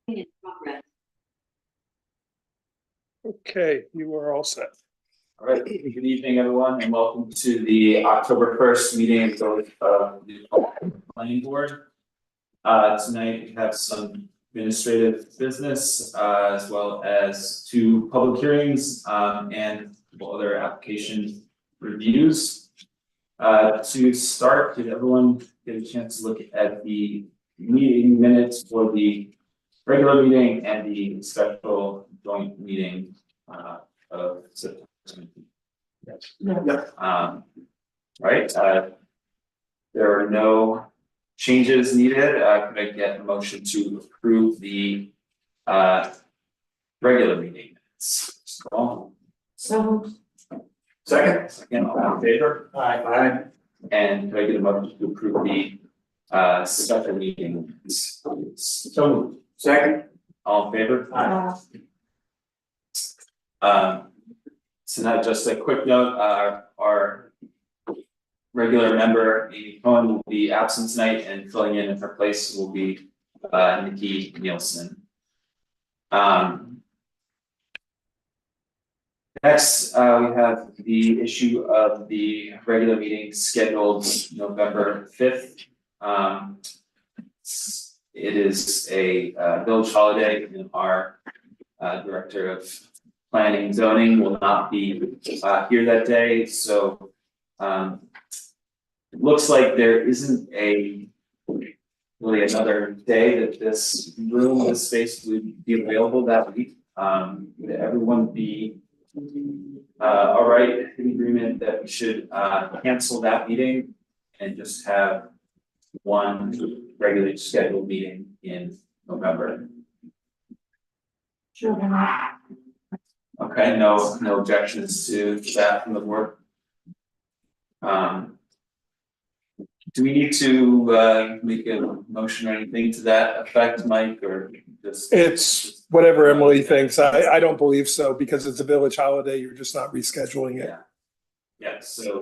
In progress. Okay, you are all set. All right, good evening, everyone, and welcome to the October 1st meeting of the planning board. Tonight we have some administrative business, as well as two public hearings, and a couple other application reviews. To start, did everyone get a chance to look at the meeting minutes for the regular meeting and the special joint meeting of September 17th? Yes. Yeah. Right, there are no changes needed. Could I get a motion to approve the regular meeting minutes? So. Second, all in favor? Aye. And could I get a motion to approve the special meeting minutes? So moved. Second, all in favor? So now just a quick note, our regular member, Amy Cohen, will be absent tonight, and filling in her place will be Nikki Nielsen. Next, we have the issue of the regular meeting scheduled November 5th. It is a village holiday, and our director of planning and zoning will not be here that day, so it looks like there isn't really another day that this room, this space would be available that week. Would everyone be all right in agreement that we should cancel that meeting and just have one regularly scheduled meeting in November? Sure. Okay, no objections to that from the board. Do we need to make a motion or anything to that effect, Mike, or just? It's whatever Emily thinks. I don't believe so, because it's a village holiday. You're just not rescheduling it. Yeah, so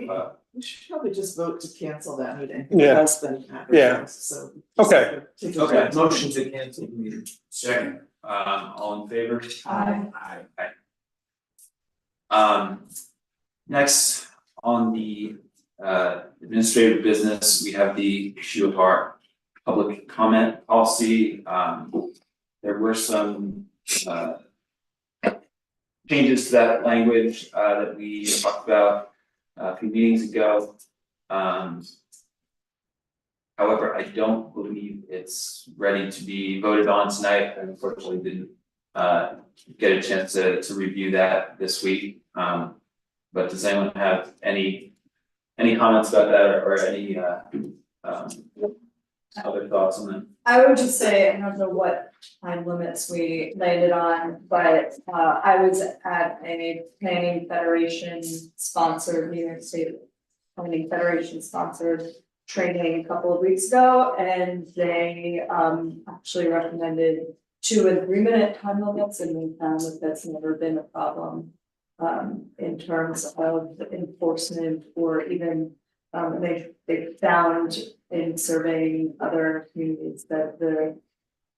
We should probably just vote to cancel that meeting. Yeah. It has been advertised, Yeah. so. Okay. okay, motion to cancel the meeting. Second, all in favor? Aye. Next on the administrative business, we have the issue of our public comment policy. There were some changes to that language that we talked about a few meetings ago. However, I don't believe it's ready to be voted on tonight. I unfortunately didn't get a chance to review that this week. But does anyone have any comments about that, or any other thoughts on that? I would just say, I don't know what time limits we landed on, but I was at a planning federation sponsored, New York State Planning Federation sponsored training a couple of weeks ago, and they actually recommended 2 and 3 minute time limits, and we found that that's never been a problem in terms of enforcement, or even they found in surveying other communities that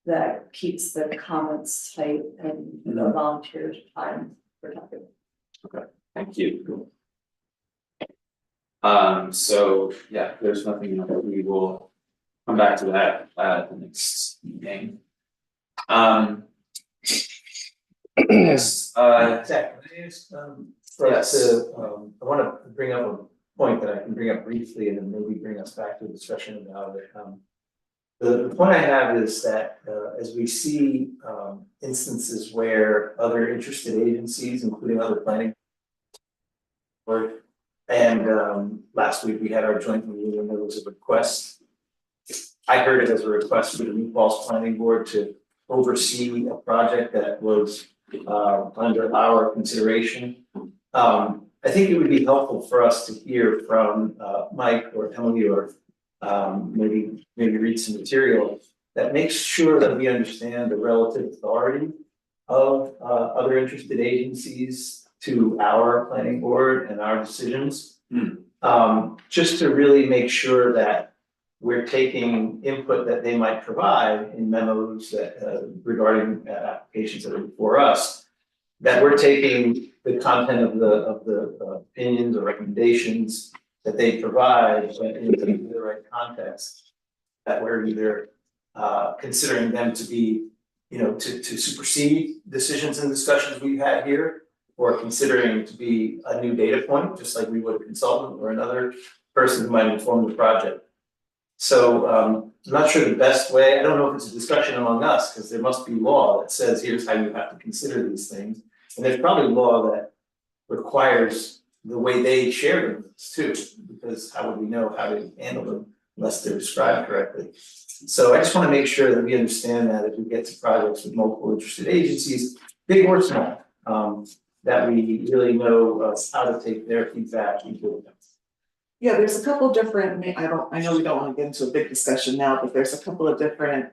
that keeps the comments tight and the volunteers time productive. Okay, thank you. So yeah, there's nothing that we will come back to that at the next meeting. Yes, Zach, can I ask, for us to, I wanna bring up a point that I can bring up briefly and then maybe bring us back to a discussion about it. The point I have is that, as we see, instances where other interested agencies, including other planning board, and, last week we had our joint meeting and there was a request. I heard it as a request for the New Falls Planning Board to oversee a project that was under our consideration. I think it would be helpful for us to hear from Mike or Emily, or maybe read some material that makes sure that we understand the relative authority of other interested agencies to our planning board and our decisions. Just to really make sure that we're taking input that they might provide in memos that regarding applications that are before us. That we're taking the content of the opinions or recommendations that they provide in the right context. That we're either considering them to be, you know, to supersede decisions and discussions we've had here, or considering to be a new data point, just like we would a consultant or another person who might inform the project. So I'm not sure the best way, I don't know if it's a discussion among us, because there must be law that says here's how you have to consider these things. And there's probably law that requires the way they share them with us too, because how would we know how to handle them unless they're described correctly? So I just want to make sure that we understand that as we get to projects with multiple interested agencies, big or small, that we really know how to take their feedback into account. Yeah, there's a couple different, I know we don't wanna get into a big discussion now, but there's a couple of different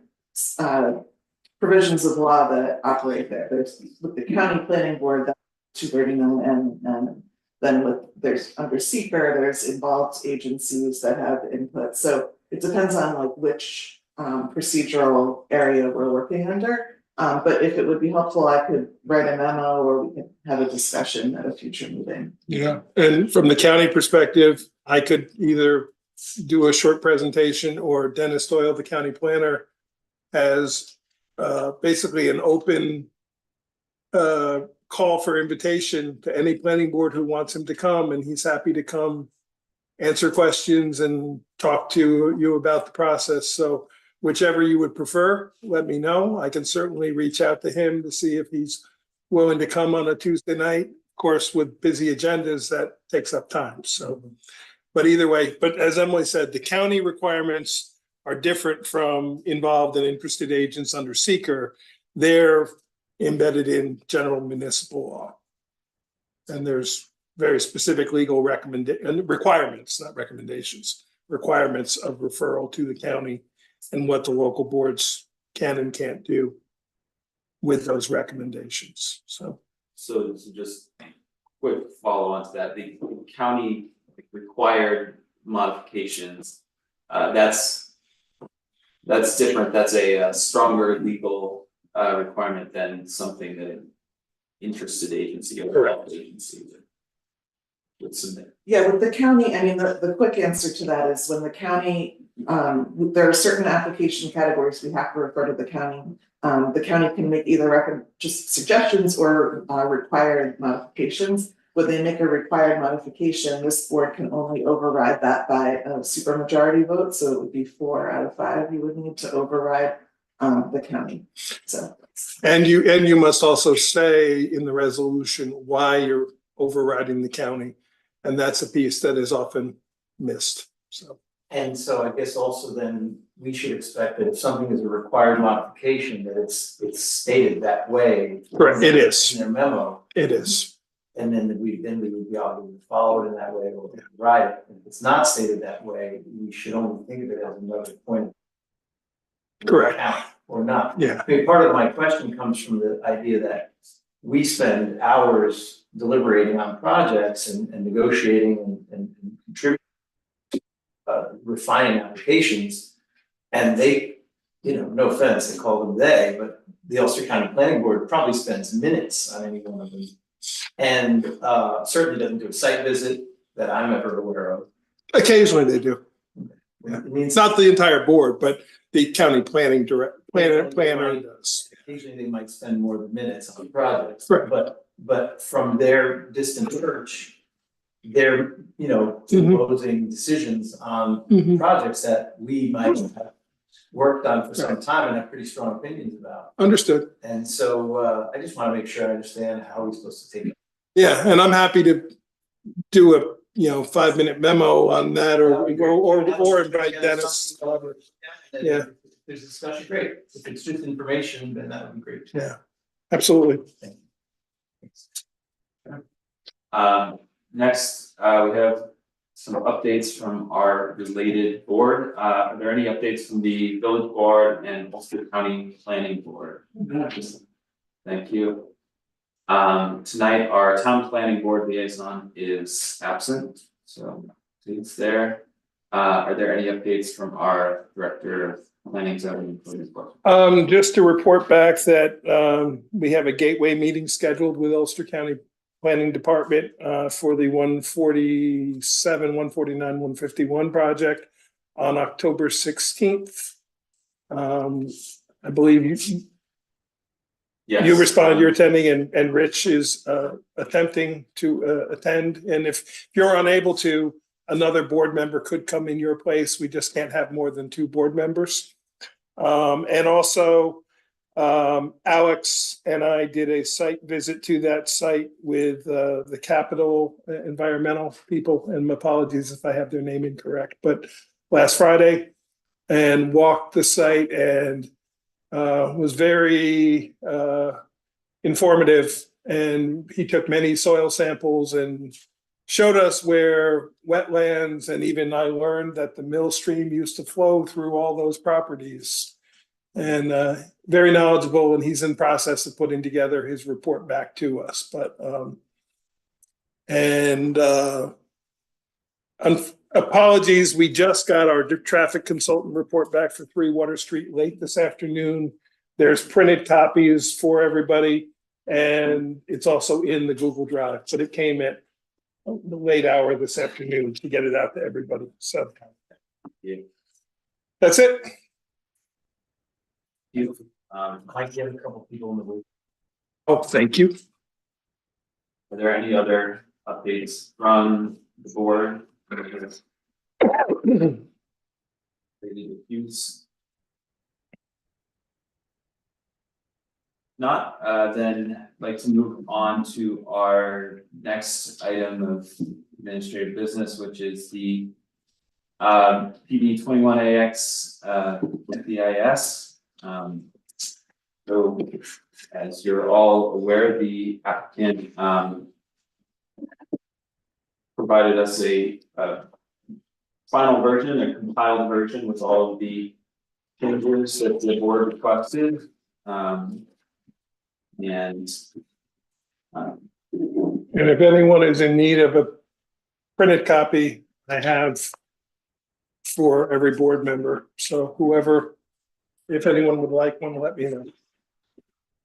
provisions of law that operate there. There's with the county planning board, that 239, and then there's under seeker, there's involved agencies that have input. So it depends on like which procedural area we're working under. But if it would be helpful, I could write a memo or we could have a discussion at a future meeting. Yeah, and from the county perspective, I could either do a short presentation, or Dennis Doyle, the county planner, has basically an open call for invitation to any planning board who wants him to come, and he's happy to come answer questions and talk to you about the process. So whichever you would prefer, let me know. I can certainly reach out to him to see if he's willing to come on a Tuesday night. Of course, with busy agendas, that takes up time. So, but either way, but as Emily said, the county requirements are different from involved and interested agents under seeker. They're embedded in general municipal law. And there's very specific legal requirements, not recommendations, requirements of referral to the county and what the local boards can and can't do with those recommendations. So just quick follow on to that, the county required modifications, that's different, that's a stronger legal requirement than something that an interested agency or developed agency would submit. Yeah, with the county, I mean, the quick answer to that is when the county, there are certain application categories we have to refer to the county. The county can make either just suggestions or required modifications. When they make a required modification, this board can only override that by a supermajority vote, so it would be 4 out of 5. You would need to override the county. So. and you must also say in the resolution why you're overriding the county, and that's a piece that is often missed. So. And so I guess also then we should expect that if something is a required modification, that it's stated that way. Correct, it is. In their memo. It is. And then we would be obligated to follow it in that way or write it. If it's not stated that way, we should only think of it as another point. Correct. Or not. Yeah. I mean, part of my question comes from the idea that we spend hours deliberating on projects and negotiating and contributing, refining applications. And they, you know, no offense, they call them they, but the Ulster County Planning Board probably spends minutes on any one of them. And certainly doesn't do a site visit that I'm ever aware of. Occasionally they do. Yeah. It means It's not the entire board, but the county planner does. occasionally they might spend more than minutes on projects, Right. but from their distant perch, they're, you know, Mhm. imposing decisions on Mhm. projects that we might have worked on for some time and have pretty strong opinions about. Understood. And so I just want to make sure I understand how we're supposed to take it. Yeah, and I'm happy to do a 5-minute memo on that, or invite Dennis. Yeah. If there's discussion, great. If it's just information, then that would be great. Yeah, absolutely. Thank you. Next, we have some updates from our related board. Are there any updates from the village board and Ulster County Planning Board? Thank you. Tonight, our town planning board liaison is absent, so it's there. Are there any updates from our Director of Planning, Zoning, and Code Enforcement? Just to report back that, we have a gateway meeting scheduled with Ulster County Planning Department, for the 147, 149, 151 project on October 16th. I believe you Yes. responded, you're attending, and Rich is attempting to attend. And if you're unable to, another board member could come in your place. We just can't have more than 2 board members. And also, Alex and I did a site visit to that site with the Capital Environmental people, and my apologies if I have their name incorrect, but last Friday, and walked the site and was very informative. And he took many soil samples and showed us where wetlands, and even I learned that the mill stream used to flow through all those properties. And very knowledgeable, and he's in process of putting together his report back to us. But apologies, we just got our traffic consultant report back for 3 Water Street late this afternoon. There's printed copies for everybody, and it's also in the Google Drive, but it came at the late hour this afternoon to get it out to everybody. So Yeah. that's it. You, I get a couple people in the room. Oh, thank you. are there any other updates from the board? Related to use? Not, then I'd like to move on to our next item of administrative business, which is the PB 21AX FEIS. So as you're all aware, the applicant provided us a final version, a compiled version with all of the changes that the board requested. And if anyone is in need of a printed copy, I have for every board member. So whoever, if anyone would like one, let me know.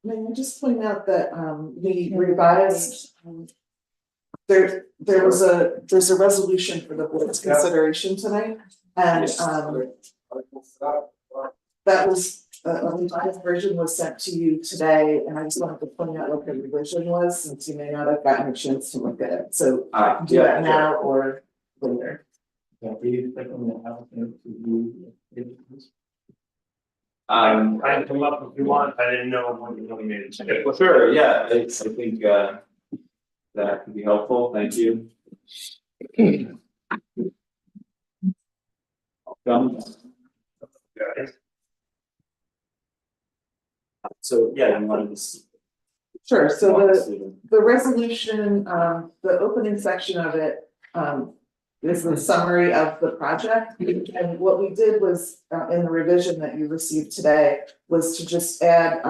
May I just point out that we revised, there's a resolution for the board's consideration tonight. And that was, a revised version was sent to you today, and I just wanted to point out what the revision was, since you may not have gotten a chance to look at it. So do that now or later. Yeah, do you think I'm gonna have to do? I can come up if you want, I didn't know when you really made it. well, sure, yeah, I think that could be helpful, thank you. Welcome. So, yeah, you wanted to see. Sure, so the resolution, the opening section of it, is the summary of the project. And what we did was, in the revision that you received today, was to just add,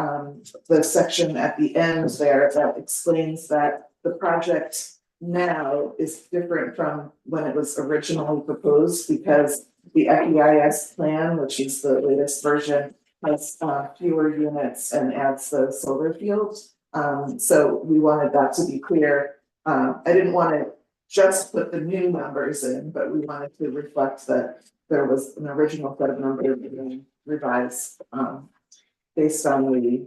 the section at the end there that explains that the project now is different from when it was originally proposed, because the FEIS plan, which is the latest version, has fewer units and adds the solar fields. So we wanted that to be clear. I didn't want to just put the new numbers in, but we wanted to reflect that there was an original set of numbers being revised based on the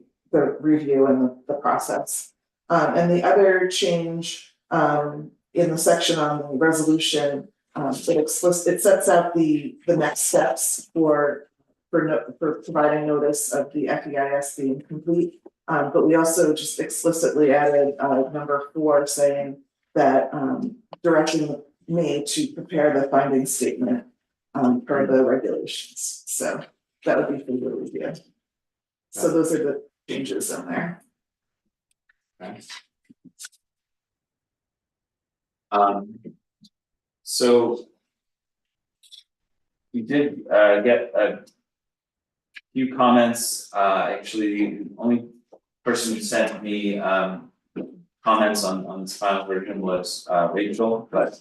review and the process. And the other change in the section on the resolution, it sets out the next steps for providing notice of the FEIS being complete. But we also just explicitly added number 4 saying that directing me to prepare the finding statement per the regulations. So that would be for your review. So those are the changes in there. Okay. So we did get a few comments. Actually, the only person who sent me comments on this final version was Rachel, but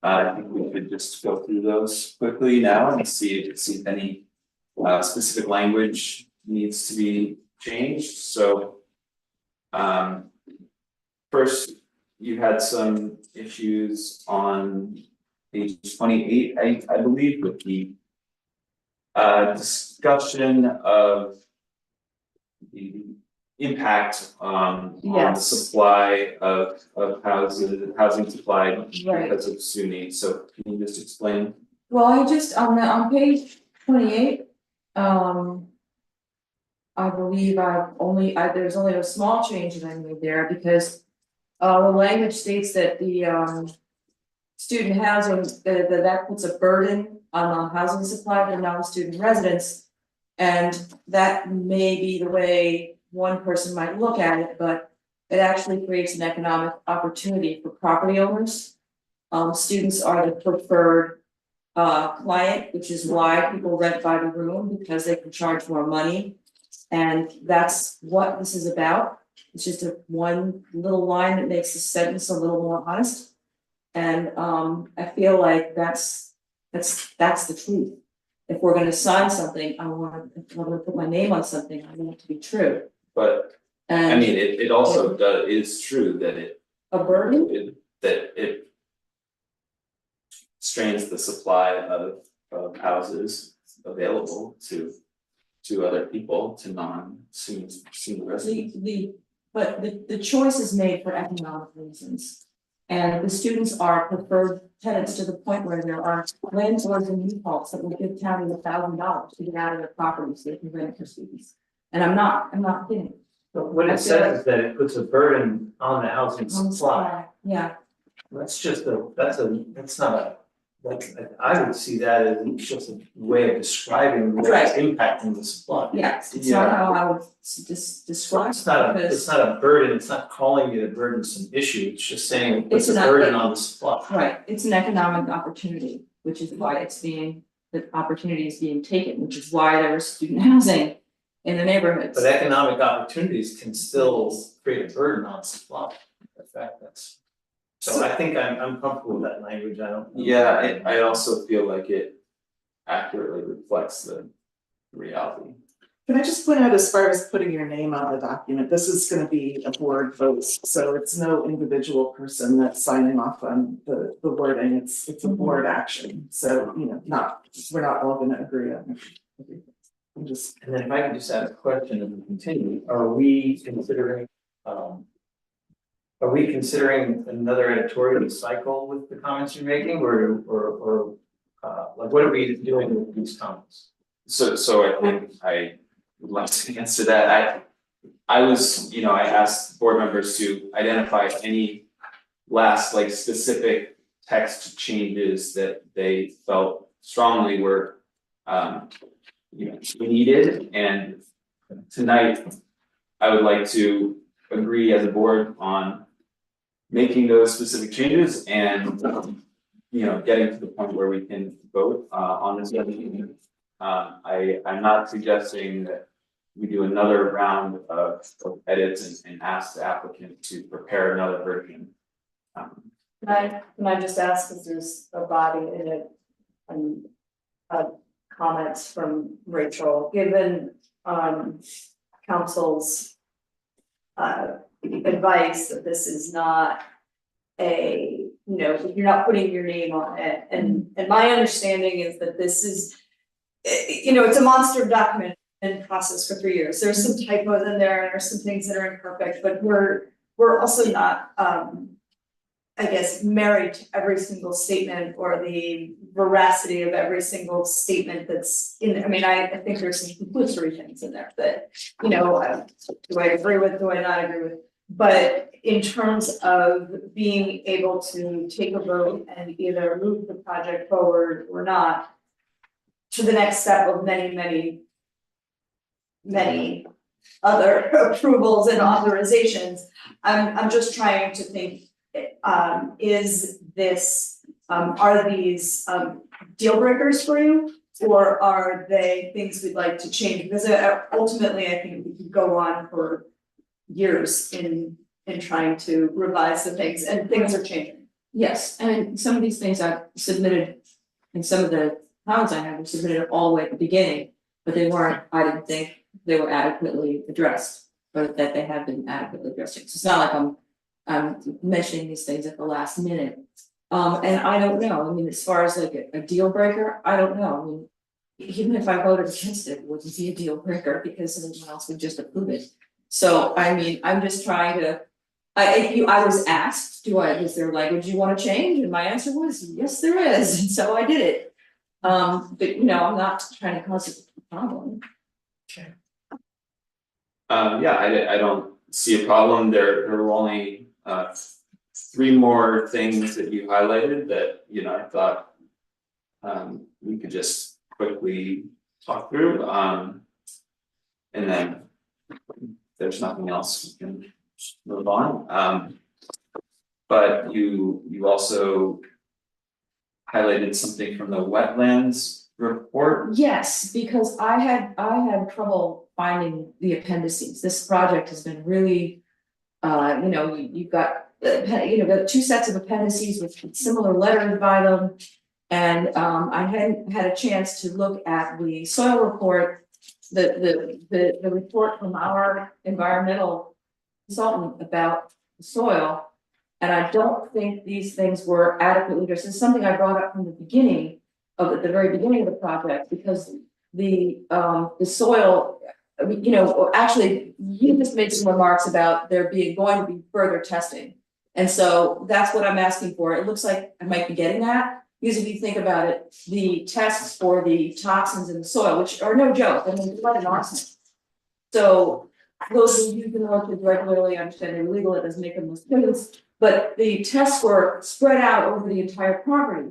I think we could just go through those quickly now and see if any specific language needs to be changed, so. First, you had some issues on page 28, I believe, with the discussion of the impact on the Yes. supply of housing supply Right. because of SUNY, so can you just explain? Well, I just, on page 28, I believe there's only a small change that I made there because the language states that the student housing, that puts a burden on the housing supply for non-student residents. And that may be the way one person might look at it, but it actually creates an economic opportunity for property owners. Students are the preferred client, which is why people rent by the room, because they can charge more money. And that's what this is about. It's just one little line that makes the sentence a little more honest. And I feel like that's the truth. If we're gonna sign something, if I'm gonna put my name on something, I want it to be true. But I And mean, it also is true that a burden, it strains the supply of houses available to other people, to non-student residents. the choice is made for economic reasons. And the students are preferred tenants to the point where there are landlords in Newport that will give county $1,000 to get out of their property so they can rent for students. And I'm not kidding. But what I it feel like- says is that it puts a burden on the housing supply. Yeah, That's not a, I would see that as just a way of describing what's Right. impacting the supply. yes, it's not how I would describe It's not because- a burden, it's not calling it a burdensome issue, it's just saying it puts It's a not- burden on the supply. Right, it's an economic opportunity, which is why the opportunity is being taken, which is why there is student housing in the neighborhoods. But economic opportunities can still create a burden on supply. In fact, so I think I'm comfortable with that language, I don't. Yeah, I also feel like it accurately reflects the reality. Can I just point out, as far as putting your name on the document, this is gonna be a board vote, so it's no individual person that's signing off on the wording, it's a board action, so, we're not all gonna agree on everything. I'm just, And then if I could just ask a question as we continue, are we considering another editorial cycle with the comments you're making, or like what are we doing with these comments? So I think I would like to answer that. I asked board members to identify any last specific text changes that they felt strongly were needed, and tonight I would like to agree as a board on making those specific changes and getting to the point where we can vote on this. I'm not suggesting that we do another round of edits and ask the applicant to prepare another version. Can I just ask, because there's a body in it, and comments from Rachel, given council's advice that this is not you're not putting your name on it, and my understanding is that this is, it's a monster document in process for 3 years. There's some typos in there, and there's some things that are imperfect, but we're also not married to every single statement or the veracity of every single statement that's in. I think there's some conclusory things in there that, do I agree with, do I not agree with? But in terms of being able to take a vote and either move the project forward or not to the next step of many other approvals and authorizations, I'm just trying to think, is this, are these deal breakers for you? Or are they things we'd like to change? Because ultimately, I think we could go on for years in trying to revise the things, and things are changing. Yes, and some of these things I've submitted, and some of the comments I have were submitted all the way at the beginning, but they weren't, I didn't think they were adequately addressed, but that they have been adequately addressed. So it's not like I'm mentioning these things at the last minute. And I don't know, I mean, as far as like a deal breaker, I don't know, I mean, even if I voted against it, it wouldn't be a deal breaker because everyone else would just approve it. So, I mean, I'm just trying to, I was asked, is there language you wanna change? And my answer was, yes, there is, and so I did it. But you know, I'm not trying to cause a problem. Yeah, I don't see a problem, there were only three more things that you highlighted that, you know, I thought. We could just quickly talk through, and then. If there's nothing else, we can move on, but you also. Highlighted something from the wetlands report. Yes, because I had trouble finding the appendices. This project has been really. You know, you've got, got two sets of appendices with similar letters by them. And I hadn't had a chance to look at the soil report, the report from our environmental consultant about the soil. And I don't think these things were adequately addressed. This is something I brought up from the beginning of at the very beginning of the project, because the soil, I mean, you know, actually, you just made some remarks about there being going to be further testing. And so that's what I'm asking for. It looks like I might be getting that, because if you think about it, the tests for the toxins in the soil, which are no joke, I mean, blood and arsenic. So those of you who know it regularly understand they're illegal, it doesn't make them most students. But the tests were spread out over the entire property.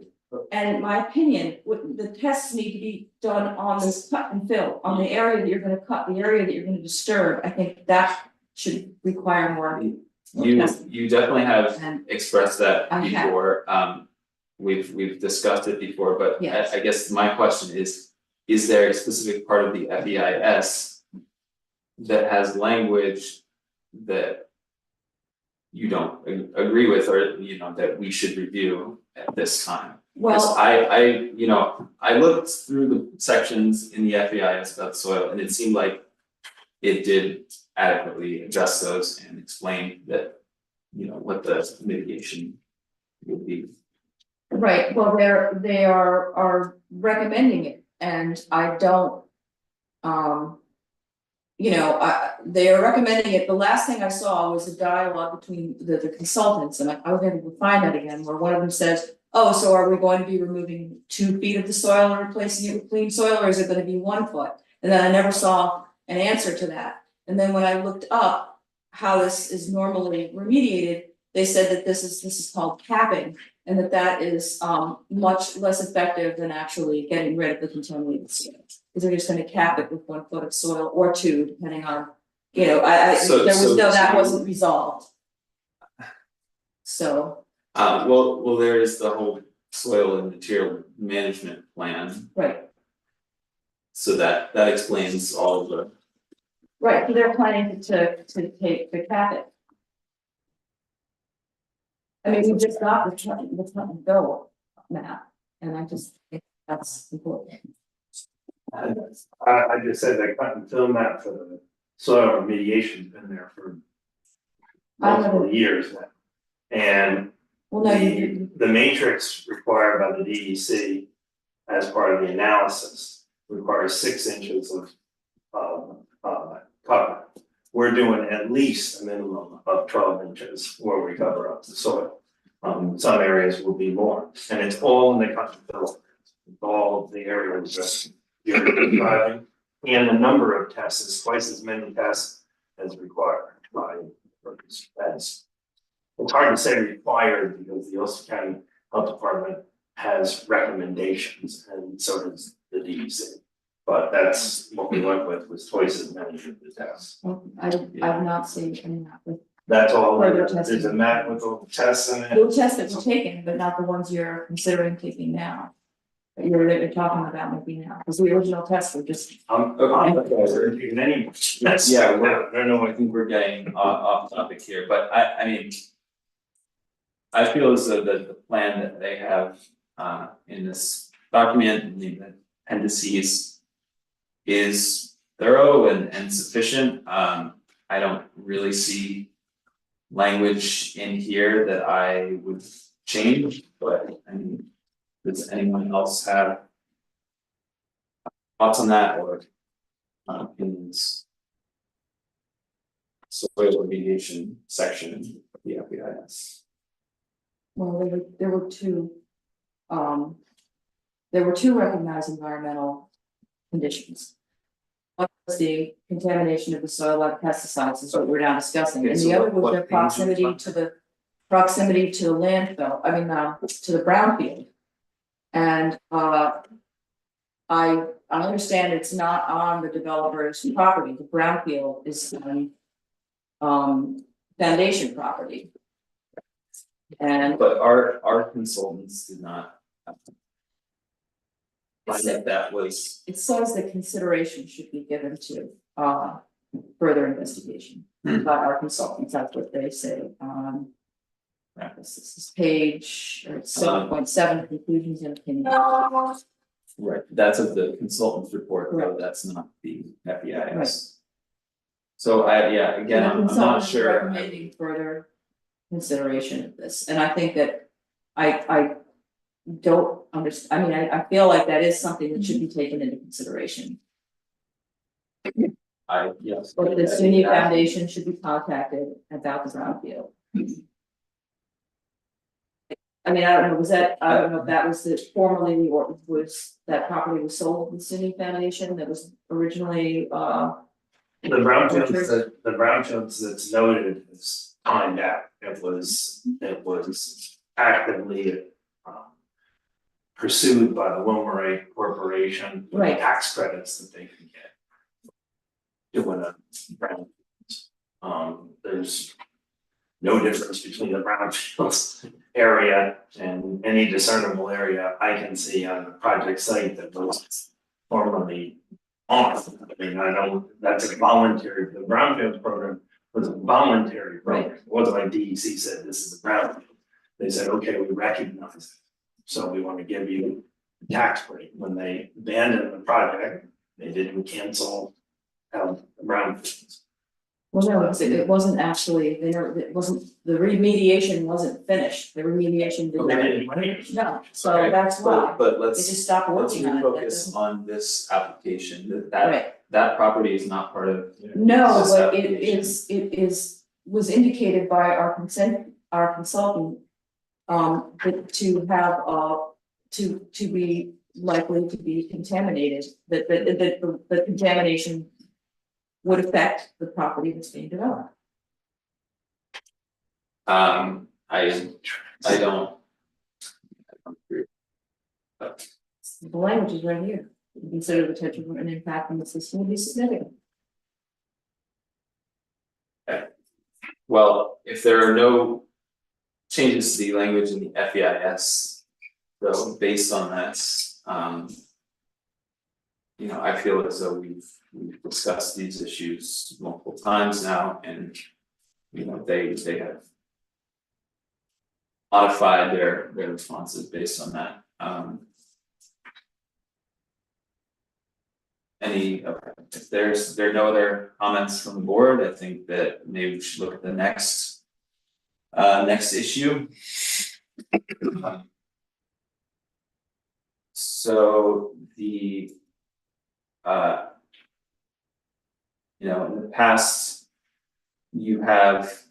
And in my opinion, the tests need to be done on this cut and fill, on the area that you're gonna cut, the area that you're gonna disturb. I think that should require more. You definitely have And expressed that I have. before, we've discussed it before, but Yes. I guess my question is there a specific part of the FEIS that has language that you don't agree with, or you know, that we should review at this time? Because well, I looked through the sections in the FEIS about soil, and it seemed like it did adequately address those and explain that, you know, what the mitigation would be. right, well, they are recommending it, and I don't. They are recommending it. The last thing I saw was a dialogue between the consultants, and I was able to find that again, where one of them says, oh, so are we going to be removing 2 feet of the soil and replacing it with clean soil, or is it gonna be 1 foot? And then I never saw an answer to that. And then when I looked up how this is normally remediated, they said that this is called capping, and that is much less effective than actually getting rid of the contaminated soil. Because they're just gonna cap it with 1 foot of soil or 2, depending on, you know, that wasn't resolved. So, Well, there is the whole soil and material management plan, right, so that explains all of the. right, so they're planning to cap it. I mean, we just got the cut and go map, and I just think that's important. I just said that cut and fill map for the soil remediation's been there for multiple years now. And Well, no, you, the matrix required by the DEC as part of the analysis requires 6 inches of cover. We're doing at least a minimum of 12 inches where we cover up the soil. Some areas will be more, and it's all in the cut and fill. All the areas that you're describing, and the number of tests is twice as many tests as required by as. It's hard to say required because the Ulster County Health Department has recommendations, and so does the DEC. But that's what we went with, was twice as many of the tests. I've not seen any map with That's all, Further there's a testing. map with all the tests in it. the tests that were taken, but not the ones you're considering taking now. That you're talking about maybe now, because the original tests were just, I'm in any, that's, Yeah, I don't know, I think we're getting off topic here, but I mean. I feel as though the plan that they have in this document, in the appendices. Is thorough and sufficient, I don't really see. Language in here that I would change, but I mean, does anyone else have? Thoughts on that or opinions? Soil remediation section of the FEIS. Well, there were two. There were two recognized environmental conditions. One was the contamination of the soil by pesticides, is what we're now discussing, Okay, and so the other what was the page proximity is to the. Proximity to the landfill, to the brownfield. And I understand it's not on the developer's property, the brownfield is on foundation property. And But our consultants did not. Find that was, it says that consideration should be given to further investigation Hmm. by our consultants, that's what they say. This is page 7.7 conclusions and opinions. right, that's of the consultant's report, though, that's not the FEIS. Right. So again, I'm not consultant is sure. recommending further consideration of this, and I think that I don't understand, I mean, I feel like that is something that should be taken into consideration. Yes. But the SUNY Foundation should be contacted about the brownfield. I mean, I don't know, I don't know if that was formerly, or was that property was sold to the SUNY Foundation that was originally, The brownfields that's noted is timed out, it was actively. Pursued by the Wilmerite Corporation. for the Right. Tax credits that they can get. Doing a brownfields. There's no difference between the brownfields area and any discernible area I can see on the project site that was formerly on. I mean, I know that's a voluntary, the brownfields program was a voluntary program. It wasn't like DEC said, this is a brownfield. They said, okay, we recognize it. So we want to give you a tax break. When they abandoned the project, they didn't cancel the brownfields. well, no, it wasn't actually, it wasn't, the remediation wasn't finished, the remediation did not. No, so Okay, that's why, But they let's just stopped working on it. That refocus doesn't- on this application, Right. that property is not part of. No, this but application. it is, was indicated by our consultant. That to have, to be likely to be contaminated, that the contamination. Would affect the property that's being developed. I don't. agree. But, The language is right here. Consider the potential for an impact on the system would be significant. well, if there are no changes to the language in the FEIS, so based on that, I feel as though we've discussed these issues multiple times now, and they have modified their responses based on that. If there are no other comments from the board, I think that maybe we should look at the next issue. So the in the past, you have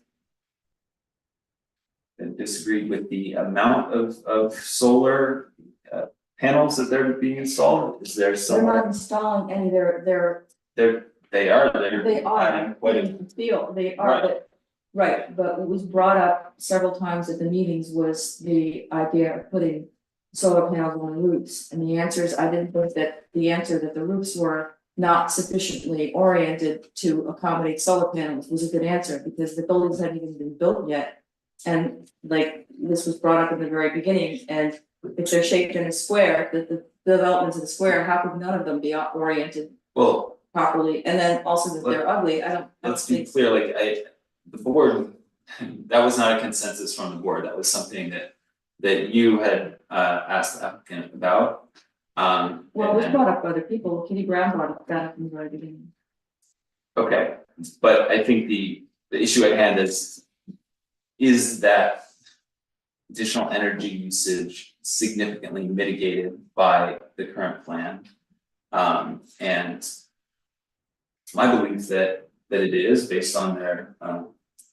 disagreed with the amount of solar panels that they're being installed. Is there They're some? not installing any, they're They are, they're They are, adding quite a, in the field, they are, but, right, but what was brought up several times at the meetings was the idea of putting. Solar panels on roofs, and the answer is, I didn't think that the answer that the roofs were not sufficiently oriented to accommodate solar panels was a good answer, because the buildings hadn't even been built yet. And like, this was brought up in the very beginning, and if they're shaped in a square, that the developments in the square, how could none of them be oriented well, properly, and then also that they're ugly, I don't let's be think. clear, like the board that was not a consensus from the board, that was something that you had asked the applicant about. Well, it and was then- brought up by other people, Kitty Brown brought it back from the very beginning. Okay, but I think the issue at hand is that additional energy usage significantly mitigated by the current plan? And it's my belief that it is based on their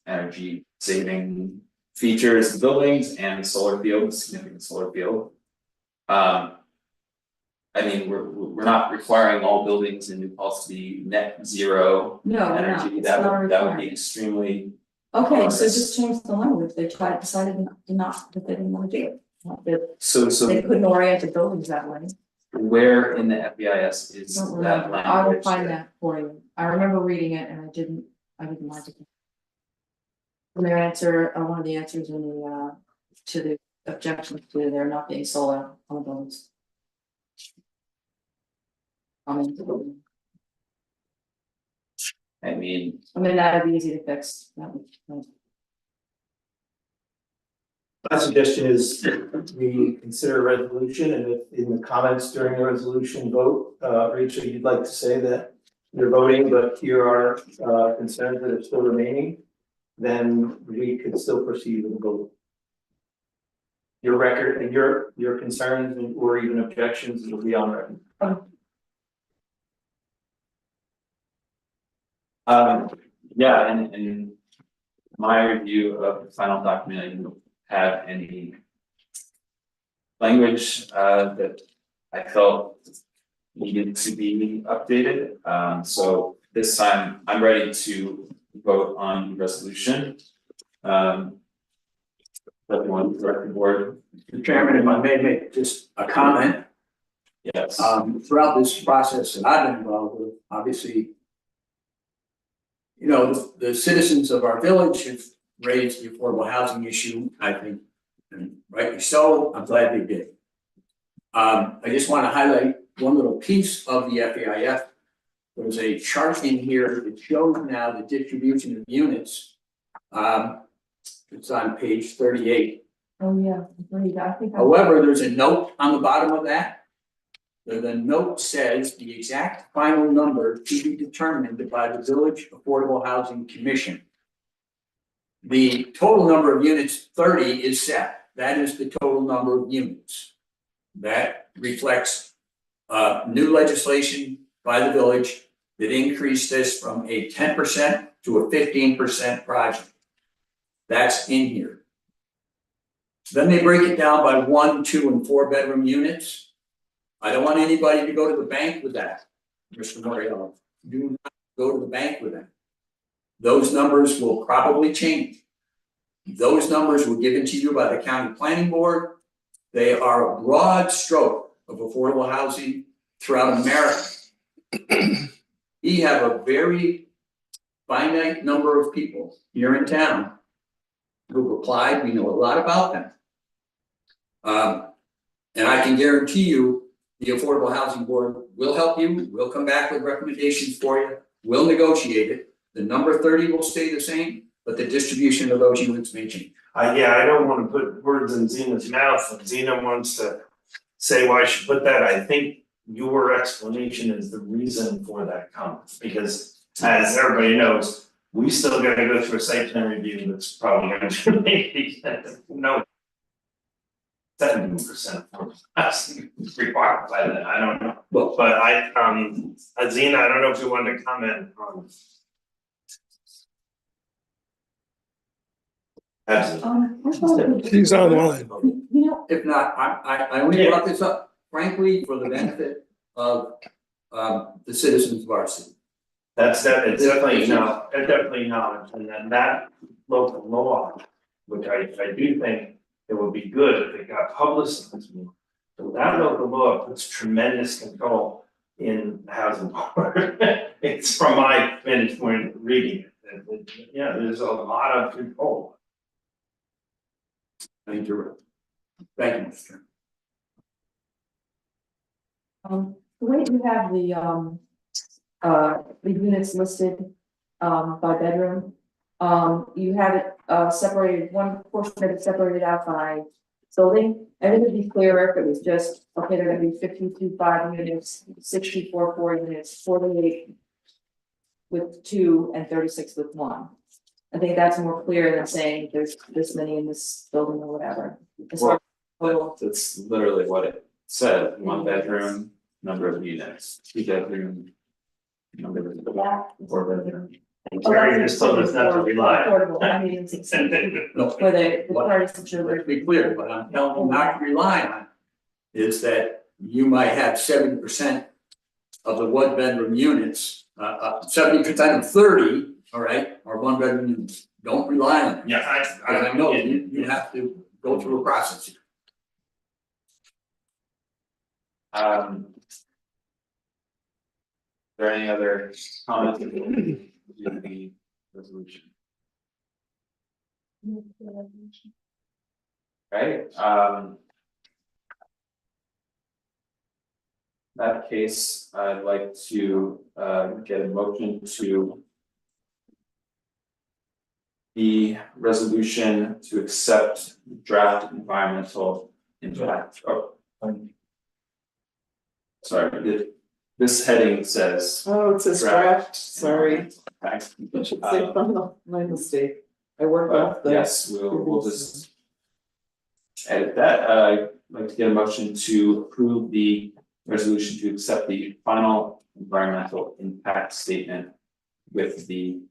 energy saving features, in buildings and solar field, significant solar field. I mean, we're not requiring all buildings in New Paltz to be net zero No, we're not. energy, It's that not a would be requirement. extremely. Okay, so just change the language, they decided not, that they didn't wanna do it. Not that So they couldn't orient the buildings that way. where in the FEIS is Don't that remember. language? I will find that for you. I remember reading it and I didn't like it. And their answer, one of the answers in the, to the objection to there not being solar on the buildings. I mean, That would be easy to fix. That would- My suggestion is we consider a resolution, and if in the comments during the resolution vote, Rachel, you'd like to say that you're voting, but here are concerns that are still remaining, then we could still proceed with the vote. Your record and your concerns or even objections will be on record. yeah, and in my review of the final document, I didn't have any language that I felt needed to be updated. So this time I'm ready to vote on the resolution. Everyone, direct the board, Mr. Chairman, if I may make just a comment, yes. throughout this process that I've been involved with, obviously. You know, the citizens of our village have raised the affordable housing issue, I think, and rightly so, I'm glad they did. I just want to highlight one little piece of the FEIF. There's a chart in here that shows now the distribution of units. It's on page 38. Oh, yeah, agreed. I think. However, there's a note on the bottom of that. The note says the exact final number to be determined by the Village Affordable Housing Commission. The total number of units, 30, is set. That is the total number of units. That reflects new legislation by the village that increased this from a 10% to a 15% project. That's in here. Then they break it down by 1, 2, and 4 bedroom units. I don't want anybody to go to the bank with that, Mr. Moriello. Do not go to the bank with that. Those numbers will probably change. Those numbers were given to you by the county planning board. They are a broad stroke of affordable housing throughout America. We have a very finite number of people here in town who've applied. We know a lot about them. And I can guarantee you, the Affordable Housing Board will help you, will come back with recommendations for you, will negotiate it. The number 30 will stay the same, but the distribution of those units may change. Yeah, I don't wanna put words in Zena's mouth, and Zena wants to say why she put that, I think your explanation is the reason for that comment, because as everybody knows, we still gotta go through a site plan review that's probably gonna be maybe, no. 70% required by that, I don't know, but Zena, I don't know if you wanted to comment on. Absolutely. I thought it was- He's online. You know, If not, I only brought this up frankly for the benefit of the citizens of our city. It's definitely not, and then that local law, which I do think it would be good if it got publicized more. So that local law puts tremendous control in the housing board. It's from my vantage point reading it, yeah, there's a lot of control. Thank you, Mr. Chairman. The way you have the units listed, by bedroom, you have it separated, one portion of it separated out by building. I think it'd be clearer if it was just, okay, there are gonna be 52 5 units, 64 4 units, 48 with 2 and 36 with 1. I think that's more clear than saying there's this many in this building or whatever. As far as total, That's literally what it said, 1 bedroom, number of units, 2 bedroom. Number of, yeah. 4 bedroom. Terry just told us not to rely on. Affordable, I mean, it's No, for the parties and children. let's be clear, what I'm telling you not to rely on is that you might have 70% of the 1 bedroom units, 70% of 30, all right, are 1 bedroom units. Don't rely on it. Yeah, I know you have to go through a process. Is there any other comments in the resolution? Right, in that case, I'd like to get a motion to the resolution to accept draft environmental impact, sorry, this heading says. Oh, it says draft, sorry, I should say Um, final, my mistake. I worked off the. Yes, we'll just edit that. I'd like to get a motion to approve the resolution to accept the final environmental impact statement with the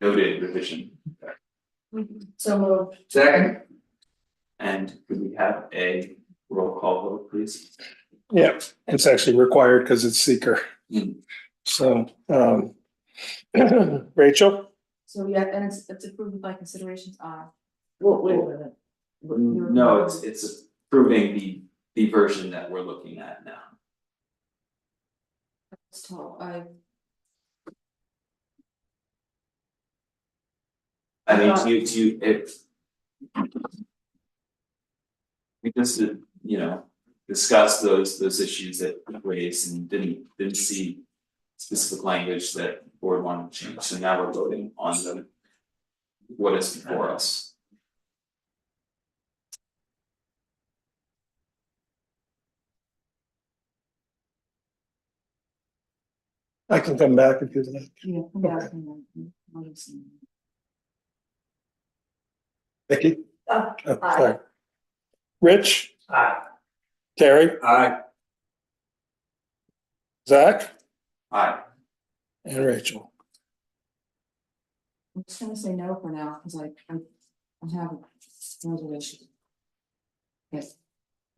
noted revision. So moved. Second, And could we have a roll call vote, please? Yeah, it's actually required because it's seeker. Mm. So, Rachel, So yeah, and it's approved by considerations are. Well, wait a minute. No, it's approving the version that we're looking at now. So I mean, we just, discussed those issues that we raised and didn't see specific language that the board wanted to change, so now we're voting on what is before us. I can come back if you'd like. Yeah. Vicky? Oh, Oh, aye. sorry. Rich? Aye. Terry? aye, Zach? Aye. And Rachel? I'm just gonna say no for now, because I have a reservation. Yes.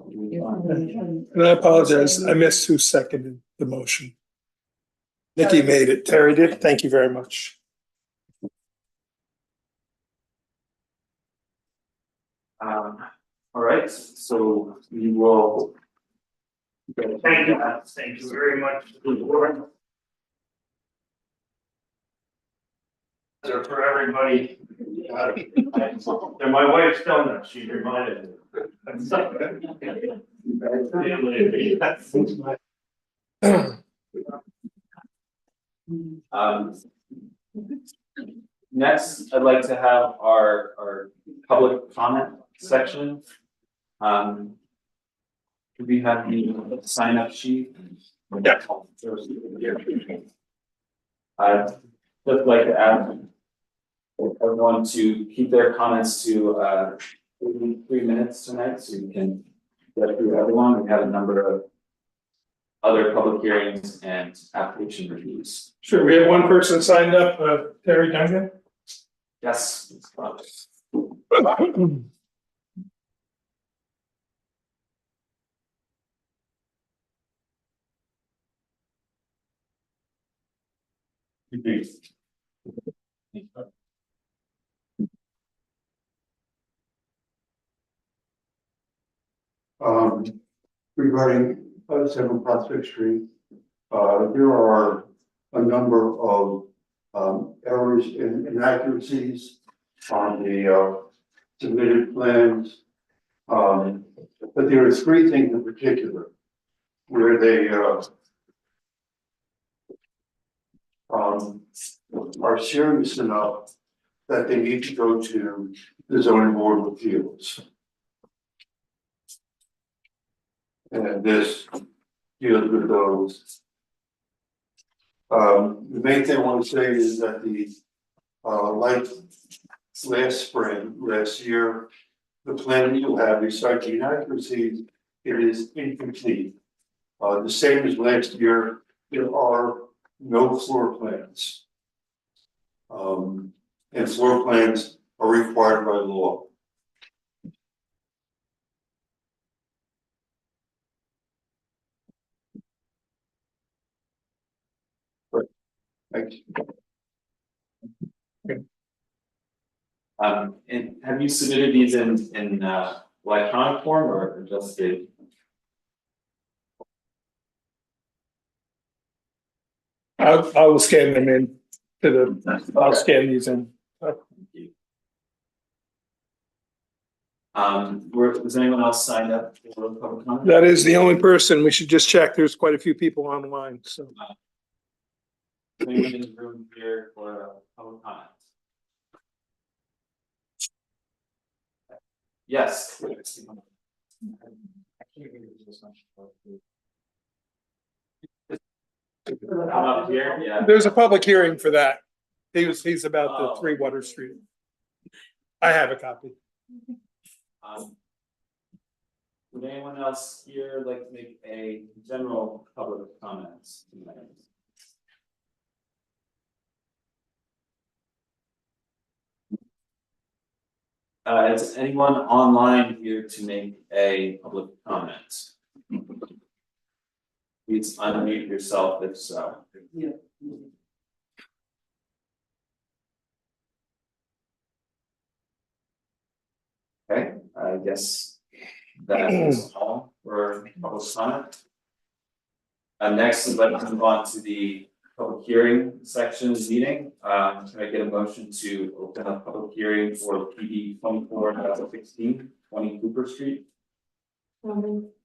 And I apologize, I missed who seconded the motion. Nikki made it, Terry did, thank you very much. All right, so we will. Thank you very much to the board. For everybody. And my wife's donuts, she reminded me. Next, I'd like to have our public comment section. Could we have the sign up sheet? Yeah. I'd just like to ask everyone to keep their comments to 3 minutes tonight, so we can get through everyone. We have a number of other public hearings and application reviews. Sure, we have one person signed up, Terry Duncan. Yes. it's fine. Regarding 7 Prospect Street, there are a number of errors and inaccuracies on the submitted plans. But there are 3 things in particular where they are serious enough that they need to go to the zoning board of appeals. And this deals with those. The main thing I want to say is that like last spring, last year, the plan you have, besides the inaccuracies, it is incomplete. The same as last year, there are no floor plans. And floor plans are required by law. Thank you. And have you submitted these in electronic form or just the? I will scan them in I'll scan these in. Was anyone else signed up for public comment? That is the only person. We should just check. There's quite a few people online, so. Anyone in the room here for public comment? Yes. Come up here, yeah. There's a public hearing for that. He's about the 3 Water Street. I have a copy. Would anyone else here like to make a general public comments tonight? Is anyone online here to make a public comment? Please unmute yourself if so. Yeah. Okay, I guess that is all for public comment. Next, let's move on to the public hearing section of the meeting. Can I get a motion to open a public hearing for PD 24/16, 20 Cooper Street?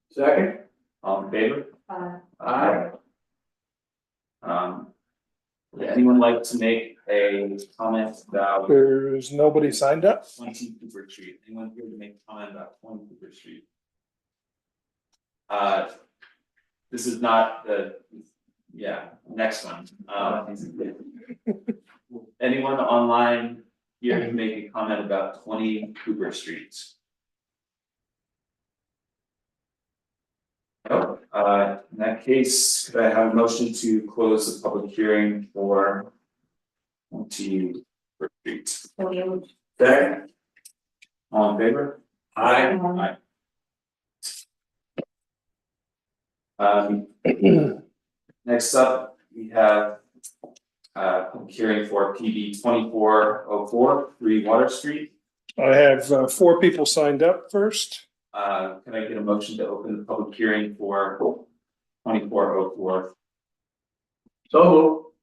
Second? All in favor? Aye. Would anyone like to make a comment about There's nobody signed up. 20 Cooper Street? Anyone here to make a comment about 20 Cooper Street? This is not the, next one. Anyone online here to make a comment about 20 Cooper Street? No, in that case, could I have a motion to close the public hearing for 20 Cooper Street? Second? All in favor? Aye. Next up, we have public hearing for PB 2404, 3 Water Street. I have 4 people signed up first. Can I get a motion to open the public hearing for 2404? So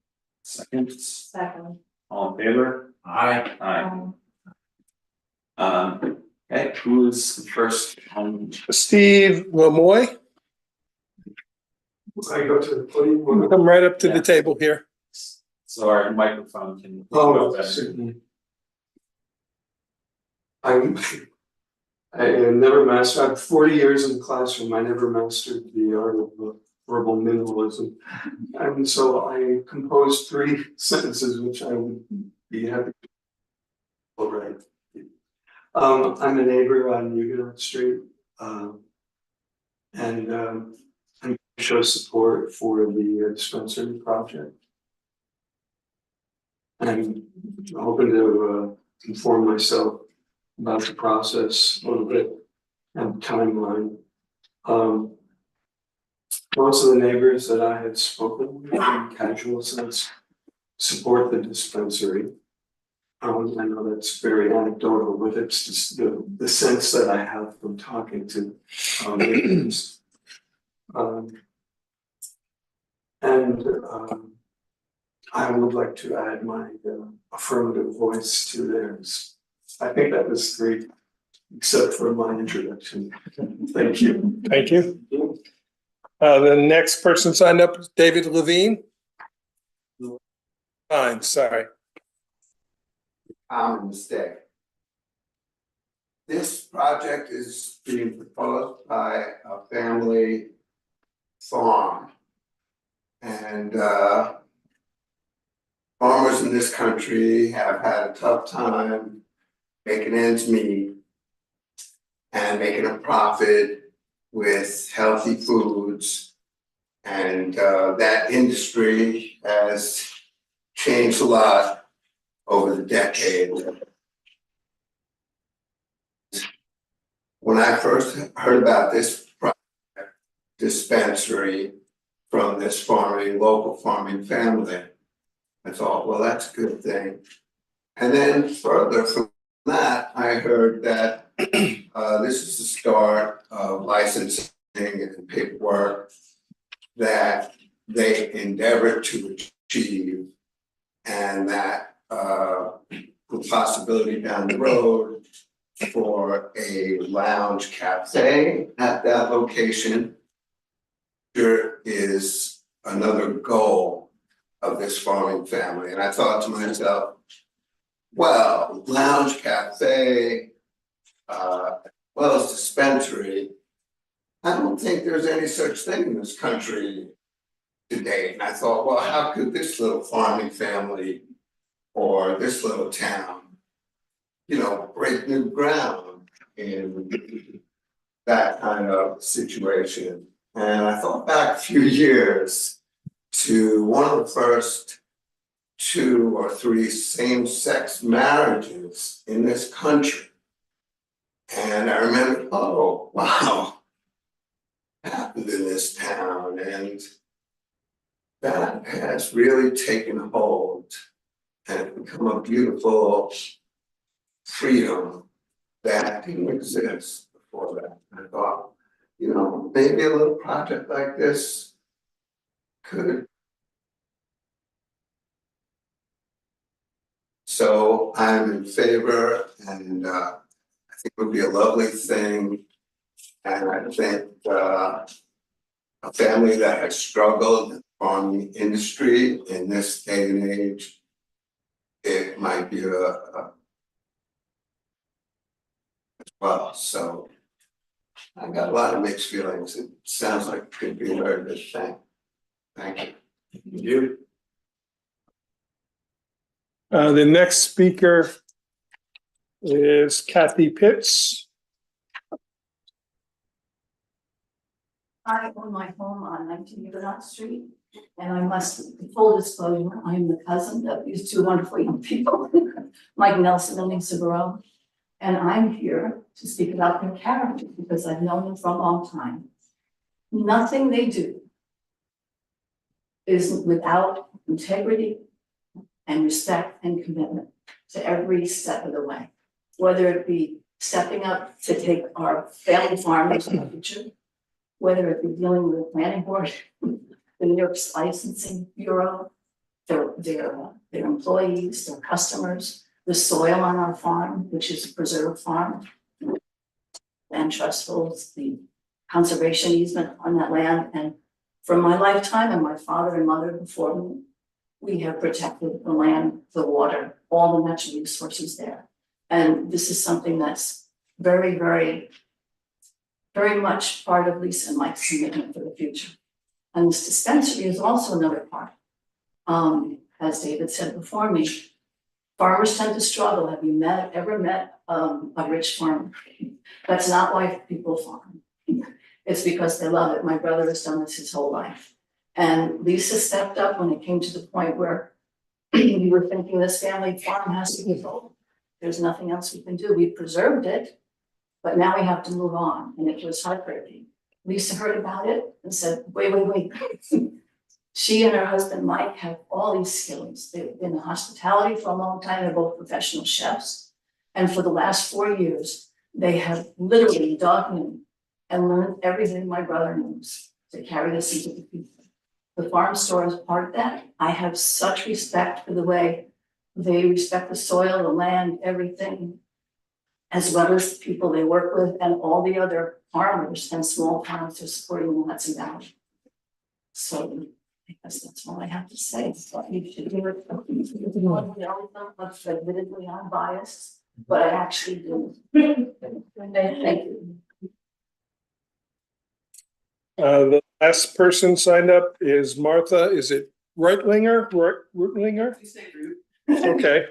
Second, Second. all in favor? Aye. Aye. Okay, who is the first on? Steve Lamoy, I go to the podium. come right up to Yeah. the table here. So our microphone can. Certainly. I never mastered, I have 40 years in the classroom, I never mastered the art of verbal minimalism. And so I composed 3 sentences, which I would be happy to. All right. I'm a neighbor on Huguenot Street. And I show support for the dispensary project. I'm hoping to inform myself about the process a little bit and timeline. Most of the neighbors that I had spoken with in casual sense support the dispensary. I know that's very anecdotal, but it's just the sense that I have from talking to neighbors. I would like to add my affirmative voice to theirs. I think that was great, except for my introduction. Thank you. Thank you. The next person signed up is David Levine. Fine, sorry. common mistake. This project is being proposed by a family farm. And farmers in this country have had a tough time making ends meet and making a profit with healthy foods. And that industry has changed a lot over the decades. When I first heard about this project, dispensary from this local farming family, I thought, well, that's a good thing. And then further from that, I heard that this is the start of licensing and paperwork that they endeavor to achieve, and that the possibility down the road for a lounge cafe at that location is another goal of this farming family. And I thought to myself, well, lounge cafe, well as dispensary, I don't think there's any such thing in this country today. And I thought, well, how could this little farming family or this little town, break new ground in that kind of situation? And I thought back a few years to one of the first 2 or 3 same-sex marriages in this country. And I remember, oh, wow, happened in this town, and that has really taken hold and become a beautiful freedom that didn't exist before that. I thought, maybe a little project like this could. So I'm in favor, and I think it would be a lovely thing. And I think a family that has struggled in the farming industry in this day and age, it might be well. So I got a lot of mixed feelings. It sounds like it could be a very good thing. Thank you. You. The next speaker is Kathy Pitts. I own my home on 19 Huguenot Street, and I must, full disclosure, I am the cousin of these 2 wonderful young people, Mike Nelson and Lisa Burrell. And I'm here to speak about their character because I've known them for a long time. Nothing they do is without integrity and respect and commitment to every step of the way. Whether it be stepping up to take our family farmers in the future, whether it be dealing with the planning board, the New York Licensing Bureau, their employees, their customers, the soil on our farm, which is a preserved farm, land trust holds the conservation easement on that land. And from my lifetime and my father and mother before me, we have protected the land, the water, all the natural resources there. And this is something that's very, very, very much part of Lisa and Mike's commitment for the future. And this dispensary is also another part. As David said before me, farmers tend to struggle. Have you ever met a rich farmer? That's not why people farm. It's because they love it. My brother has done this his whole life. And Lisa stepped up when it came to the point where we were thinking this family farm has to be sold. There's nothing else we can do. We preserved it, but now we have to move on. And it was heartbreaking. Lisa heard about it and said, wait. She and her husband, Mike, have all these skills. They've been in hospitality for a long time. They're both professional chefs. And for the last 4 years, they have literally dug in and learned everything my brother knows to carry this into the future. The farm store is part of that. I have such respect for the way they respect the soil, the land, everything, as well as the people they work with and all the other farmers and small farms they're supporting in Hudson Valley. So I guess that's all I have to say. So you should hear it. Much admittedly I'm biased, but I actually do. Thank you. The last person signed up is Martha, is it Reutlinger? Reutlinger? Okay,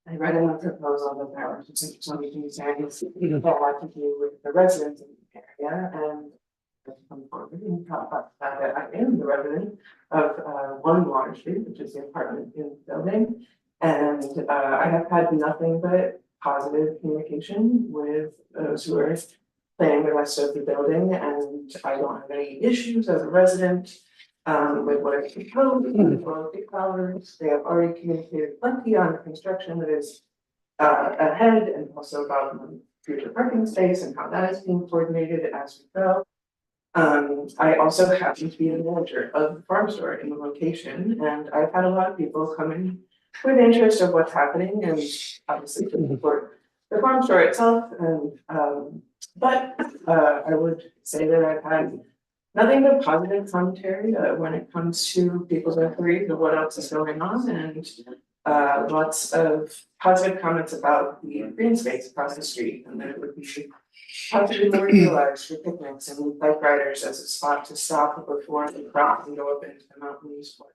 I read in the proposal that there were some things that had to do with the residents in the area and. Come forward and talk about the fact that I am the resident of 1 Water Street, which is the apartment in the building. And I have had nothing but positive communication with those who are playing the rest of the building, and I don't have any issues as a resident. With what is proposed, with the colors, they have already communicated plenty on the construction that is ahead, and also about the future parking space and how that is being coordinated as we go. I also happen to be the manager of the farm store in the location, and I've had a lot of people come in with interest of what's happening and obviously to support the farm store itself. And but I would say that I've had nothing but positive commentary when it comes to people's inquiries of what else is going on, and lots of positive comments about the green space across the street, and that it would be possibly more utilized for picnics and bike riders as a spot to stop before the crowd and go up into the mountains and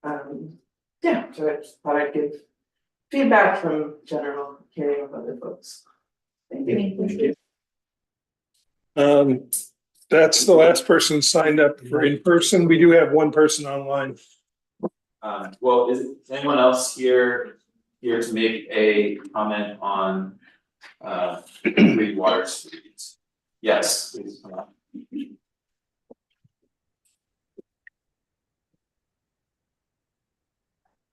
whatnot. Yeah, so I just thought I'd give feedback from general hearing of other folks. Thank you. that's the last person signed up for in person. We do have one person online. Well, is anyone else here to make a comment on 3 Water Street? Yes, please come up.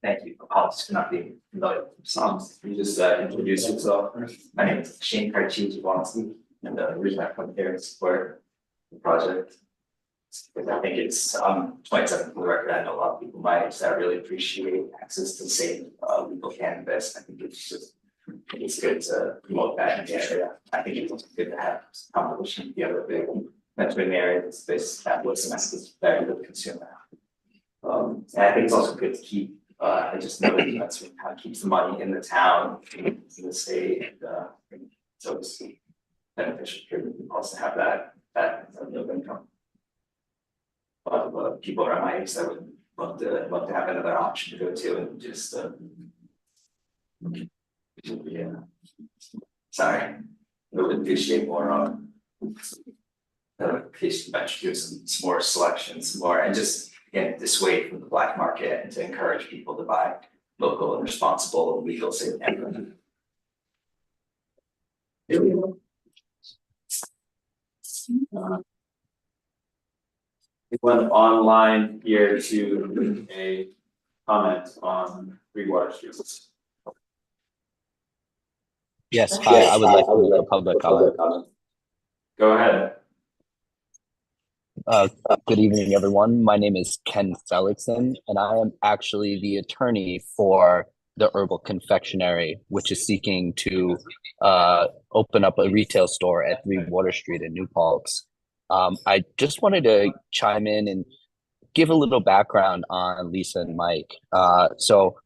Thank you. Apologies for not being familiar with the songs. Can you just introduce yourself? My name is Shane Carchi-Jablonski, and the reason I come here is to support the project. Because I think it's 27 for the record. I know a lot of people my age that really appreciate access to safe legal cannabis. I think it's good to promote that in the area. I think it's also good to have competition with the other big metropolitan areas. This capitalism is very good to consumer. And I think it's also good to keep. I just know that that's what kind of keeps the money in the town, in the state, and so it's beneficial for also have that income. A lot of people around my age that would love to have another option to go to and just yeah. Sorry, I would appreciate more on patient do some more selections, more and just again dissuade from the black market and to encourage people to buy local and responsible and legal safe cannabis. Anyone online here to make a comment on 3 Water Street? Yes, hi, I would like to make a public comment. Go ahead. Good evening, everyone. My name is Ken Felixson, and I am actually the attorney for the Herbal Confectionery, which is seeking to open up a retail store at 3 Water Street in New Paltz. I just wanted to chime in and give a little background on Lisa and Mike. So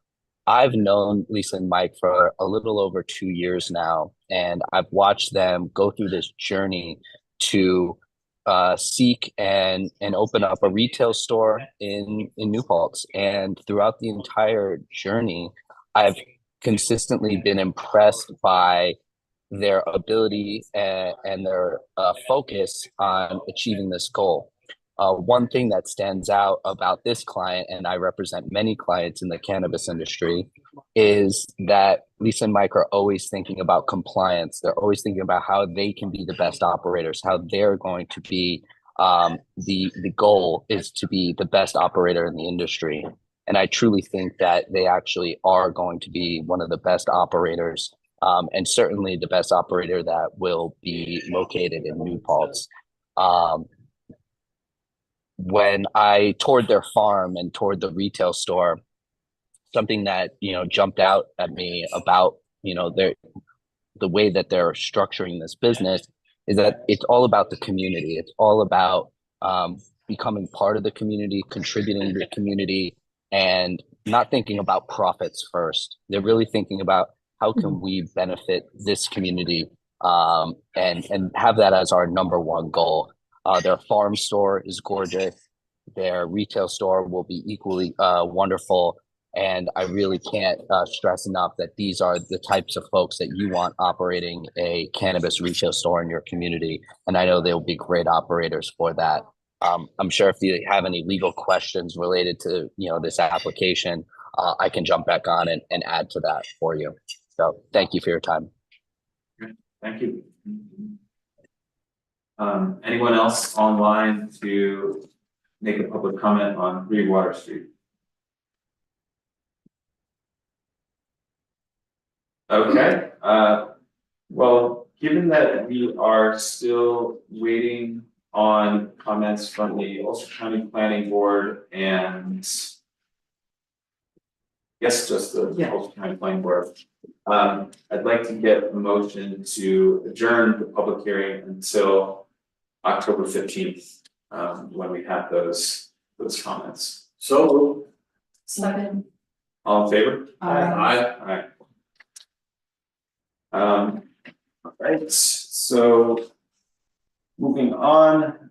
I've known Lisa and Mike for a little over 2 years now, and I've watched them go through this journey to seek and open up a retail store in New Paltz. And throughout the entire journey, I've consistently been impressed by their ability and their focus on achieving this goal. One thing that stands out about this client, and I represent many clients in the cannabis industry, is that Lisa and Mike are always thinking about compliance. They're always thinking about how they can be the best operators, how they're going to be, the goal is to be the best operator in the industry. And I truly think that they actually are going to be one of the best operators, and certainly the best operator that will be located in New Paltz. When I toured their farm and toured the retail store, something that, jumped out at me about, the the way that they're structuring this business is that it's all about the community. It's all about becoming part of the community, contributing to the community, and not thinking about profits first. They're really thinking about how can we benefit this community and have that as our number one goal. Their farm store is gorgeous. Their retail store will be equally wonderful. And I really can't stress enough that these are the types of folks that you want operating a cannabis retail store in your community. And I know they'll be great operators for that. I'm sure if you have any legal questions related to, this application, I can jump back on and add to that for you. So thank you for your time. Thank you. Anyone else online to make a public comment on 3 Water Street? Okay, well, given that we are still waiting on comments from the Ulster County Planning Board and yes, just the Ulster County Planning Board. I'd like to get a motion to adjourn the public hearing until October 15th, when we have those comments. So, Second. All in favor? aye. All right, so moving on,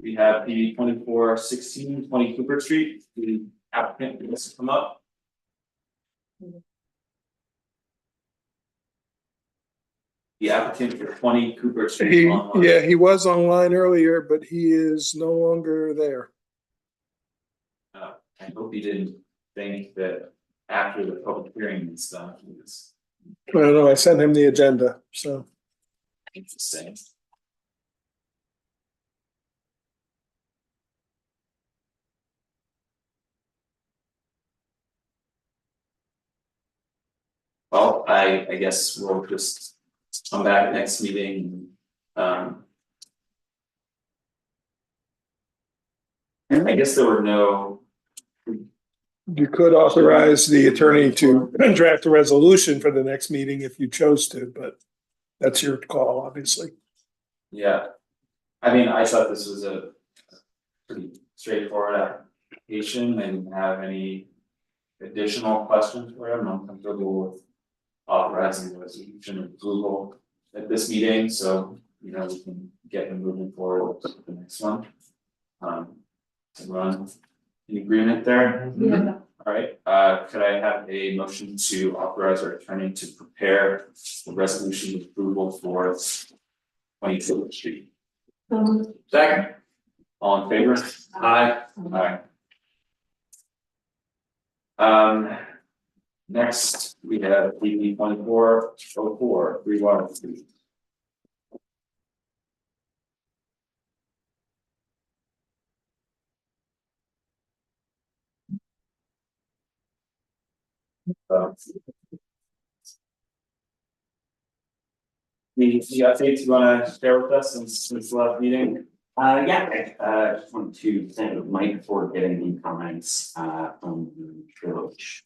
we have the 2416 20 Cooper Street, the applicant wants to come up. The applicant for 20 Cooper Street. He was online earlier, but he is no longer there. I hope he didn't think that after the public hearing and stuff, he was I don't know, I sent him the agenda, so. interesting. Well, I guess we'll just come back next meeting. I guess there were no. You could authorize the attorney to draft a resolution for the next meeting if you chose to, but that's your call, obviously. Yeah, I mean, I thought this was a pretty straightforward application. I didn't have any additional questions for him. I'm comfortable with authorizing the resolution of approval at this meeting, so we can get him moving forward to the next one. Everyone in agreement there? Yeah. All right, could I have a motion to authorize our attorney to prepare the resolution of approval for 20 Cooper Street? Second. All in favor? Aye. Next, we have DB 2404 3 Water Street. The updates you want to share with us since the last meeting? Yeah, I just wanted to thank Mike for getting the comments from the village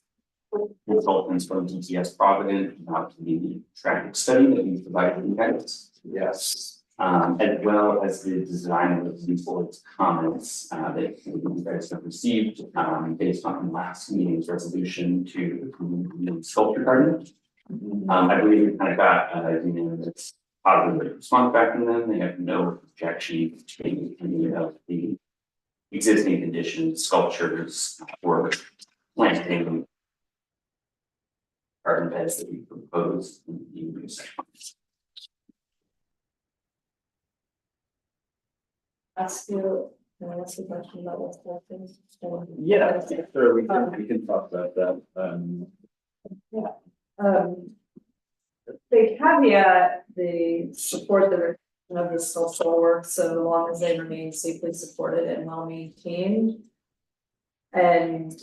consultants from DTS Provident about the traffic study that we provided you guys. Yes. As well as the design of the board's comments that you guys have received based on the last meeting's resolution to the sculpture garden. I believe we kind of got unanimous positive response back from them. They have no objection to any of the existing conditions, sculptures, or planting garden beds that we proposed in the new section. Ask you, can I ask a question about what's happening? Yeah, sure, we can talk about that. They caveat the support the return of the sculptural work so long as they remain safely supported and well maintained. And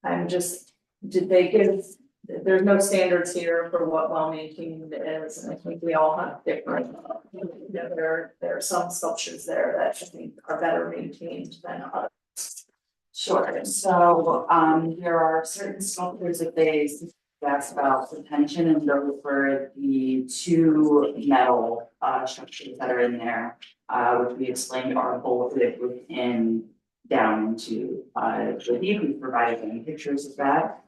I'm just, did they give, there's no standards here for what well maintained is, and I think we all have different, there are some sculptures there that I think are better maintained than others. Sure, so there are certain sculptures that they asked about the pension, and those were the two metal structures that are in there. Which we explained are bolted within down into the deep. We provided any pictures of that.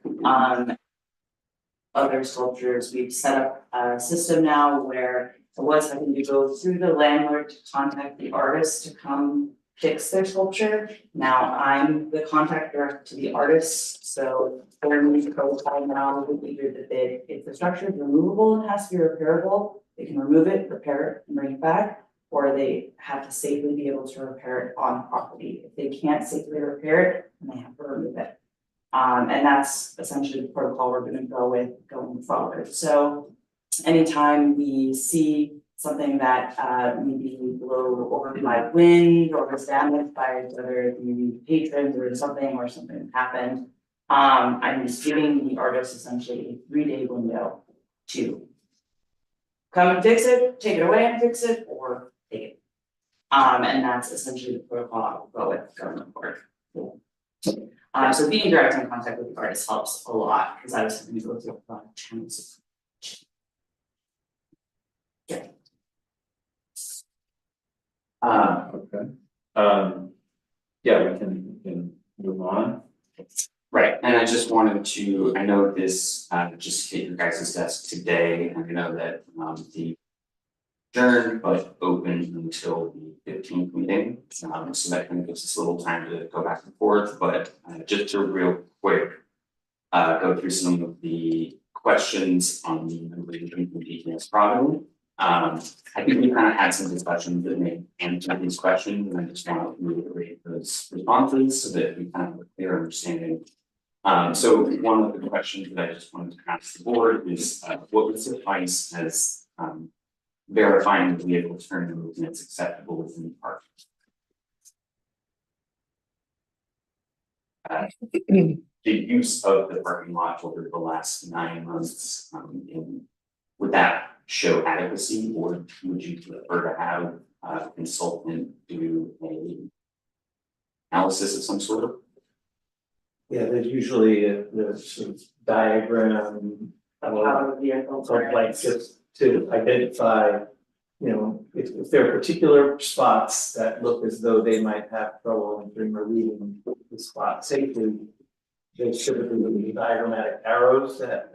Other sculptures, we've set up a system now where it was having to go through the landlord to contact the artist to come fix their sculpture. Now I'm the contact direct to the artist, so their new protocol now would be that if the structure is removable and has to be repairable, they can remove it, repair it, and bring it back. Or they have to safely be able to repair it on property. If they can't safely repair it, then they have to remove it. And that's essentially the protocol we're gonna go with going forward. So anytime we see something that maybe blow over by wind or was damaged by whether it be patrons or something happened, I'm just giving the artist essentially a 3-day window to come and fix it, take it away and fix it, or take it. And that's essentially the protocol I'll go with going forward. So being direct in contact with the artist helps a lot, because I was having to go through a lot of channels. Yeah. Okay. Yeah, we can move on. Right, and I just wanted to, I know this just hit your guys' desk today, and I know that the adjourned but open until the 15th meeting. So that kind of gives us a little time to go back and forth, but just to real quick go through some of the questions on the memorandum from DPS Providence. I think we kind of had some discussions that may answer these questions, and I just want to reiterate those responses so that we kind of have a clear understanding. So one of the questions that I just wanted to ask the board is what would suffice as verifying the vehicle turn movement is acceptable within the park? The use of the parking lot over the last 9 months, would that show adequacy, or would you prefer to have a consultant do a analysis of some sort? Yeah, there's usually the sort of diagram How the vehicles of like just to identify, you know, if there are particular spots that look as though they might have trouble entering or leaving the spot safely. There's typically diagrammatic arrows that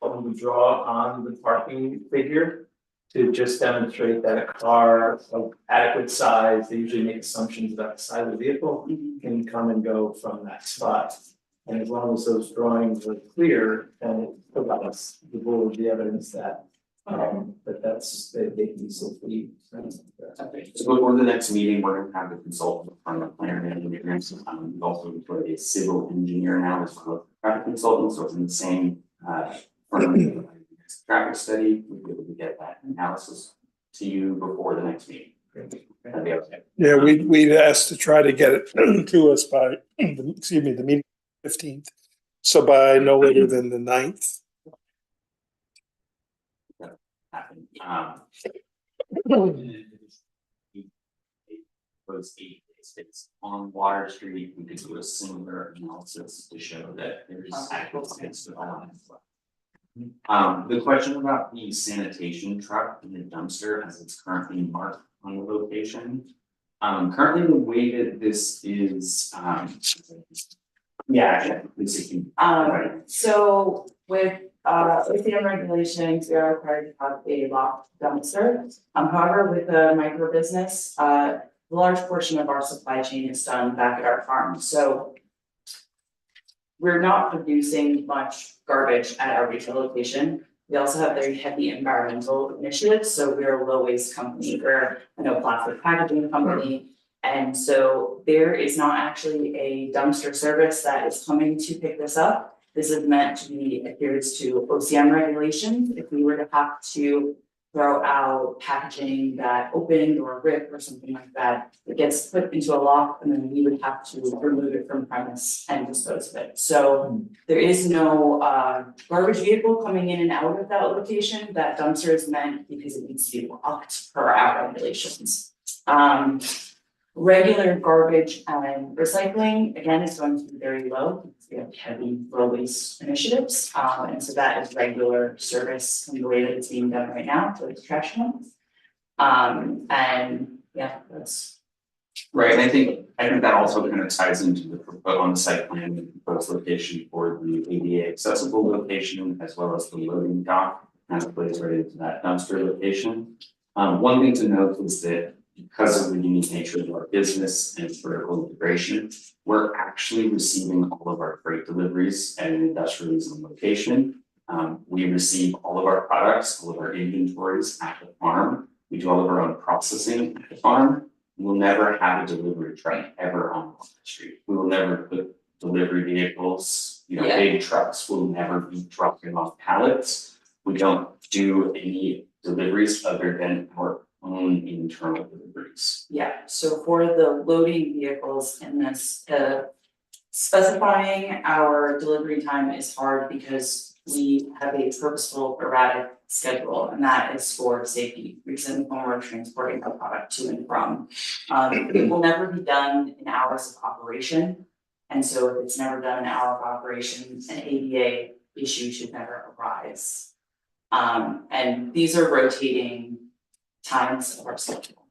we draw on the parking figure to just demonstrate that a car of adequate size, they usually make assumptions about the size of the vehicle, can come and go from that spot. And as long as those drawings are clear, then it provides the board the evidence that they can be safely. So before the next meeting, we're gonna have the consultant from the planner and engineering. We've also employed a civil engineer now as well as traffic consultant, so it's in the same firm. Traffic study, we'll be able to get that analysis to you before the next meeting. That'd be okay. Yeah, we'd asked to try to get it to us by, the meeting 15th. So by no later than the 9th. Was 8 days on Water Street, we could do a similar analysis to show that there is actual space to all. The question about the sanitation truck and the dumpster as it's currently marked on the location. Currently the way that this is, so with ACM regulations, we are required to have a locked dumpster. However, with a micro business, a large portion of our supply chain is done back at our farm, so we're not producing much garbage at our retail location. We also have very heavy environmental initiatives, so we're a low waste company, we're a no plastic packaging company. And so there is not actually a dumpster service that is coming to pick this up. This is meant to be adheres to OCM regulations. If we were to have to throw out packaging that opened or ripped or something like that, it gets put into a lock and then we would have to remove it from premise and dispose of it. So there is no garbage vehicle coming in and out of that location. That dumpster is meant because it needs to be locked per our regulations. Regular garbage and recycling, again, is going to be very low, because we have heavy low waste initiatives, and so that is regular service in the way that it's being done right now for the trash cans. And yeah, that's. Right, and I think that also kind of ties into the on the site plan, the proposed location for the ADA accessible location as well as the loading dock. Kind of plays right into that dumpster location. One thing to note is that because of the unique nature of our business and its vertical integration, we're actually receiving all of our freight deliveries at an industrialism location. We receive all of our products, all of our inventories at the farm. We do all of our own processing at the farm. We'll never have a delivery truck ever on the street. We will never put delivery vehicles, big trucks will never be dropping off pallets. We don't do any deliveries other than our own internal deliveries. Yeah, so for the loading vehicles in this, specifying our delivery time is hard because we have a purposeful erratic schedule, and that is for safety reasons when we're transporting the product to and from. It will never be done in hours of operation, and so if it's never done in an hour of operation, an ADA issue should never arise. And these are rotating times of our schedule.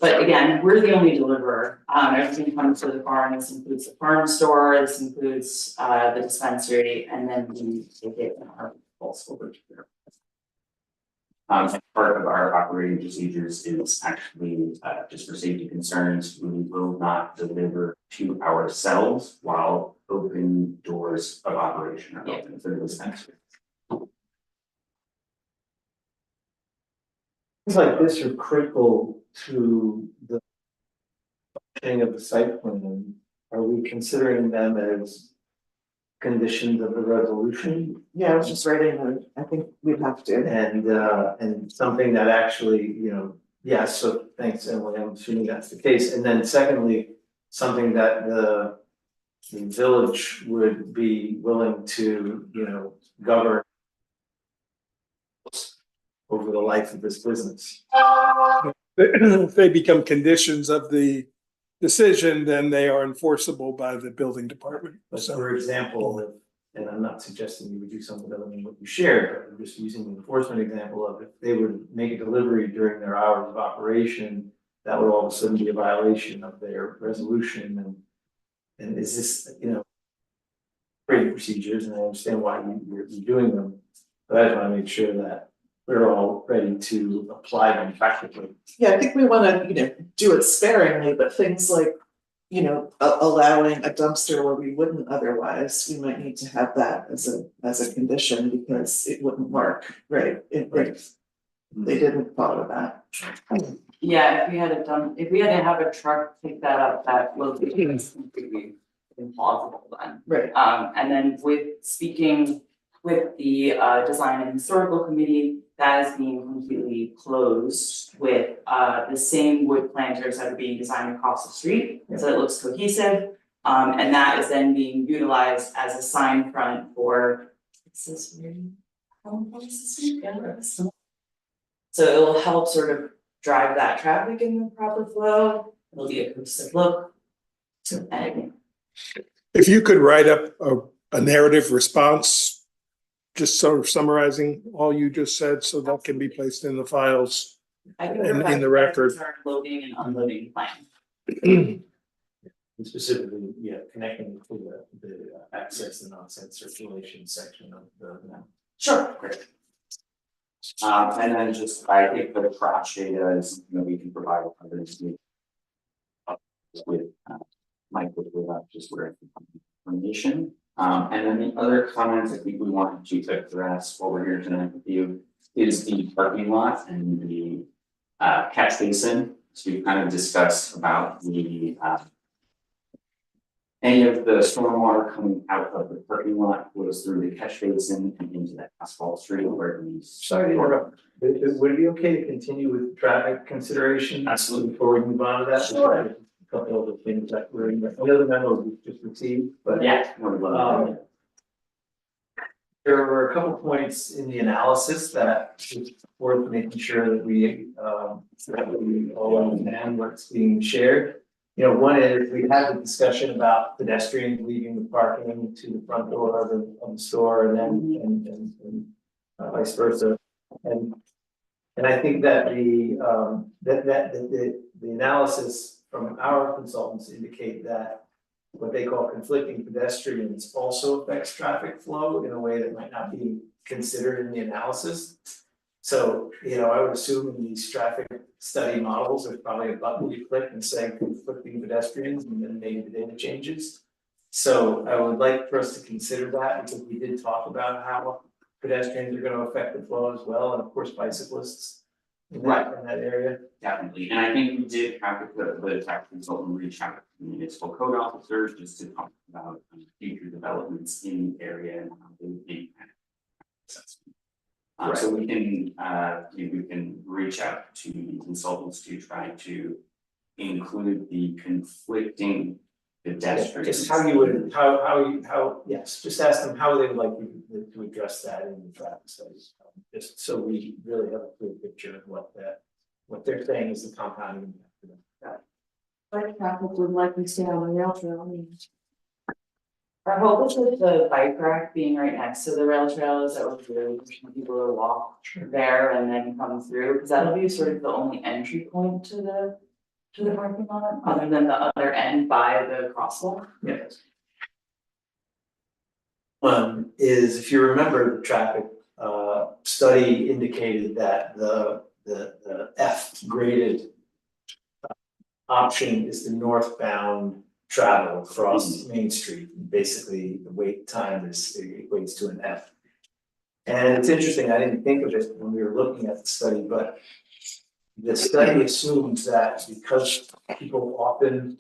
But again, we're the only deliverer. Everything comes to the farm. This includes the farm store, this includes the dispensary, and then we take it in our pulse over to there. Part of our operating procedures is actually just for safety concerns, we will not deliver to ourselves while open doors of operation are open for the dispensary. Things like this are critical to the functioning of the site plan. Are we considering them as conditions of the resolution? Yeah, I was just writing, I think we'd have to. And something that actually, yes, so thanks, Emily, I'm assuming that's the case. And then secondly, something that the village would be willing to, govern over the life of this business. If they become conditions of the decision, then they are enforceable by the building department. But So, for example, and I'm not suggesting you would do something other than what you shared, but I'm just using the enforcement example of if they would make a delivery during their hours of operation, that would all of a sudden be a violation of their resolution. And is this, operating procedures, and I understand why you're doing them, but I just want to make sure that we're all ready to apply them practically. Yeah, I think we wanna, do it sparingly, but things like, allowing a dumpster where we wouldn't otherwise, we might need to have that as a condition because it wouldn't work, right? They didn't follow that. Yeah, if we had to have a truck pick that up, that location is completely implausible then. Right. And then with speaking with the design and historical committee, that is being completely closed with the same wood planters that are being designed across the street, so it looks cohesive. And that is then being utilized as a sign front for, so it'll help sort of drive that traffic in the proper flow. It'll be a cohesive look. And if you could write up a narrative response, just sort of summarizing all you just said, so that can be placed in the files I can and provide in the record. our loading and unloading plan. And specifically, connecting to the access and onsite circulation section of the map. Sure. Great. And then just, I think the trash data is, we can provide others with Mike with just where information. And then the other comments I think we wanted to address while we're here tonight with you is the parking lot and the catch basin. So we've kind of discussed about the any of the stormwater coming out of the parking lot goes through the catch basin and into that asphalt street where these. Sorry to interrupt. Would it be okay to continue with traffic consideration? Absolutely. Before we move on to that? Sure. A couple of things that were in the other memos we just received, but. Yeah. There were a couple points in the analysis that is worth making sure that we all understand what's being shared. You know, one is we had a discussion about pedestrians leaving the parking to the front door of the store and then vice versa. And I think that the analysis from our consultants indicate that what they call conflicting pedestrians also affects traffic flow in a way that might not be considered in the analysis. So, you know, I would assume in these traffic study models, there's probably a button you click and say conflicting pedestrians, and then maybe the data changes. So I would like for us to consider that, because we did talk about how pedestrians are going to affect the flow as well, and of course bicyclists in that area. Definitely, and I think we did have the tech consultant reach out to municipal code officers just to talk about future developments in the area and how they would impact assessment. So we can reach out to the consultants to try to include the conflicting pedestrians. Just how you would, yes, just ask them how they would like you to address that in the traffic studies. Just so we really have a clear picture of what they're saying is the compounding impact of that. Bike traffic would likely stay on the rail trail, I mean. Our hope is with the bike rack being right next to the rail trail is that we're really pushing people to walk there and then come through, because that'll be sort of the only entry point to the parking lot, other than the other end by the crosswalk. Yes. Is if you remember the traffic study indicated that the F graded option is the northbound travel across Main Street. Basically, the wait time equates to an F. And it's interesting, I didn't think of it when we were looking at the study, but the study assumes that because people often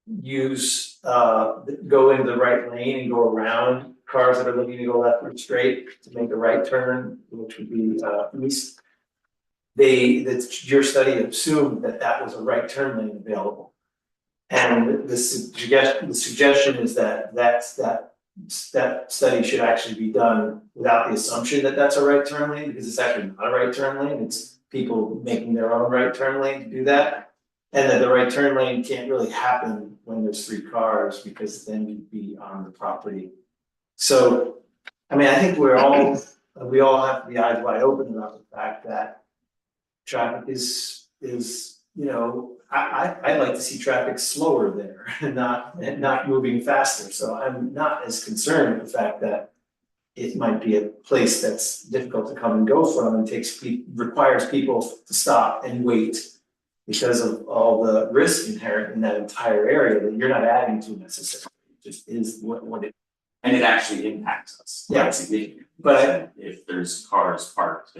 go into the right lane and go around cars that are looking to go left or straight to make a right turn, which would be east. Your study assumed that was a right turn lane available. And the suggestion is that study should actually be done without the assumption that that's a right turn lane, because it's actually not a right turn lane. It's people making their own right turn lane to do that. And that the right turn lane can't really happen when there's 3 cars, because then you'd be on the property. So, I mean, I think we all have to be eyes wide open about the fact that traffic is, you know, I'd like to see traffic slower there and not moving faster. So I'm not as concerned with the fact that it might be a place that's difficult to come and go from and requires people to stop and wait because of all the risk inherent in that entire area that you're not adding to necessarily. It just is what it. And it actually impacts us quite significantly. But if there's cars parked,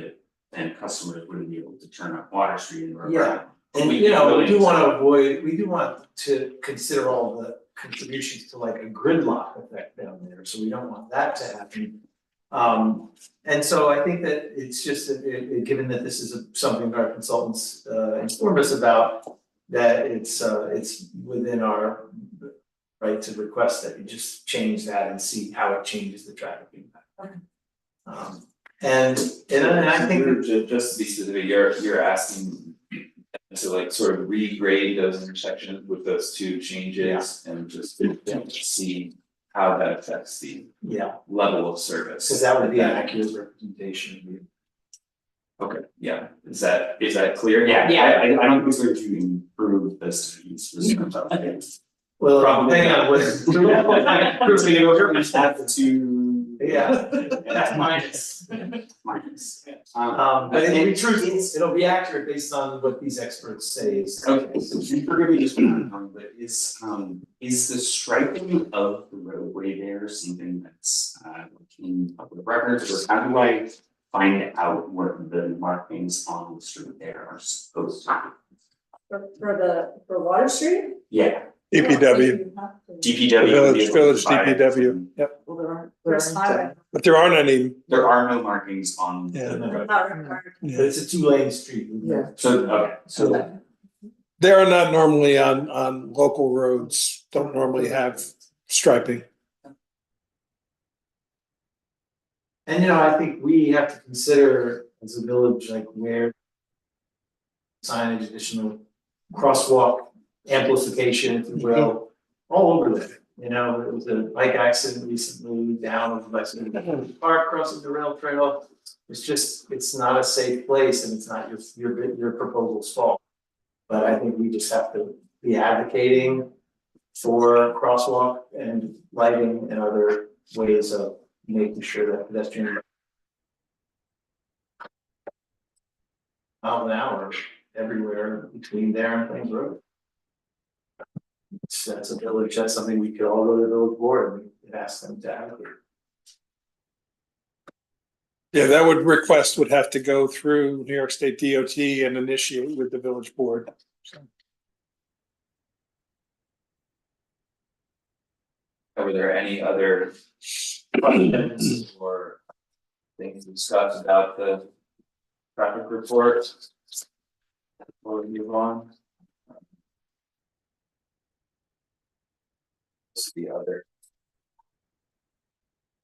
then customers wouldn't be able to turn up Water Street and reverse. Yeah. And you know, we do want to consider all the contributions to like a gridlock effect down there, so we don't want that to happen. And so I think that it's just, given that this is something our consultants informed us about, that it's within our right to request that you just change that and see how it changes the traffic impact. And I think that just to be specific, you're asking to like sort of regrade those intersections with those 2 changes and just see how that affects the level of service. Because that would be an accurate representation. Okay, yeah, is that clear? Yeah, I don't think we're to improve this. Well, probably hang on, just have to. That's minus. But it'll be accurate based on what these experts say is. Okay, so forgive me just one time, but is the striping of the roadway there something that's in public records, or how do I find out what the markings on the street there are supposed to be? For Water Street? Yeah. DPW. DPW. Village DPW, yep. There's highway. But there aren't any. There are no markings on. Yeah. But it's a 2-lane street. Yeah. So They are not normally on local roads, don't normally have striping. And I think we have to consider as a village, like where signage, additional crosswalk amplification, if you will, all over there. There was a bike accident recently down in Lexington Park crossing the rail trail. It's not a safe place, and it's not your proposal's fault. But I think we just have to be advocating for crosswalk and lighting and other ways of making sure that pedestrian mile an hour everywhere between there and Plains Road. That's a village, that's something we could all go to the village board and ask them to advocate. Yeah, that request would have to go through New York State DOT and initiate with the village board. Were there any other questions or things discussed about the traffic report? Before we move on. What's the other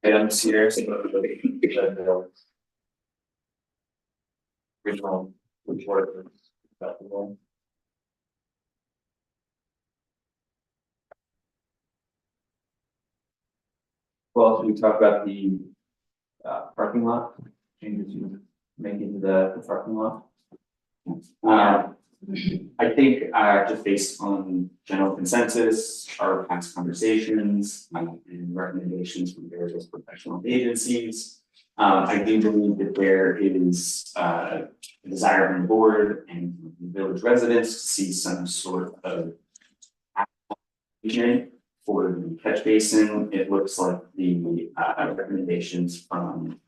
items here? The original report about the one. Well, we talk about the parking lot changes you make into the parking lot. I think just based on general consensus, our past conversations, and recommendations from various professional agencies, I do believe that there is a desire from the board and the village residents to see some sort of action for the catch basin. It looks like the recommendations from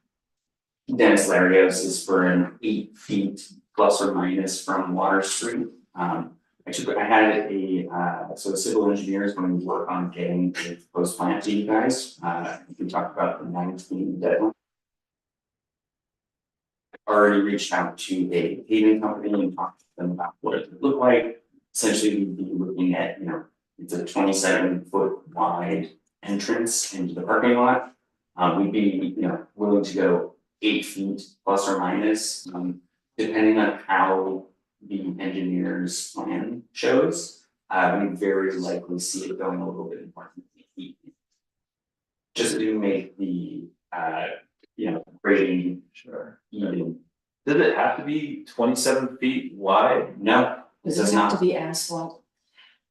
Dennis Larios is for an 8 feet plus or minus from Water Street. I had so civil engineers going to work on getting a proposed plan to you guys. We talked about the 19 deadline. I already reached out to a paving company and talked to them about what it would look like. Essentially, we'd be looking at, it's a 27-foot wide entrance into the parking lot. We'd be, willing to go 8 feet plus or minus, depending on how the engineer's plan shows. We very likely see it going a little bit more than 8 feet. Just to make the, grading sure even. Does it have to be 27 feet wide? No. Does it have to be asphalt?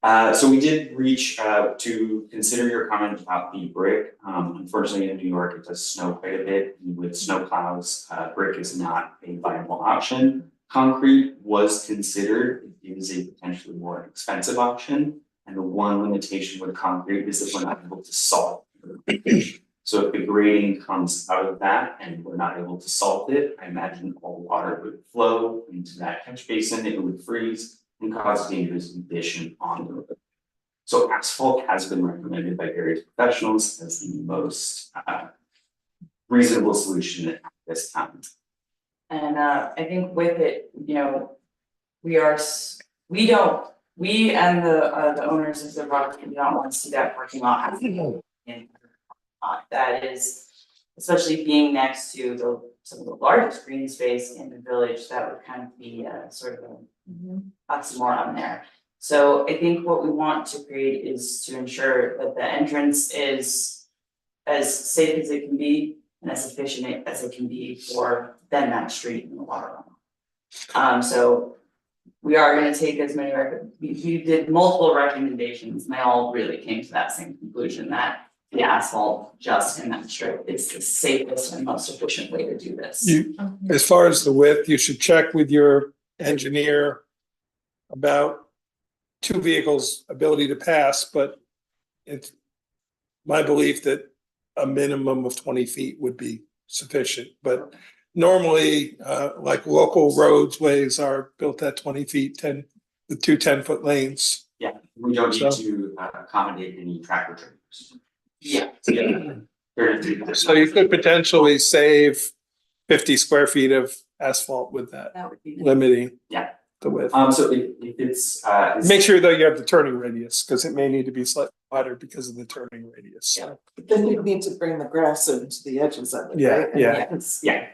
So we did reach out to consider your comment about the brick. Unfortunately, in New York, it does snow quite a bit. With snow plows, brick is not a viable option. Concrete was considered. It is a potentially more expensive option. And the one limitation with concrete is that we're not able to salt it. So if the grading comes out of that and we're not able to salt it, I imagine all water would flow into that catch basin, it would freeze and cause dangerous condition on the road. So asphalt has been recommended by various professionals as the most reasonable solution at this time. And I think with it, we and the owners of the property do not want to see that parking lot in that is, especially being next to some of the largest green space in the village, that would kind of be sort of a oxymoron there. So I think what we want to create is to ensure that the entrance is as safe as it can be and as efficient as it can be for then that street and the water runoff. So we are going to take as many we did multiple recommendations, and they all really came to that same conclusion that the asphalt just in that strip is the safest and most efficient way to do this. As far as the width, you should check with your engineer about 2 vehicles' ability to pass, but it's my belief that a minimum of 20 feet would be sufficient. But normally, like local roadways are built at 20 feet, with 2 10-foot lanes. Yeah, we don't need to accommodate any tractor trailers. Yeah. So you could potentially save 50 square feet of asphalt with that That would be limiting. Yeah. the width. So if it's, Make sure though you have the turning radius, because it may need to be slightly wider because of the turning radius. Yeah. But then you'd need to bring the grass into the edges of it, Yeah, right? And yeah. it's- yeah.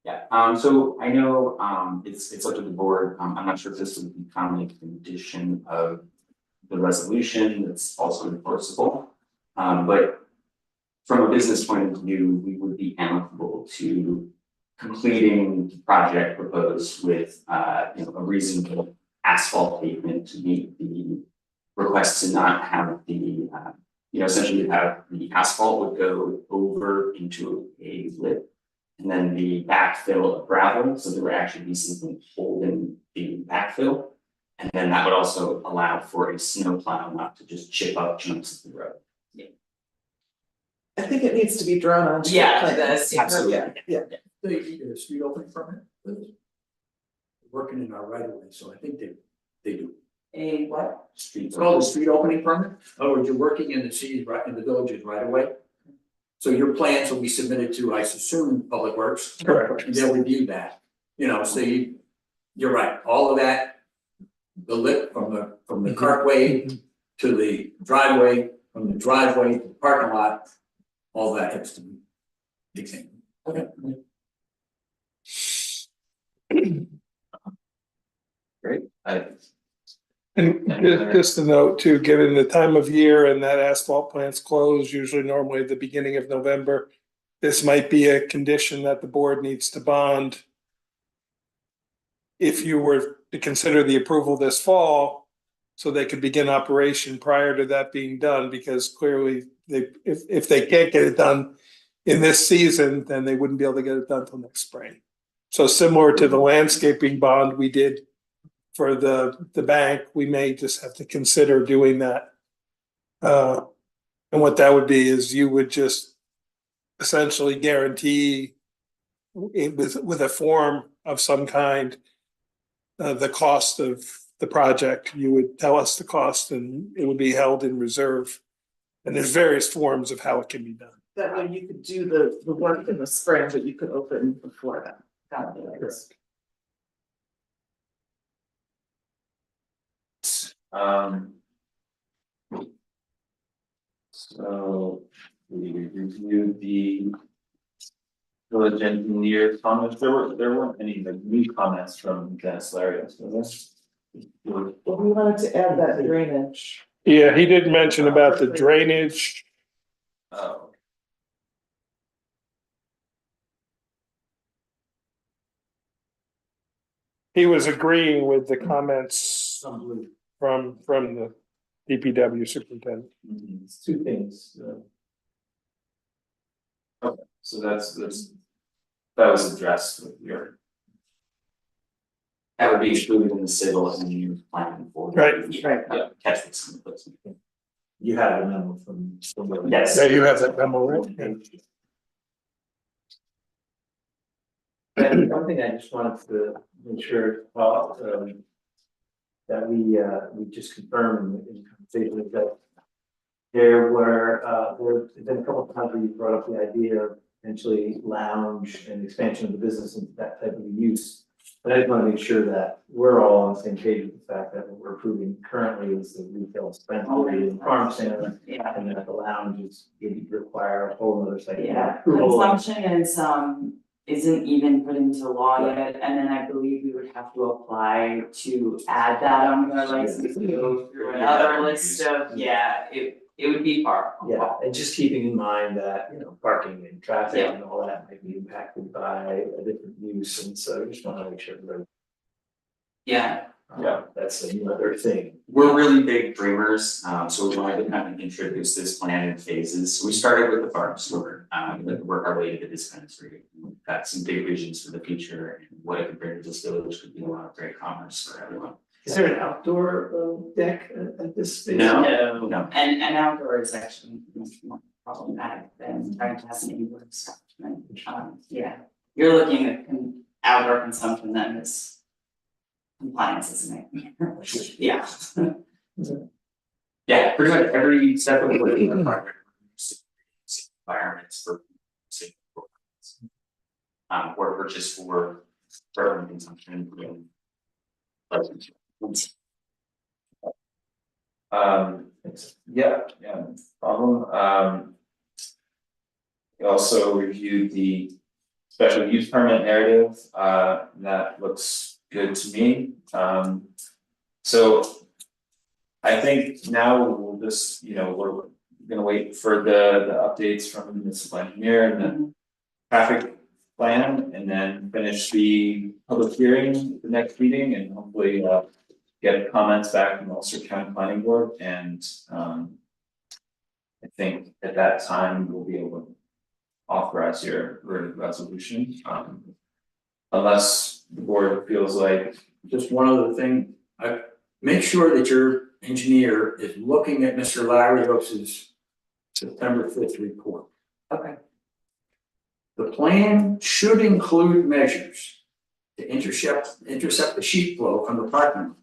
Yeah, so I know, it's up to the board, I'm not sure if this would be kind of a condition of the resolution that's also enforceable. But from a business point of view, we would be amicable to completing the project proposed with, a reasonable asphalt pavement to meet the request to not have the, essentially have the asphalt would go over into a lip. And then the backfill of gravel, so there would actually be something holding the backfill. And then that would also allow for a snow plow not to just chip up chunks of the road. I think it needs to be drawn on. Yeah, that's absolutely. Yeah. They need a street opening permit, working in our right of way, so I think they do. A what? It's called a street opening permit, in other words, you're working in the city's right, in the village's right of way. So your plans will be submitted to, I assume, Public Works. Correct. And they'll review that, so you're right, all of that. The lip from the cartway to the driveway, from the driveway to the parking lot, all that has to be examined. Okay. Great, And just a note too, given the time of year and that asphalt plant's closed, usually normally at the beginning of November. This might be a condition that the board needs to bond. If you were to consider the approval this fall, so they could begin operation prior to that being done, because clearly if they can't get it done in this season, then they wouldn't be able to get it done till next spring. So similar to the landscaping bond we did for the bank, we may just have to consider doing that. And what that would be is you would just essentially guarantee with a form of some kind, the cost of the project. You would tell us the cost and it would be held in reserve. And there's various forms of how it can be done. That way you could do the work in the spring, but you could open before that. That would be nice. So we reviewed the village engineer comments. There weren't any like new comments from Dennis Larios, was there? Well, we wanted to add that drainage. Yeah, he did mention about the drainage. Oh. He was agreeing with the comments from the DPW superintendent. It's two things. Okay, so that was addressed with your. That would be excluded in the civil engineer plan for. Right. Right. Yeah, catch what's in the. You have a memo from. Yes. Yeah, you have that memo, right? And one thing I just wanted to make sure, that we just confirm in conversation is that there's been a couple of times where you brought up the idea of potentially lounge and expansion of the business and that type of use. But I just want to make sure that we're all on the same page with the fact that what we're approving currently is the retail dispensary and farm stand. Yeah. And that the lounge is, would require a whole other site. Yeah, approval. consumption isn't even put into law yet, and then I believe we would have to apply to add that on our license, to go through another list of, it would be far. Yeah, and just keeping in mind that, parking and traffic and all that might be impacted by a different use, and so I just wanna make sure that. Yeah. That's another thing. We're really big dreamers, so we wanted to kind of introduce this plan in phases. So we started with the farm store, and work our way to the dispensary. We've got some big visions for the future and what it could bring to this village could be a lot of great commerce for everyone. Is there an outdoor deck at this space? No. And outdoor is actually much more problematic than trying to have an indoor stuff. You're looking at outdoor consumption that is compliance, isn't it? Yeah. Yeah, pretty much every step of the way in the project. Environments for. Or just for urban consumption. Yeah, no problem. We also reviewed the special use permit narrative, that looks good to me. So I think now we'll just, we're gonna wait for the updates from the municipal engineer and the traffic plan, and then finish the public hearing at the next meeting, and hopefully get comments back from the Ulster County Planning Board, and I think at that time we'll be able to authorize your resolution, unless the board feels like. Just one other thing, make sure that your engineer is looking at Mr. Larios's September 5th report. Okay. The plan should include measures to intercept the sheet flow from the parking lot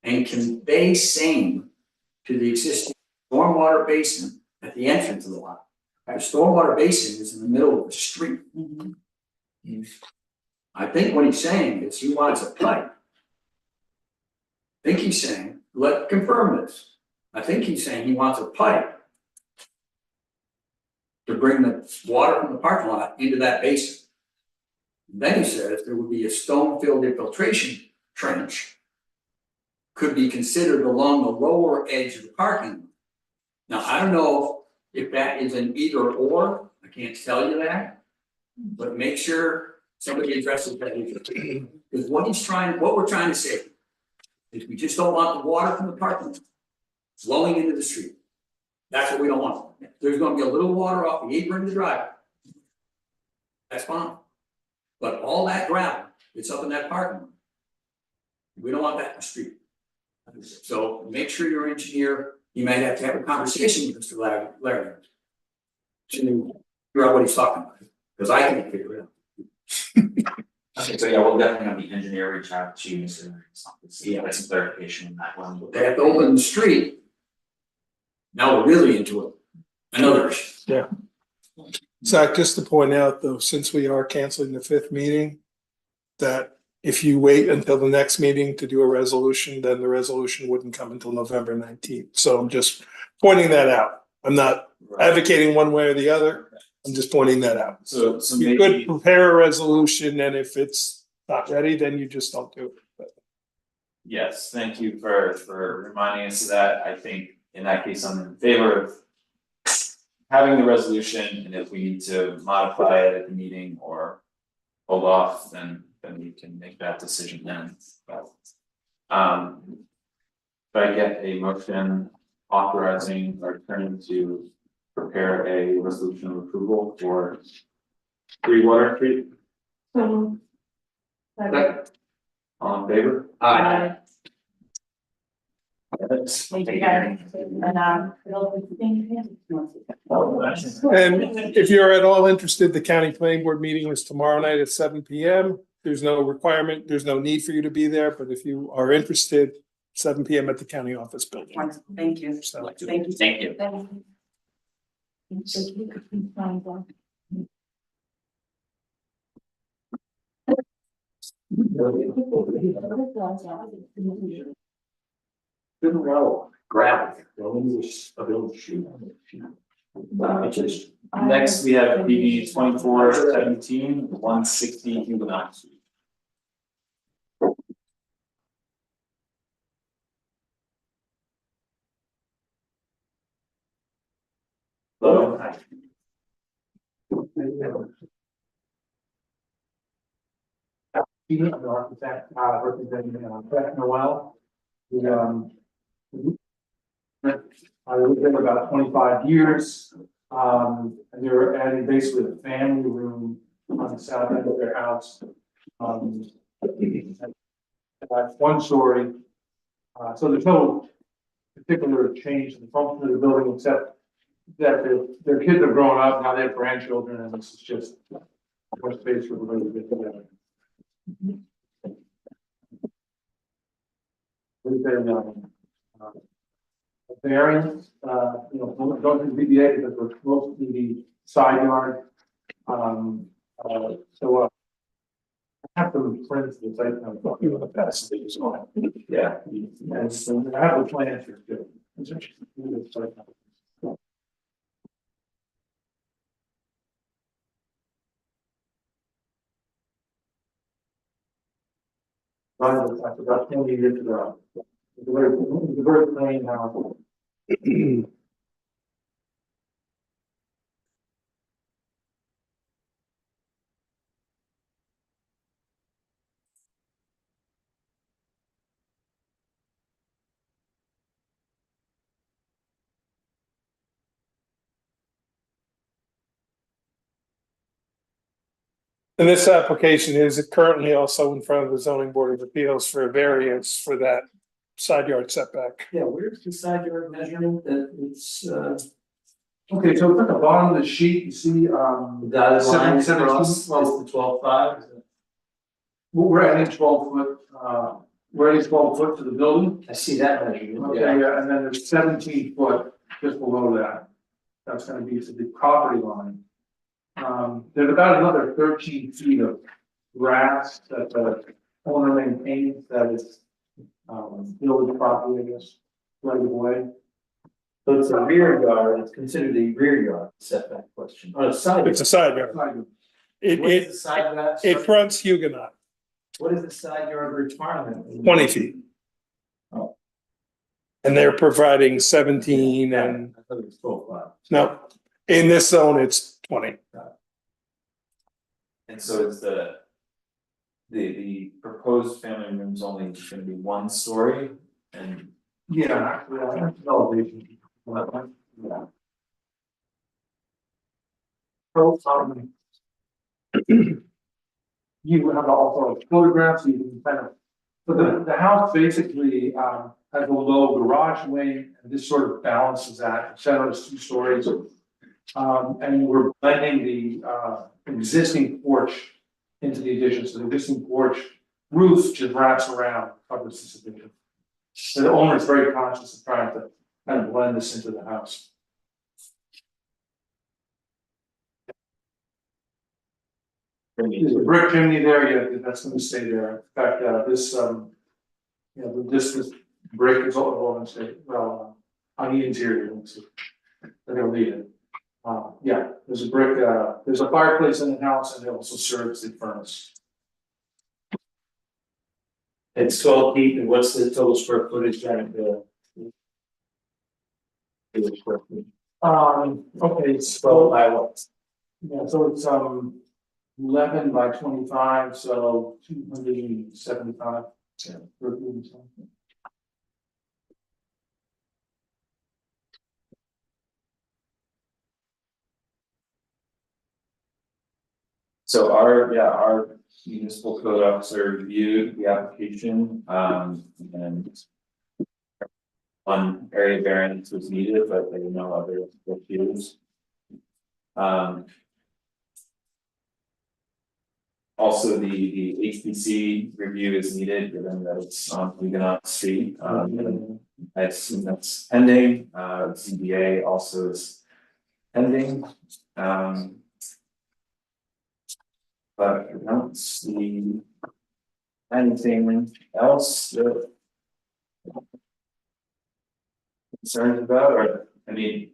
and convey same to the existing stormwater basin at the entrance of the lot. The stormwater basin is in the middle of the street. I think what he's saying is he wants a pipe. I think he's saying, confirm this. I think he's saying he wants a pipe to bring the water from the parking lot into that basin. Then he says there would be a stone-filled infiltration trench could be considered along the lower edge of the parking lot. Now, I don't know if that is an either or, I can't tell you that, but make sure somebody addresses that issue. Because what we're trying to say is we just don't want the water from the parking lot flowing into the street. That's what we don't want. There's gonna be a little water off the apron of the driveway. That's fine. But all that gravel that's up in that parking lot, we don't want that in the street. So make sure your engineer, you might have to have a conversation with Mr. Larry to figure out what he's talking about, because I can't figure it out. Okay, so yeah, we'll definitely have the engineer reach out to you, so get some clarification on that one. They have to open the street. Now we're really into another issue. Yeah. Zach, just to point out though, since we are canceling the 5th meeting, that if you wait until the next meeting to do a resolution, then the resolution wouldn't come until November 19th. So I'm just pointing that out. I'm not advocating one way or the other. I'm just pointing that out. So You maybe. could prepare a resolution, and if it's not ready, then you just don't do it. But Yes, thank you for reminding us of that. I think in that case, I'm in favor of having the resolution, and if we need to modify it at the meeting or hold off, then we can make that decision then. But if I get a motion authorizing our attorney to prepare a resolution of approval for 3 Water Street. All in favor? Aye. Thank you guys. And if you're at all interested, the county planning board meeting is tomorrow night at 7 p.m. There's no requirement, there's no need for you to be there, but if you are interested, 7 p.m. at the county office building. Thank you. So, Thank you. Thank you. Been well, gravel, a little shoe. Next, we have PB 2417 160 Huguenot Street. Hello. I'm the architect, representing Brett Noel. I lived there about 25 years. And they were adding basically a family room on the south end of their house. That's 1 story. So there's no particular change in the function of the building, except that their kids are growing up, now they have grandchildren, and this is just more space for everybody to get together. With their variance, going to the BBA because we're close to the side yard. have to print the site plan, you know, the past things on. Yeah, and so I have the plan for it. It's interesting. I forgot 10 years ago. The bird plane now. And this application is currently also in front of the zoning board of appeals for a variance for that side yard setback. Yeah, where's the side yard measurement that it's, okay, so at the bottom of the sheet, you see, The dotted line 17, across well, is the 12.5. we're adding 12 foot, we're adding 12 foot to the building. I see that measurement, Okay, yeah. yeah, and then there's 17 foot just below that. That's gonna be to the property line. There's about another 13 feet of grass that the owner maintains that is, village property, I guess, right away. So it's a rear yard, it's considered a rear yard setback question, or a side. It's a side yard. It, What is it, the side of that? it fronts Huguenot, What is the side yard requirement? 20 feet. Oh. And they're providing 17 and, I thought it was 12.5. no, in this zone, it's 20. And so it's the proposed family room is only gonna be 1 story and. Yeah, that's elevation. Yeah. So, you have also photographs, you can kind of, so the house basically, has a low garage wing, and this sort of balances that, instead of 2 stories. And we're blending the, existing porch into the addition, so the existing porch roof just wraps around, covers this addition. So the owner is very conscious of trying to kind of blend this into the house. There's a brick chimney there, yeah, that's gonna stay there. In fact, this, this brick is all gonna stay, well, on the interior, they're gonna leave it. Yeah, there's a brick, there's a fireplace in the house and it also serves the furnace. It's 12 feet, and what's the total square footage then? Okay, it's 12 by what? yeah, so it's 11 by 25, so 275. Yeah. So our municipal code officer reviewed the application, and one area variance was needed, but there were no other issues. Also, the HPC review is needed, given that it's on Huguenot Street. I assume that's pending, ZBA also is pending. But I don't see anything else that concerned about, or, I mean.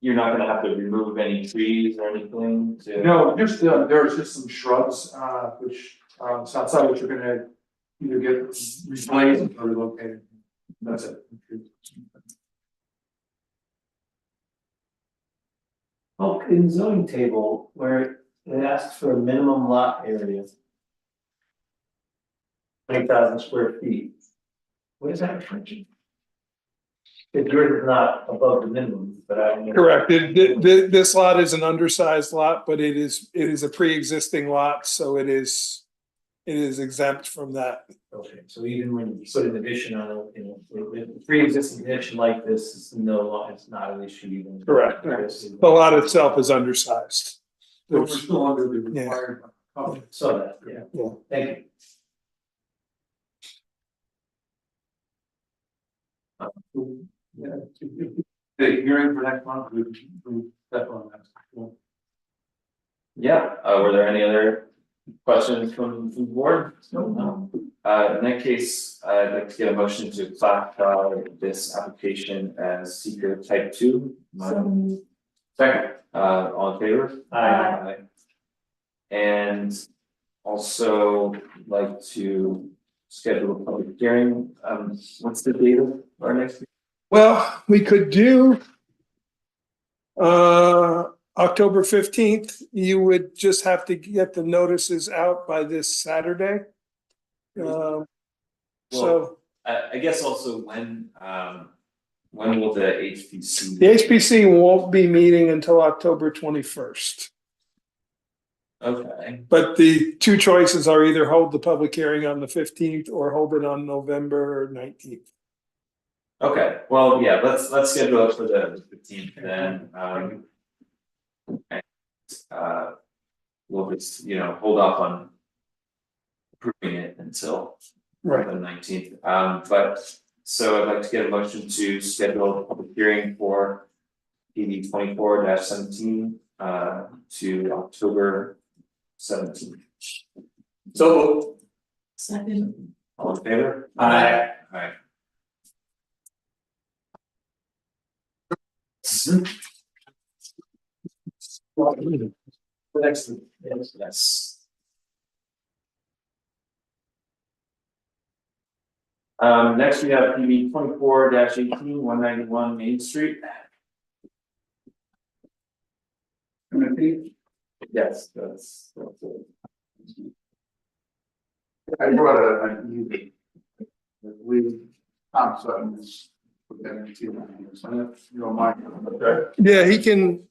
You're not gonna have to remove any trees or anything to. No, just there's just some shrubs, which outside which you're gonna either get replaced or relocated. That's it. Oh, in zoning table where it asks for a minimum lot area. 20,000 square feet. What is that referring to? If yours is not above the minimum, but I don't know. Correct. This lot is an undersized lot, but it is a pre-existing lot, so it is exempt from that. Okay, so even when you put an addition on it, with a pre-existing addition like this, is it's not an issue even. Correct. The lot itself is undersized. So we're still under the required. So that, yeah, thank you. Yeah, the hearing for next month, we definitely. Yeah, were there any other questions from the board? No. In that case, I'd like to get a motion to classify this application as seeker type 2. Second, all in favor? Aye. And also like to schedule a public hearing, what's the date of our next meeting? Well, we could do October 15th. You would just have to get the notices out by this Saturday. So I guess also when will the HPC? the HPC won't be meeting until October 21st. Okay, But the two choices are either hold the public hearing on the 15th or hold it on November 19th. okay, well, yeah, let's schedule it for the 15th then, and we'll just, hold off on approving it until the 19th, but so I'd like to get a motion to schedule a public hearing for PB 24-17 to October 17th. So, Second. All in favor? Aye. Aye. next, Yes. Next we have PB 24-18, 191 Main Street. Yes, that's it. I brought an easy. We, I'm sorry, this. You don't mind, okay? Yeah, he can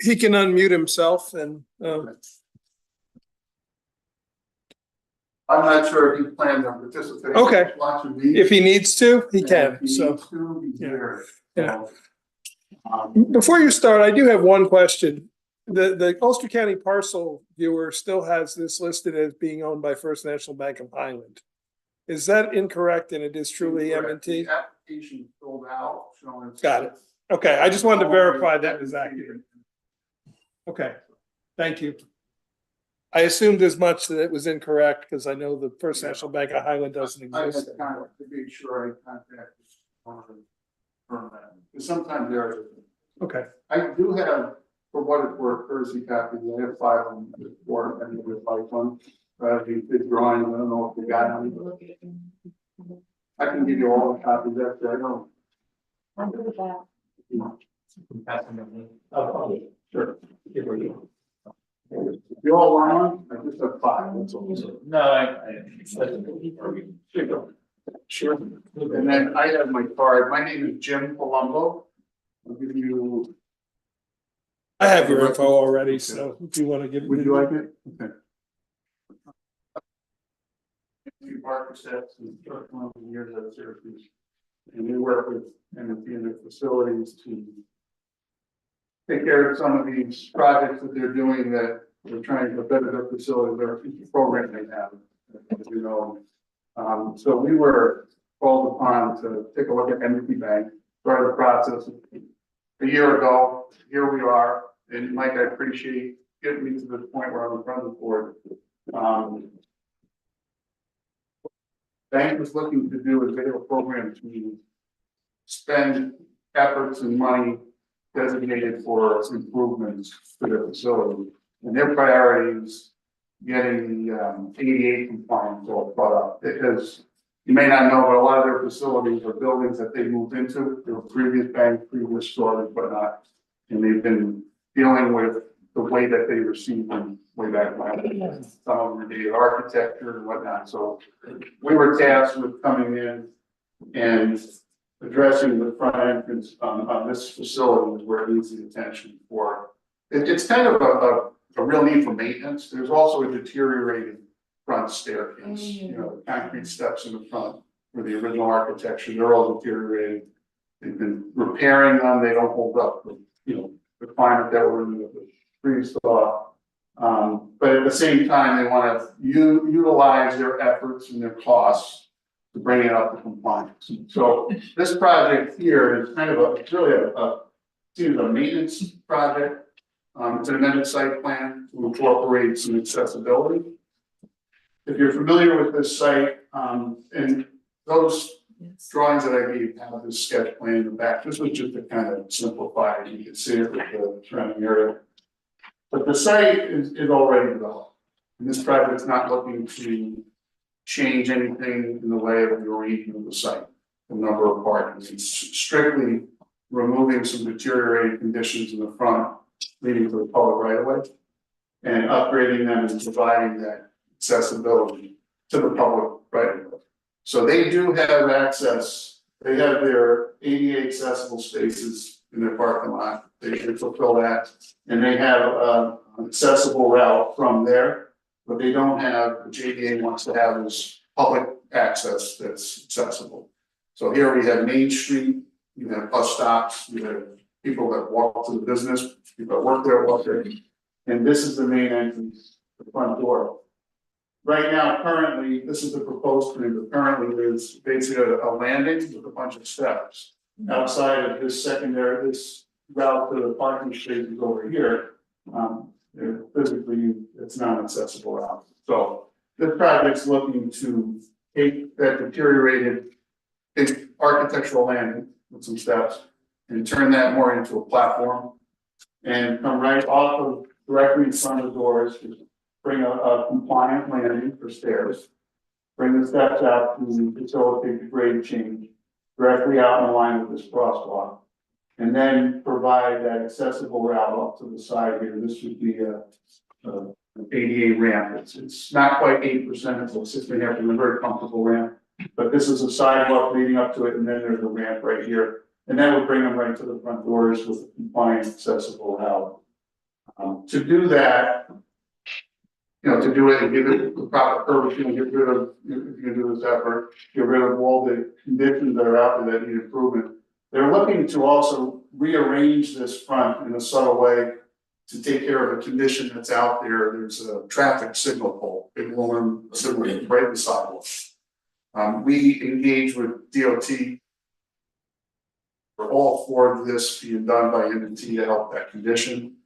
unmute himself and I'm not sure if he plans on participating. Okay. Watching me. if he needs to, he And can, if he so. needs to, he's yeah. there. Yeah. So, Before you start, I do have one question. The Ulster County parcel viewer still has this listed as being owned by First National Bank of Highland. Is that incorrect and it is truly M&T? The application filled out, showing. Got it. Okay, I just wanted to verify that was accurate. Okay, thank you. I assumed as much that it was incorrect because I know the First National Bank of Highland doesn't I had exist. to kind of to make sure I contacted. Because sometimes there are. Okay, I do have, for what it's worth, courtesy copies, I have 5 of them before, and with like one, big drawings, I don't know if they got them. I can give you all the copies after I know. I'm good with that. Sure. You all want one? I just have 5, that's all. No, Sure. And then I have my card, my name is Jim Palumbo. I'll give you. I have your info already, so if you want to give. Would you like it? Okay. Architects and years of Syracuse. And we work with M&T and their facilities to take care of some of these projects that they're doing that they're trying to better their facilities, their program they have, you know. So we were called upon to take a look at M&T Bank, started the process a year ago. Here we are, and Mike, I appreciate getting me to this point where I'm in front of the board. Bank was looking to do is they have a program to spend efforts and money designated for improvements to their facility. And their priority is getting the 88 compliance all brought up, because you may not know, but a lot of their facilities are buildings that they moved into. They were previous bank, previous storage, whatnot. And they've been dealing with the way that they received them way back when. Some of them did architecture and whatnot. So we were tasked with coming in and addressing the front entrance on this facility where it needs the attention for. It's kind of a real need for maintenance. There's also a deteriorated front staircase, you know, concrete steps in the front for the original architecture. They're all deteriorated. They've been repairing them. They don't hold up with, you know, the climate that we're in with the trees thaw. But at the same time, they want to utilize their efforts and their costs to bring it up to compliance. So this project here is kind of it's really a maintenance project. It's an amended site plan to incorporate some accessibility. If you're familiar with this site, and those drawings that I gave have this sketch plan in the back, this was just to kind of simplify it, you can see it with the surrounding area. But the site is already developed, and this project's not looking to change anything in the way of the arrangement of the site, the number of parking. It's strictly removing some deteriorating conditions in the front, leading to the public right of way, and upgrading them and providing that accessibility to the public right of way. So they do have access, they have their ADA accessible spaces in their parking lot, they can fulfill that. And they have an accessible route from there, but they don't have, which ADA wants to have is public access that's accessible. So here we have Main Street, you have bus stops, you have people that walk to the business, people that work there, walk there. And this is the main entrance, the front door. Right now, currently, this is the proposed plan, but currently there's basically a landing with a bunch of steps. Outside of this secondary, this route to the parking spaces over here, physically, it's not an accessible route. So this project's looking to take that deteriorated architectural landing with some steps and turn that more into a platform and come right off of directly in front of the doors, bring a compliant landing for stairs, bring the steps out to facilitate the grade change directly out in line with this crosswalk, and then provide that accessible route up to the side here. This would be an ADA ramp. It's not quite 8%, it's like 6.5%, a very comfortable ramp, but this is a sidewalk leading up to it, and then there's a ramp right here. And that would bring them right to the front doors with a compliant accessible route. To do that, to do it and give it the proper curvature and get rid of, if you can do this effort, get rid of all the conditions that are out there that need improvement. They're looking to also rearrange this front in a subtle way to take care of a condition that's out there. There's a traffic signal pole, big aluminum signal right in the sidewalk. We engage with DOT. We're all for this being done by M&T to help that condition.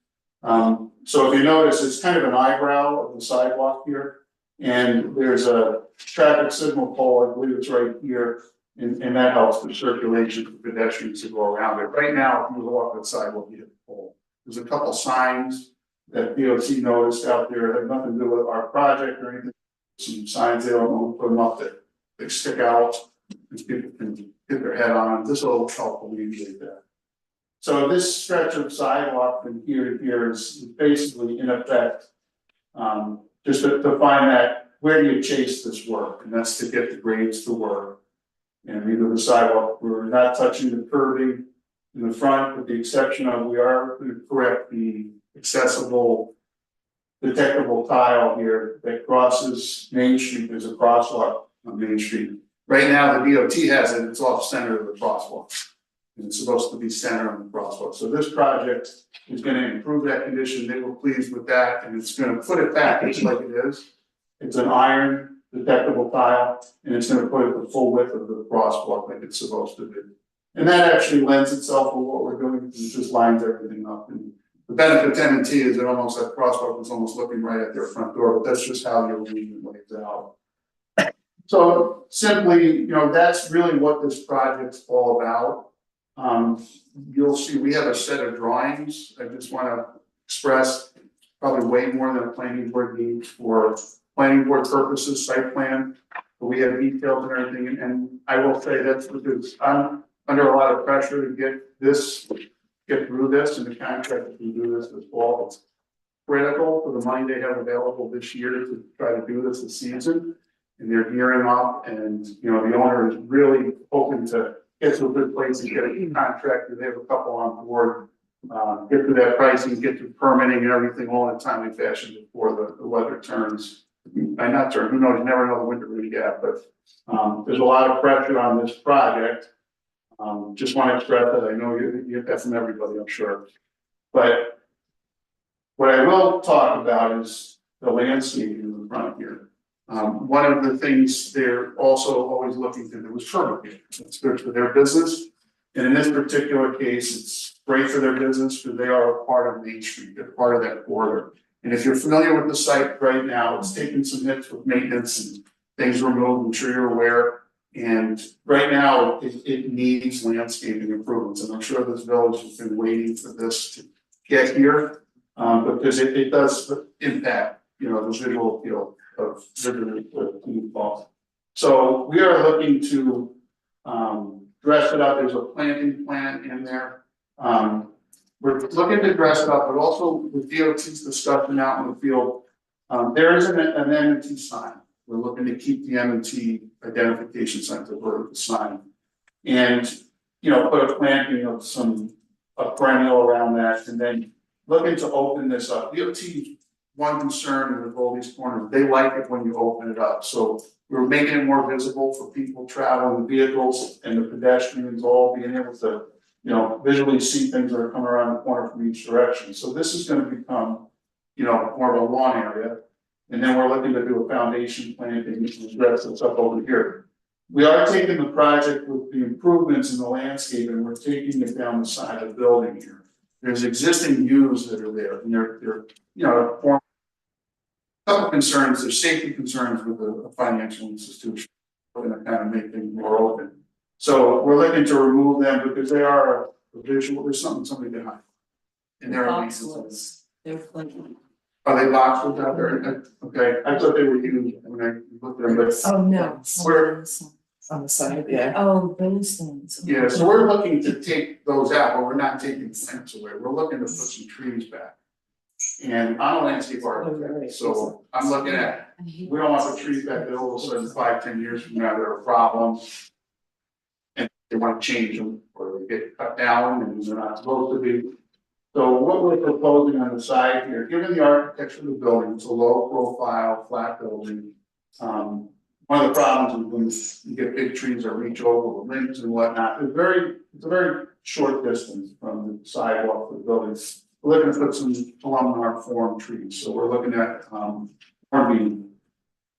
So if you notice, it's kind of an eyebrow of the sidewalk here, and there's a traffic signal pole, I believe it's right here, and that helps the circulation for pedestrians to go around it. Right now, if you walk the sidewalk, you hit the pole. There's a couple signs that DOT noticed out there that have nothing to do with our project or anything. Some signs, they don't know, put them up that they stick out, and people can get their head on them. This will help alleviate that. So this stretch of sidewalk from here to here is basically in effect, just to find that, where do you chase this work? And that's to get the grades to work. And either the sidewalk, we're not touching the curving in the front, with the exception of we are going to correct the accessible detectable tile here that crosses Main Street. There's a crosswalk on Main Street. Right now, the DOT has it, it's off center of the crosswalk. And it's supposed to be centered on the crosswalk. So this project is going to improve that condition. They were pleased with that, and it's going to put it back just like it is. It's an iron detectable tile, and it's going to put it the full width of the crosswalk like it's supposed to be. And that actually lends itself to what we're doing, because it just lines everything up. And the benefit to M&T is that almost that crosswalk is almost looking right at their front door, but that's just how the arrangement lays out. So simply, that's really what this project's all about. You'll see we have a set of drawings. I just want to express probably way more than a planning board needs for planning board purposes, site plan. But we have details and everything, and I will say that's because I'm under a lot of pressure to get through this, and the contract can do this fall. It's critical for the money they have available this year to try to do this season, and they're gearing up, and the owner is really hoping to get to a good place and get a contract, and they have a couple on board, get to that pricing, get to permitting and everything all in a timely fashion before the weather turns. By not turn, who knows, you never know the winter we get, but there's a lot of pressure on this project. Just want to express that. I know you get that from everybody, I'm sure. But what I will talk about is the landscaping in the front here. One of the things they're also always looking to do is permitting. It's good for their business. And in this particular case, it's great for their business, because they are a part of Main Street, they're part of that corridor. And if you're familiar with the site right now, it's taken some hits with maintenance and things removed, I'm sure you're aware. And right now, it needs landscaping improvements, and I'm sure this village has been waiting for this to get here. Because it does impact, you know, the visual appeal of visitors to New Paltz. So we are looking to dress it up. There's a planting plan in there. We're looking to dress it up, but also with DOT's discussion out in the field. There is an M&T sign. We're looking to keep the M&T identification sign, the vertical sign. And, you know, put a planting of a perennial around that, and then looking to open this up. DOT, one concern with all these corners, they like it when you open it up. So we're making it more visible for people traveling, vehicles and the pedestrians all being able to, you know, visually see things that are coming around the corner from each direction. So this is going to become, you know, more of a lawn area. And then we're looking to do a foundation planting to dress this up over here. We are taking the project with the improvements in the landscape, and we're taking it down the side of the building here. There's existing views that are there, and they're you know, a couple concerns. There's safety concerns with a financial institution. We're going to kind of make things more open. So we're looking to remove them because they are a visual. There's something behind. And they're Boxwoods, they're plenty. Are they boxwoods out there? Okay, I thought they were huge when I looked at them, but Oh, no. Where- On the side, yeah. Oh, those things. yeah, so we're looking to take those out, but we're not taking the plants away. We're looking to put some trees back. And I'm a landscape architect, so I'm looking at, we don't want the trees back that all of a sudden 5-10 years from now, there are problems. And they want to change them, or they get cut down and they're not supposed to be. So what we're proposing on the side here, given the architecture of the building, it's a low profile, flat building. One of the problems is when you get big trees that reach over the limbs and whatnot, it's a very short distance from the sidewalk to the building. We're looking to put some columnar form trees, so we're looking at hornbeam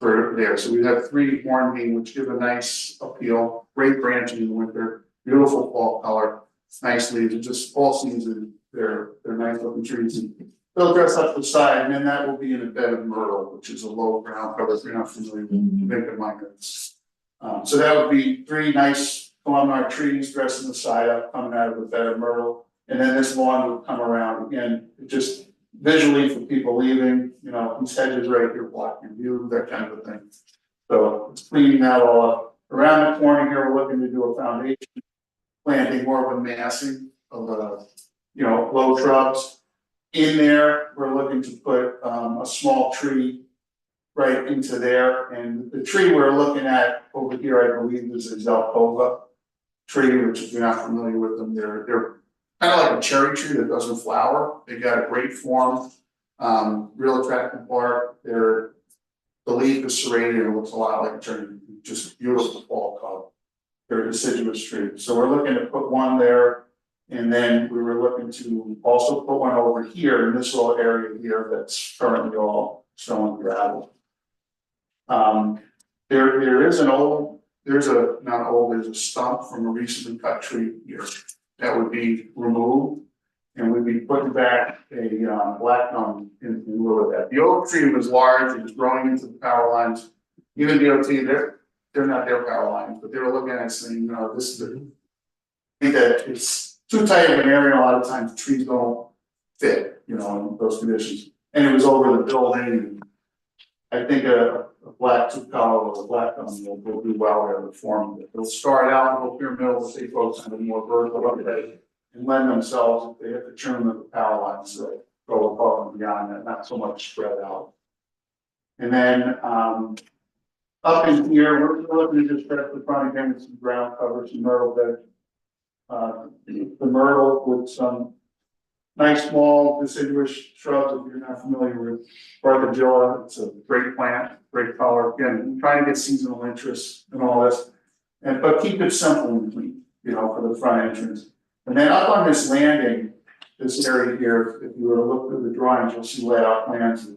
for there. So we have 3 hornbeam, which give a nice appeal, great branching in the winter, beautiful fall color, nice leaves, and just all season, they're nice looking trees. And they'll dress up the side, and then that will be in a bed of myrtle, which is a low ground cover, if you're not familiar with Lincoln Miners. So that would be 3 nice columnar trees dressing the side up, coming out of the bed of myrtle. And then this lawn would come around again, just visually for people leaving, you know, these hedges right here block your view, that kind of a thing. So it's cleaning that all up. Around the corner here, we're looking to do a foundation planting, more of a massing of you know, low shrubs. In there, we're looking to put a small tree right into there, and the tree we're looking at over here, I believe, is a Zelkova tree, which if you're not familiar with them, they're kind of like a cherry tree that doesn't flower. They got a great form, real attractive bark. The leaf is serrated and it looks a lot like a cherry, just beautiful fall color. They're a deciduous tree, so we're looking to put one there. And then we were looking to also put one over here in this little area here that's currently all stone and gravel. There's a stump from a recently cut tree here that would be removed. And we'd be putting back a black gum in lieu of that. The oak tree was large, it was growing into the power lines. Even DOT, they're not their power lines, but they were looking at it saying, you know, this is I think that it's too tight of an area, a lot of times trees don't fit, you know, in those conditions. And it was over the building, and I think a black two color or a black will do well there, the form. It'll start out a little pyramidal, we'll see folks on a more vertical upgrade and lend themselves, if they have to trim the power lines, so go above and beyond that, not so much spread out. And then up in here, we're looking to just prep the front again with some ground cover, some myrtle bed. The myrtle with some nice small deciduous shrubs, if you're not familiar with Barcadilla, it's a great plant, great color. Again, trying to get seasonal interest and all this, but keep it simple and clean, you know, for the front entrance. And then up on this landing, this area here, if you were to look through the drawings, you'll see layout plans.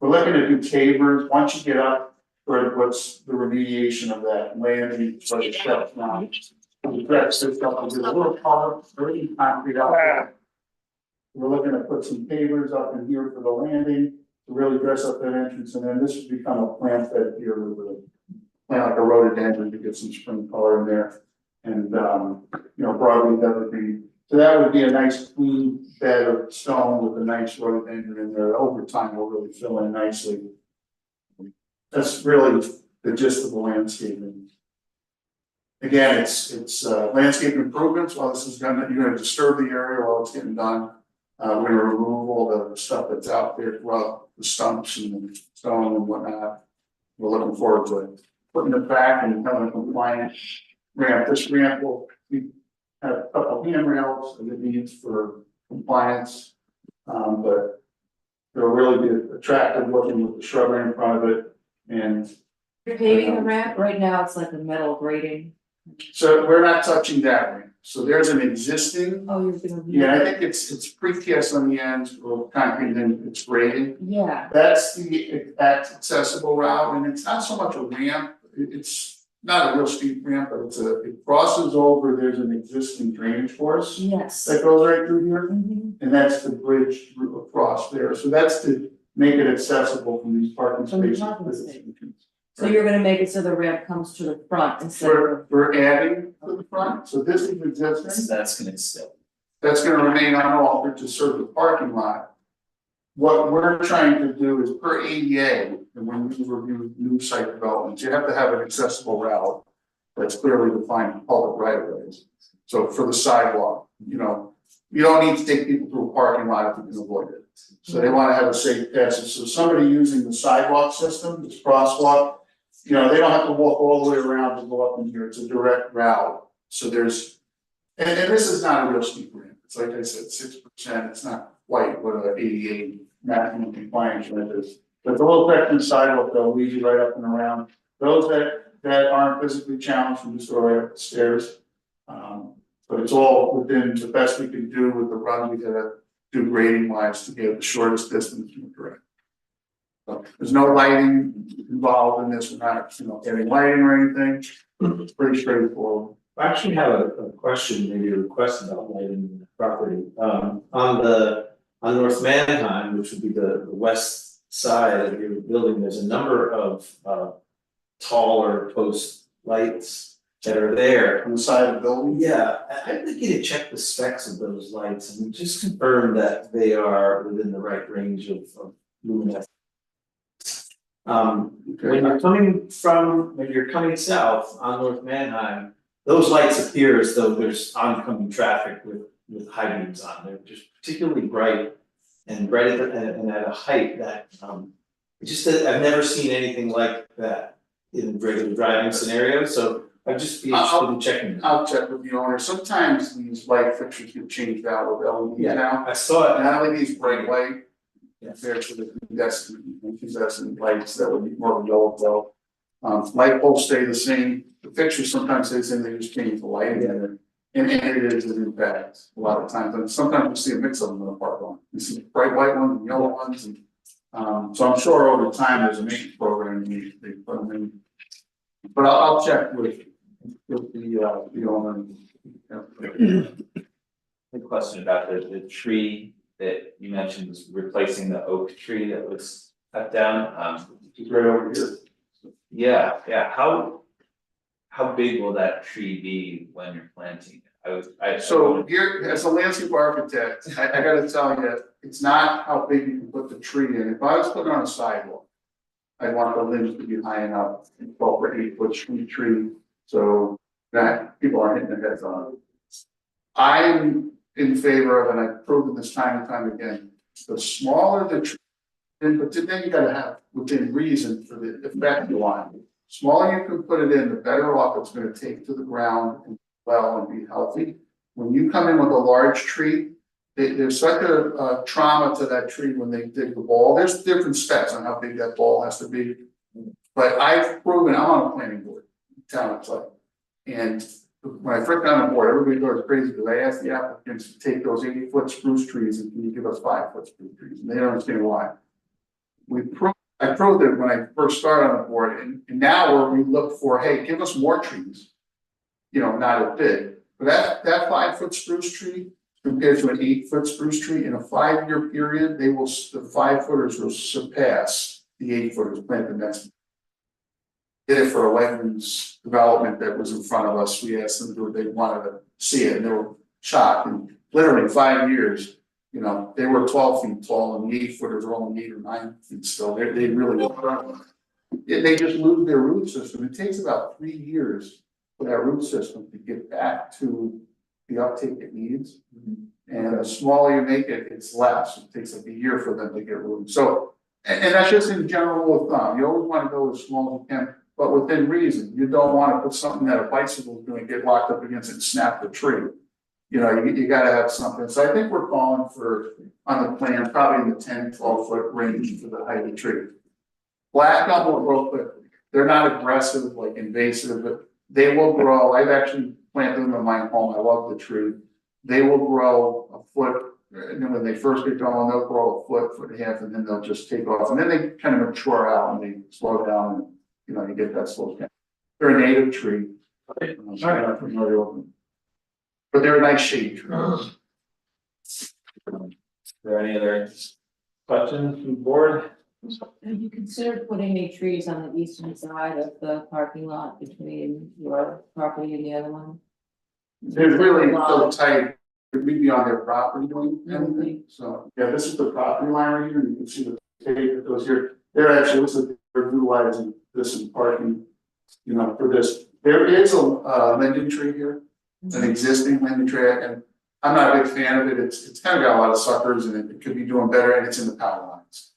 We're looking to do pavers. Once you get up, what's the remediation of that landing, so the steps now. The dress is up to a little color, already concrete out there. We're looking to put some pavers up in here for the landing to really dress up that entrance, and then this would become a plant bed here with a plant like a rhododendron to get some spring color in there. And broadleaf evergreen. So that would be a nice clean bed of stone with a nice rhododendron in there. Over time will really fill in nicely. That's really the gist of the landscaping. Again, it's landscape improvements. While this is you're gonna disturb the area while it's getting done. We're gonna remove all the stuff that's out there, well, the stumps and the stone and whatnot. We're looking forward to it. Putting it back and becoming a compliant ramp. This ramp will have a couple handrails that it needs for compliance. But it'll really be attractive looking with the shrubbery in front of it. And You're paving the ramp, right now it's like a metal grating. so we're not touching that ramp. So there's an existing, Oh, you're gonna. yeah, I think it's precast on the ends or concrete and it's graded. Yeah, That's the accessible route, and it's not so much a ramp, it's not a real steep ramp, but it crosses over, there's an existing drainage course yes. that goes right through here, Mhm. and that's the bridge across there, so that's to make it accessible from these parking From the spaces. parking space. So you're gonna make it so the ramp comes to the front instead of. We're adding to the front, so this is existing, That's gonna stay. that's gonna remain unaltered to serve the parking lot. What we're trying to do is per ADA, and when we review new site developments, you have to have an accessible route that's clearly defined in public right of ways. So for the sidewalk, you don't need to take people through a parking lot if you can avoid it. So they wanna have a safe passage, so somebody using the sidewalk system, this crosswalk, they don't have to walk all the way around to go up in here, it's a direct route. So there's, and this is not a real steep ramp, it's like I said, 6%, it's not quite what an ADA maximum compliance ramp is. But the little section of sidewalk that'll lead you right up and around, those that aren't physically challenged from just go right up the stairs. But it's all within the best we can do with the run we gotta do grading wise to get the shortest distance from the direct. So there's no lighting involved in this, we're not, getting lighting or anything, it's pretty straightforward. I actually have a question, maybe a request about lighting in the property. On North Manheim, which would be the west side of your building, there's a number of taller post lights that are there. On the side of the building? Yeah, I'd like you to check the specs of those lights and just confirm that they are within the right range of luminescence. When you're coming south on North Manheim, those lights appear as though there's oncoming traffic with high beams on. They're just particularly bright and at a height that I've never seen anything like that in regular driving scenarios, so I'd just be interested in checking. I'll check with the owner, sometimes these light fixtures get changed out with LEDs now. I saw it. Now LED's bright white. Compared to the incandescent lights that would be more of a yellow glow. Light bulbs stay the same, the fixtures sometimes stay the same, they just change the lighting in it. And it is an impact a lot of times, and sometimes you see a mix of them in the park one. You see bright white ones and yellow ones, and so I'm sure over time there's a maintenance program they put them in. But I'll check with the owner. A question about the tree that you mentioned was replacing the oak tree that was cut down, Right over here. yeah, how big will that tree be when you're planting it? So here, as a landscape architect, I gotta tell you, it's not how big you can put the tree in. If I was putting on a sidewalk, I want the limbs to be high enough, 12 or 8 foot tree, so that people aren't hitting their heads on it. I'm in favor of, and I've proven this time and time again, the smaller the tree, but then you gotta have within reason for the effect you want. Smaller you can put it in, the better off it's gonna take to the ground and well and be healthy. When you come in with a large tree, there's such a trauma to that tree when they dig the ball. There's different specs on how big that ball has to be. But I've proven, I'm on a planning board, town it's like. And when I first got on board, everybody goes crazy because I asked the applicants to take those 80-foot spruce trees and can you give us 5-foot spruce trees? And they don't understand why. I proved it when I first started on the board, and now where we look for, hey, give us more trees. not as big. But that 5-foot spruce tree compared to an 8-foot spruce tree, in a 5-year period, the 5-footers will surpass the 8-footers planted next. Did it for a wetlands development that was in front of us. We asked them to do it, they wanted to see it, and they were shocked. And literally 5 years, they were 12 feet tall, and the 8-footers are only 8 or 9 feet still. They really, they just lose their root system. It takes about 3 years for that root system to get back to the uptake it needs. And the smaller you make it, it's less. It takes like a year for them to get rooted. So, and that's just in general rule of thumb. You always want to go as small as you can, but within reason. You don't want to put something that a bicycle is going to get locked up against and snap the tree. You got to have something. So I think we're calling for, on the plan, probably in the 10-12 foot range for the height of the tree. Black gum will grow quickly. They're not aggressive, like invasive, but they will grow. I've actually planted them in my home. I love the tree. They will grow a foot, and then when they first get going, they'll grow a foot and a half, and then they'll just take off. And then they kind of mature out and they slow down, and you get that slow down. They're a native tree. I'm not familiar with them. But they're a nice shade tree. Are there any other questions from the board? Have you considered putting any trees on the eastern side of the parking lot between your property and the other one? They're really so tight, we'd be on their property doing anything. So, yeah, this is the property line right here. You can see the tape that goes here. They're actually, looks like they're utilizing this in parking, for this. There is a linden tree here, an existing linden tree, and I'm not a big fan of it. It's kind of got a lot of suckers and it could be doing better, and it's in the power lines.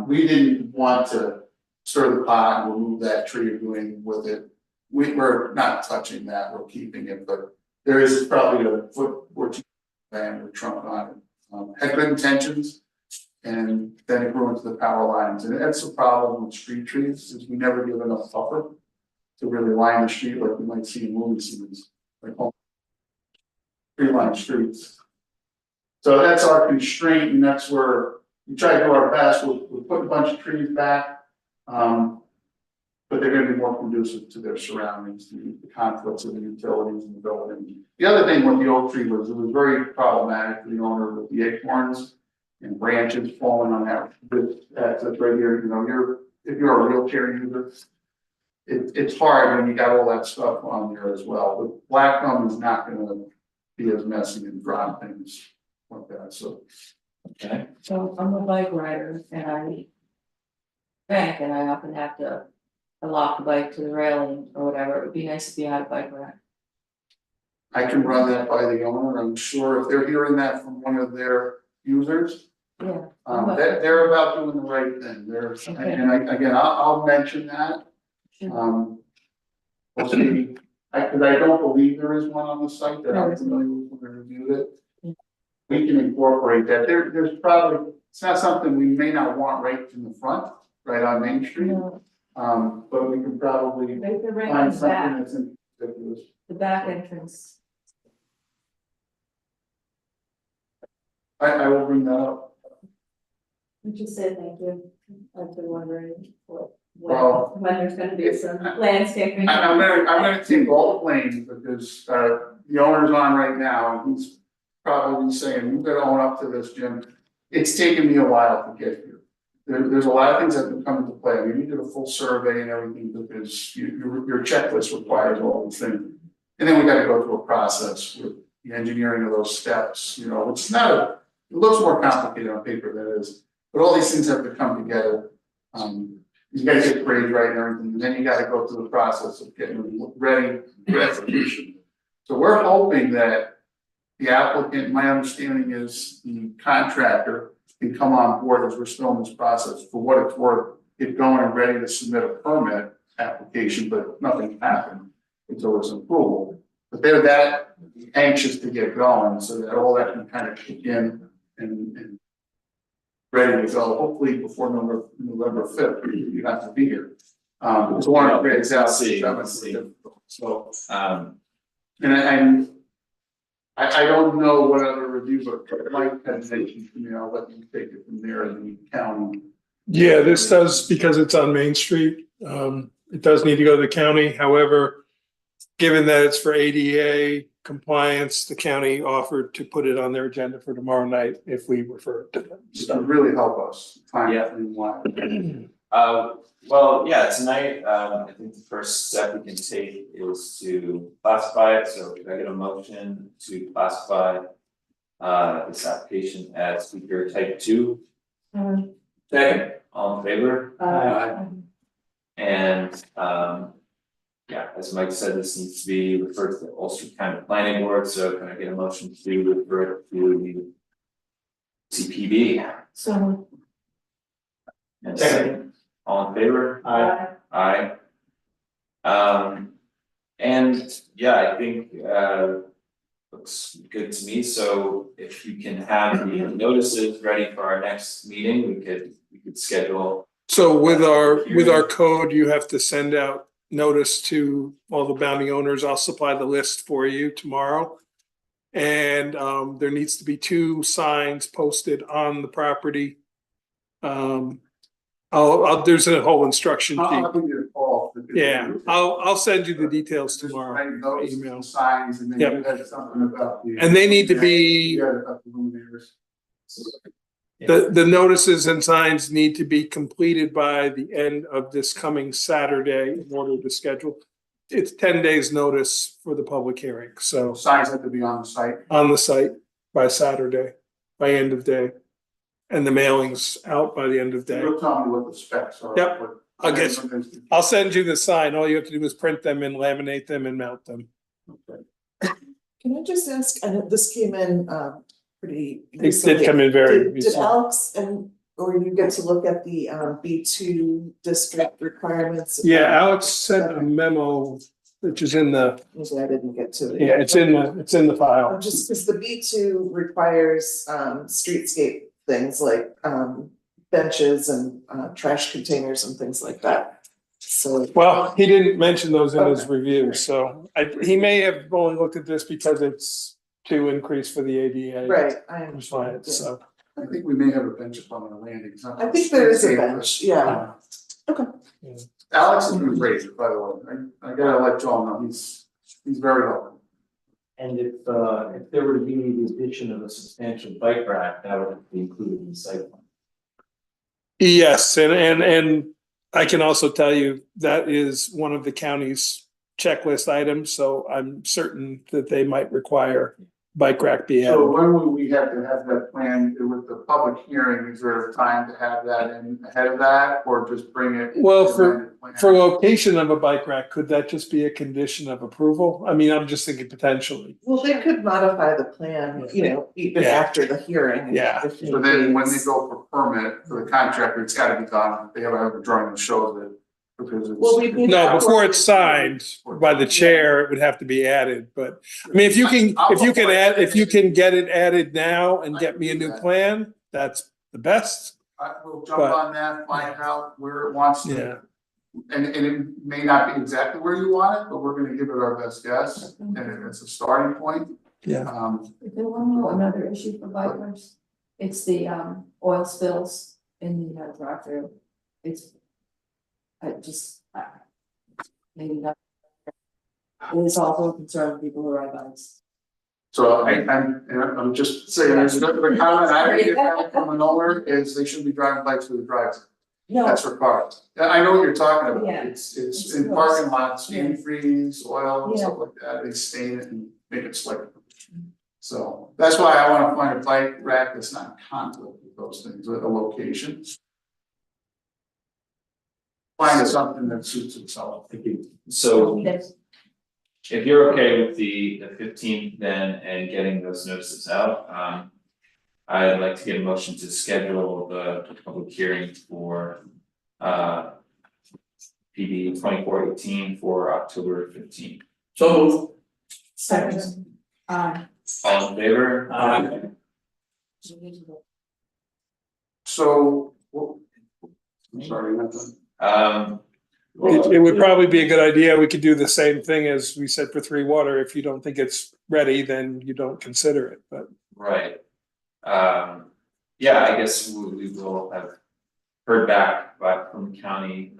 We didn't want to stir the pot and remove that tree or do anything with it. We're not touching that, we're keeping it, but there is probably a foot or two diameter trunk on it. Had good intentions, and then it grew into the power lines, and that's the problem with street trees, is we never give enough buffer to really line the street like you might see in movie scenes, like tree-lined streets. So that's our constraint, and that's where we try to do our best. We'll put a bunch of trees back, but they're going to be more conducive to their surroundings, the conflicts of the utilities and the building. The other thing with the oak tree was it was very problematic for the owner with the acorns and branches falling on that access right here. If you're a wheelchair user, it's hard when you got all that stuff on there as well. But black gum is not going to be as messy and drop things like that. So. Okay. So I'm a bike rider and I bank and I often have to lock the bike to the railing or whatever. It would be nice if you had a bike rack. I can run that by the owner. I'm sure if they're hearing that from one of their users, Yeah. they're about doing the right thing. Again, I'll mention that. We'll see. Because I don't believe there is one on the site that I'm familiar with when I reviewed it. We can incorporate that. There's probably, it's not something we may not want right in the front, right on Main Street. But we can probably find something that's in the back entrance. I will bring that up. Just say thank you. I've been wondering Well, when there's gonna be some landscaping. I'm gonna take all the blame because the owner's on right now and he's probably saying, you gotta own up to this, Jim. It's taken me a while to get here. There's a lot of things that have come into play. I mean, you did a full survey and everything because your checklist requires all these things. And then we gotta go through a process with the engineering of those steps, it's not it looks more complicated on paper than it is, but all these things have to come together. You gotta get grades right and everything, and then you gotta go through the process of getting ready for execution. So we're hoping that the applicant, my understanding is the contractor can come on board as we're still in this process. For what it's worth, get going and ready to submit a permit application, but nothing happened until it's approval. But they're that anxious to get going so that all that can kind of kick in and ready to go, hopefully before November 5th, you have to be here. It's one of the grades out. So, and I don't know what other review, but Mike had mentioned to me, I'll let you take it from there in the county. Yeah, this does, because it's on Main Street, it does need to go to the county. However, given that it's for ADA compliance, the county offered to put it on their agenda for tomorrow night if we refer it to them. It would really help us find out why. Well, yeah, tonight, I think the first step we can take is to classify it, so can I get a motion to classify this application as speaker type 2? Second, all in favor? And yeah, as Mike said, this needs to be referred to the Ulster County Planning Board, so can I get a motion to refer it to the CPB? So, And second, all in favor? Aye. And yeah, I think looks good to me, so if you can have the notices ready for our next meeting, we could schedule. So with our code, you have to send out notice to all the bounding owners. I'll supply the list for you tomorrow. And there needs to be 2 signs posted on the property. There's a whole instruction I'll sheet. give you a call. Yeah, I'll send you the details tomorrow. Write those Email. signs and then Yep. you had something about the. And they need to be, Yeah, about the luminaires. the notices and signs need to be completed by the end of this coming Saturday in order to schedule. It's 10 days notice for the public hearing, so Signs have to be on the site. on the site by Saturday, by end of day. And the mailing's out by the end of day. You'll tell me what the specs are. Yep. what- I'll send you the sign. All you have to do is print them and laminate them and mount them. Can I just ask, and this came in pretty It recently. did come in very Did recently. Alex or you get to look at the B2 district requirements? Yeah, Alex sent a memo, which is in the, Maybe I didn't get to it. yeah, it's in the file. Just because the B2 requires streetscape things like benches and trash containers and things like that. So. Well, he didn't mention those in his review, so he may have only looked at this because it's to increase for the ADA. Right, I Compliance, so. I think we may have a bench up on the landing. It's not- I think there is a bench, yeah. Okay. Alex has been great, by the way. I gotta let John know, he's very helpful. And if there were to be the addition of a substantial bike rack, that would be included in the site plan. Yes, and I can also tell you that is one of the county's checklist items, so I'm certain that they might require bike rack be So added. when will we have to have that plan with the public hearing? Is there a time to have that in ahead of that or just bring it? Well, in the plan? For location of a bike rack, could that just be a condition of approval? I mean, I'm just thinking potentially. Well, they could modify the plan, even Yeah. after the hearing. Yeah. if So then when they needs. go for permit for the contractor, it's gotta be done. They have a drawing that shows it because it's. Well, we need. No, before it's signed by the chair, it would have to be added, but I mean, if you can get it added now and get me a new plan, that's the best. We'll jump But- on that, find out where it wants to. Yeah. And it may not be exactly where you want it, but we're gonna give it our best guess, and it's a starting point. Yeah. If there were another issue for bikers, it's the oil spills in the drive-through. Maybe not. It is also a concern of people who ride bikes. So I'm just saying, there's the comment I get back from an owner is they shouldn't be driving bikes through the drive. No, That's for cars. I know what you're talking about. Yeah. It's It's in gross. parking lots, antifreeze, oil, and Yeah. stuff like that. They stain it and make it slick. So that's why I wanna find a bike rack that's not in conflict with those things, with a location. Find something that suits itself. So that's, if you're okay with the 15th then and getting those notices out, I'd like to get a motion to schedule the public hearing for PD 2418 for October 15th. So move. second, All in favor? So, I'm sorry, not done. It would probably be a good idea. We could do the same thing as we said for Three Water. If you don't think it's ready, then you don't consider it, but. Right. Yeah, I guess we will have heard back from the county.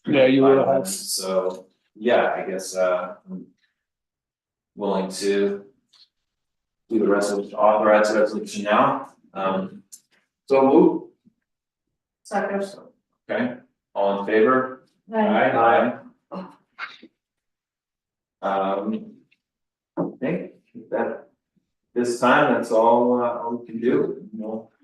Yeah, you will have. So yeah, I guess, I'm willing to do the resolution, authorize the resolution now, so move. Second. Okay, all in favor? Aye. Okay, that, this time, that's all we can do,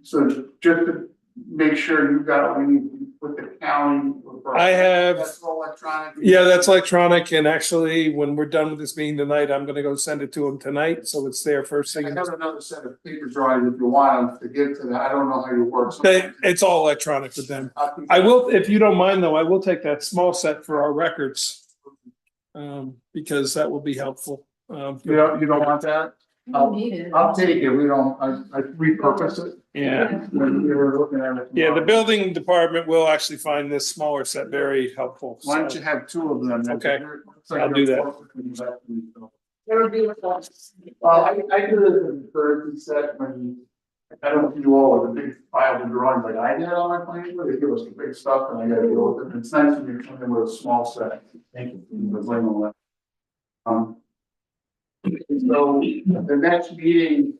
So just to make sure you got what we need with the county. I have- That's all electronic. Yeah, that's electronic, and actually, when we're done with this meeting tonight, I'm gonna go send it to him tonight, so it's there first I thing. have another set of paper drawings if you want them to get to that. I don't know how you work. It's all electronic with them. I will, if you don't mind though, I will take that small set for our records. Because that will be helpful. You don't want that? You don't need it. I'll take it. We don't, I repurpose it. Yeah, When we were looking at it. yeah, the building department will actually find this smaller set very helpful. Why don't so. you have two of them? Okay. Looks like I'll do that. There would be with us. Well, I do this in the third set when, I don't know if you all with a big pile of drawings like I did on my plan, but they give us the big stuff and I gotta deal with it. It's nice when you're coming with a small set. Thank you. For bringing all that. So the next meeting,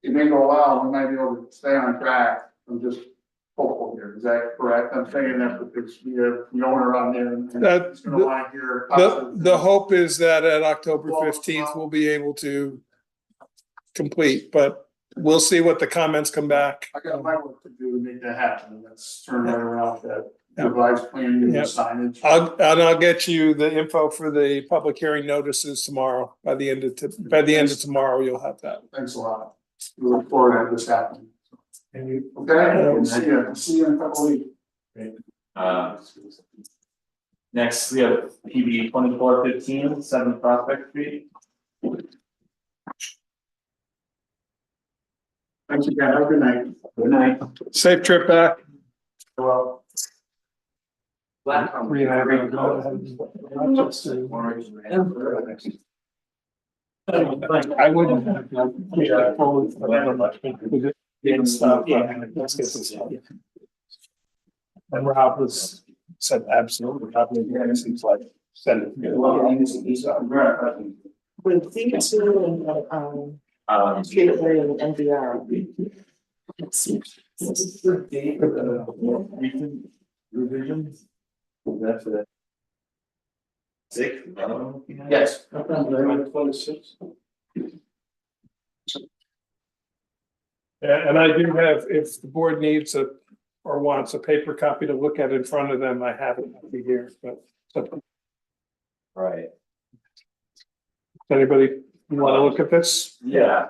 it may go well, we might be able to stay on track. I'm just hopeful here. Is that correct? I'm saying that because we have the owner on there and That- he's gonna wanna hear. The hope is that at October 15th, we'll be able to complete, but we'll see what the comments come back. I got my work to do to make that happen, and let's turn right around with that revised plan and the Yep. signage. I'll get you the info for the public hearing notices tomorrow. By the end of tomorrow, you'll have that. Thanks a lot. We look forward to this happening. Okay, see you in a couple weeks. next, we have PB 2415, 7 Prospect Street. Thanks again, have a good night. Good night. Safe trip back. Well. I wouldn't. Yeah, forward for that much, because getting stuff, let's get this done. And Rob was said absolutely, it seems like, send it. With these two and, Gateway and NVR. Revisions. That's it. 6, Yes. And I do have, if the board needs or wants a paper copy to look at in front of them, I have it here, but. Right. Anybody want to look at this? Yeah.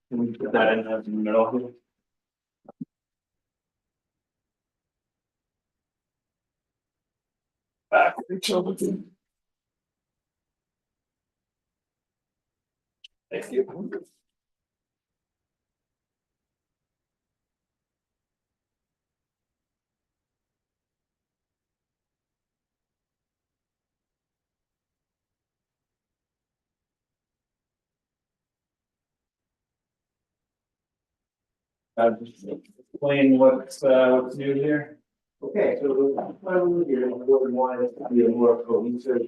Can we put that in the middle here? Back each other. Thank you. Just explain what's new here. Okay, so the plan here, the board wanted to be a more cohesive,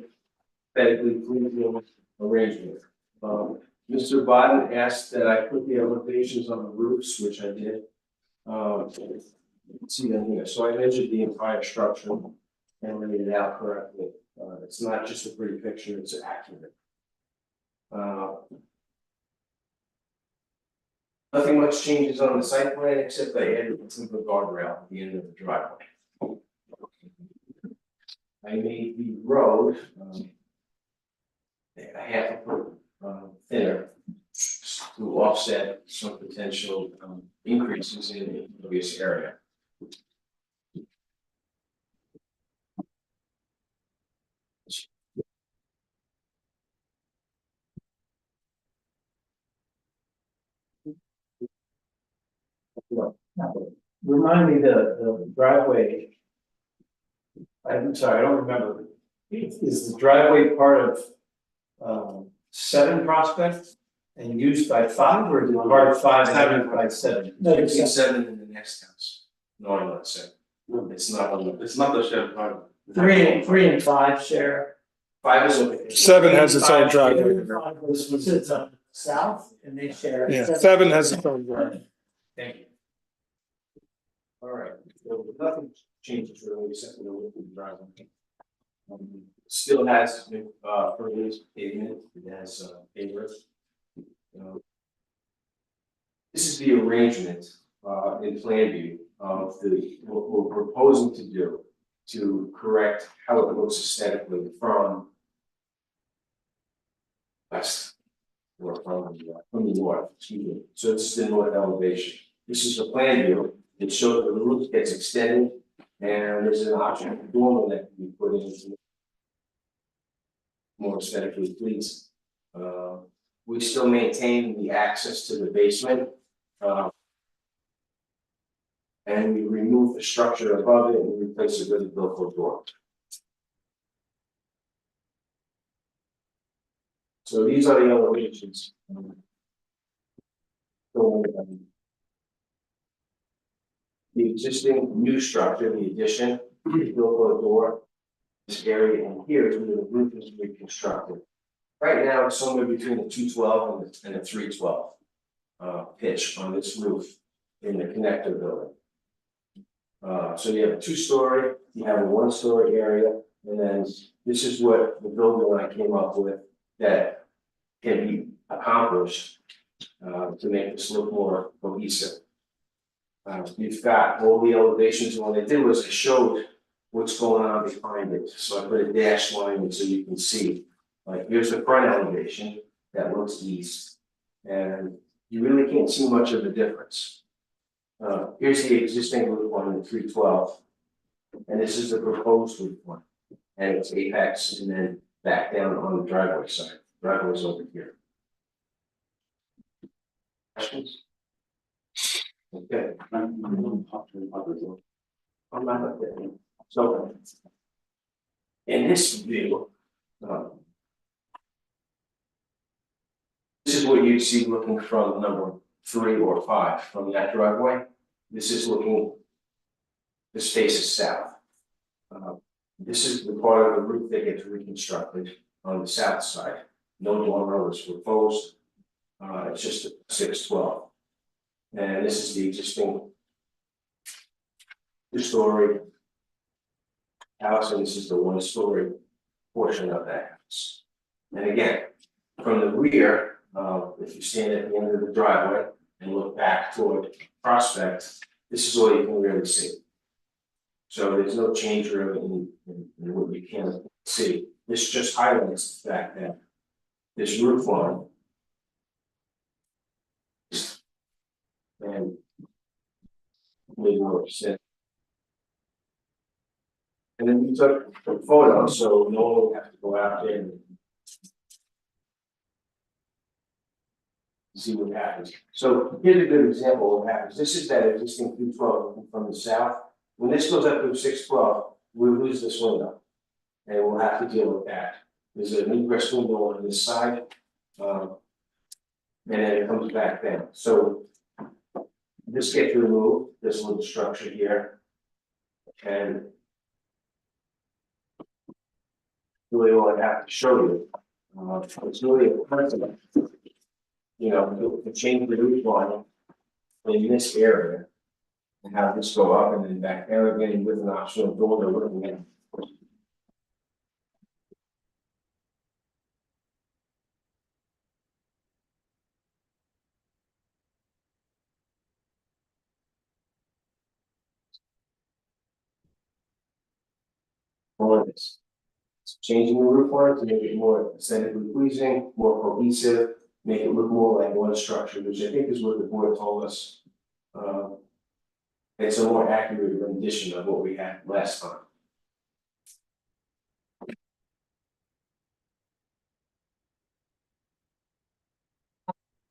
aesthetically pleasing arrangement. Mr. Biden asked that I put the elevations on the roofs, which I did. See them here, so I measured the entire structure and laid it out correctly. It's not just a pretty picture, it's accurate. Nothing much changes on the site plan, except I added a simple guardrail at the end of the driveway. I made the road a half a foot thinner to offset some potential increases in the impervious area. Remind me the driveway. I'm sorry, I don't remember. Is the driveway part of 7 Prospect and used by 5, or is it part of 5 and used by 7? No, You it's see 7 in the next house. No, I'm not 7. It's not on the. It's not the shared part. 3 and 5 share. 5 is. 7 has its own driveway. This was it's south and they share. Yeah, 7 has its own driveway. Thank you. All right, so nothing changes really except for the width of the driveway. Still has, pervious pavement, it has, pavers. This is the arrangement, in plan view of what we're proposing to do to correct how it looks aesthetically from west or from the north, excuse me. So this is the north elevation. This is the plan view. It shows that the roof gets extended and there's an option for dormer that can be put in to more aesthetically pleasing. We still maintain the access to the basement. And we remove the structure above it and replace it with a Velcro door. So these are the elevations. The existing new structure, the addition, the Velcro door, this area in here is where the roof is reconstructed. Right now, it's somewhere between the 212 and the 312 pitch on this roof in the connector building. So you have a 2-story, you have a 1-story area, and then this is what the building I came up with that can be accomplished to make this look more cohesive. You've got all the elevations, and what I did was I showed what's going on behind it. So I put a dash line in so you can see. Like here's the front elevation that looks east, and you really can't see much of a difference. Here's the existing roof line in 312, and this is the proposed roof line, and it's apex and then back down on the driveway side. Driveway's over here. Questions? Okay. I'm not up there. So in this view, this is what you'd see looking from number 3 or 5 from that driveway. This is looking, this faces south. This is the part of the roof that gets reconstructed on the south side. No dormer was proposed. It's just a 612. And this is the existing 2-story house, and this is the 1-story portion of that house. And again, from the rear, if you stand at the end of the driveway and look back toward Prospect, this is all you can really see. So there's no change really in what you can see. This just highlights the fact that this roof line and maybe more percent. And then we took a photo, so no one would have to go out there and see what happens. So here's a good example of what happens. This is that existing 212 from the south. When this goes up to 612, we'll lose this window. And we'll have to deal with that. There's an egress window on this side. And then it comes back down. So this gets removed, this little structure here. And really all I have to show you. It's really a principle. You know, to change the roof line in this area and have this go up and then back down again with an optional door they're looking at. More of this. Changing the roof line to make it more aesthetically pleasing, more cohesive, make it look more like one structure, which I think is what the board told us. It's a more accurate rendition of what we had last time.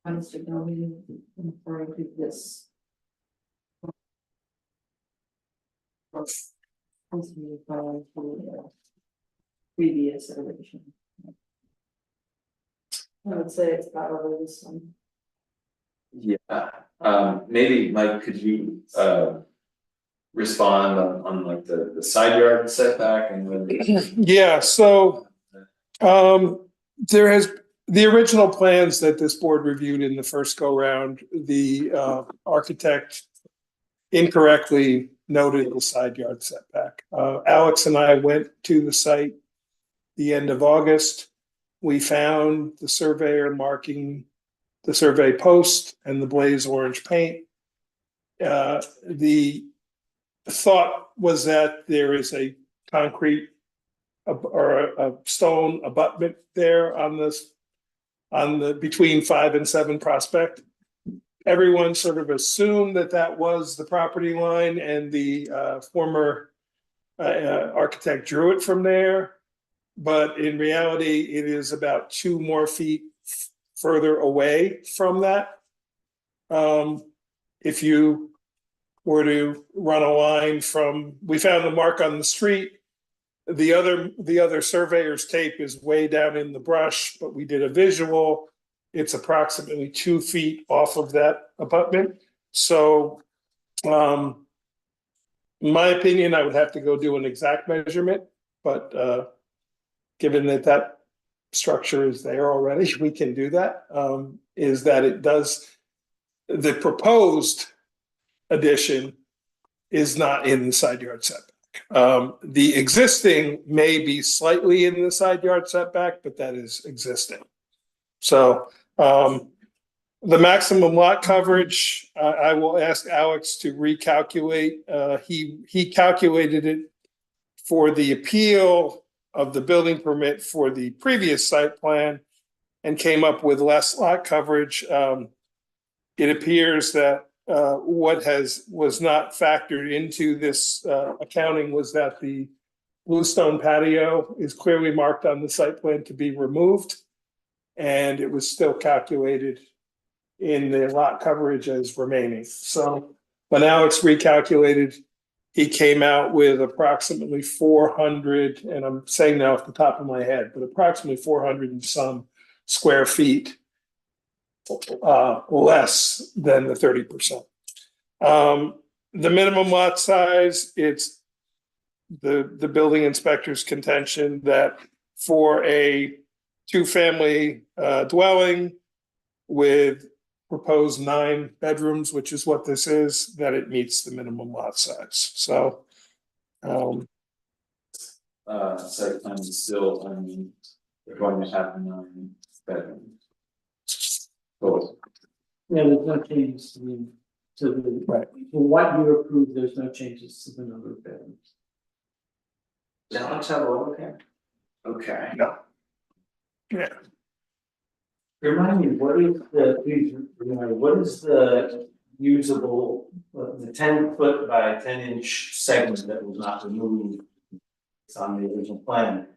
Mr. Gilby, referring to this. Referring to the previous iteration. I would say it's probably this one. Yeah, maybe Mike, could you respond on like the side yard setback and whether. Yeah, so There has, the original plans that this board reviewed in the first go round, the architect incorrectly noted the side yard setback. Alex and I went to the site the end of August. We found the surveyor marking the survey post and the blaze orange paint. The thought was that there is a concrete or a stone abutment there on this, on the between 5 and 7 Prospect. Everyone sort of assumed that that was the property line, and the former architect drew it from there. But in reality, it is about 2 more feet further away from that. If you were to run a line from, we found the mark on the street. The other surveyor's tape is way down in the brush, but we did a visual. It's approximately 2 feet off of that abutment. So, in my opinion, I would have to go do an exact measurement, but given that that structure is there already, we can do that. Is that it does, the proposed addition is not in the side yard setback. The existing may be slightly in the side yard setback, but that is existing. So the maximum lot coverage, I will ask Alex to recalculate. He calculated it for the appeal of the building permit for the previous site plan and came up with less lot coverage. It appears that what was not factored into this accounting was that the bluestone patio is clearly marked on the site plan to be removed. And it was still calculated in the lot coverage as remaining. So when Alex recalculated, he came out with approximately 400, and I'm saying now off the top of my head, but approximately 400 and some square feet less than the 30%. The minimum lot size, it's the building inspector's contention that for a 2-family dwelling with proposed 9 bedrooms, which is what this is, that it meets the minimum lot size. So Site plan is still, I mean, they're going to have 9 bedrooms. Cool. Yeah, there's no changes to the, right. For what you approved, there's no changes to the number of bedrooms. Does Alex have a okay? Okay. No. Yeah. Remind me, what is the, please remind me, what is the usable, the 10-foot by 10-inch segment that was not removed? It's on the original plan.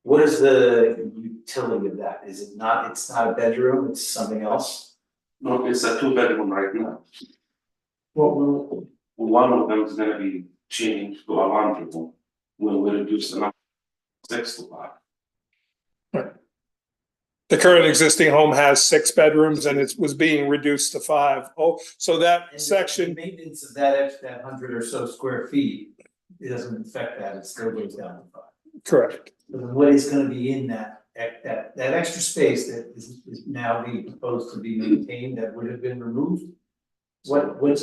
What is the utility of that? Is it not, it's not a bedroom, it's something else? No, it's a 2-bedroom right now. What will, One of them is gonna be changed to a laundry room. We'll reduce the number 6 to 5. The current existing home has 6 bedrooms and it was being reduced to 5. Oh, so that and section, the maintenance of that 100 or so square feet, it doesn't affect that, it still goes down to 5. correct. So then what is gonna be in that extra space that is now being proposed to be maintained that would have been removed? What's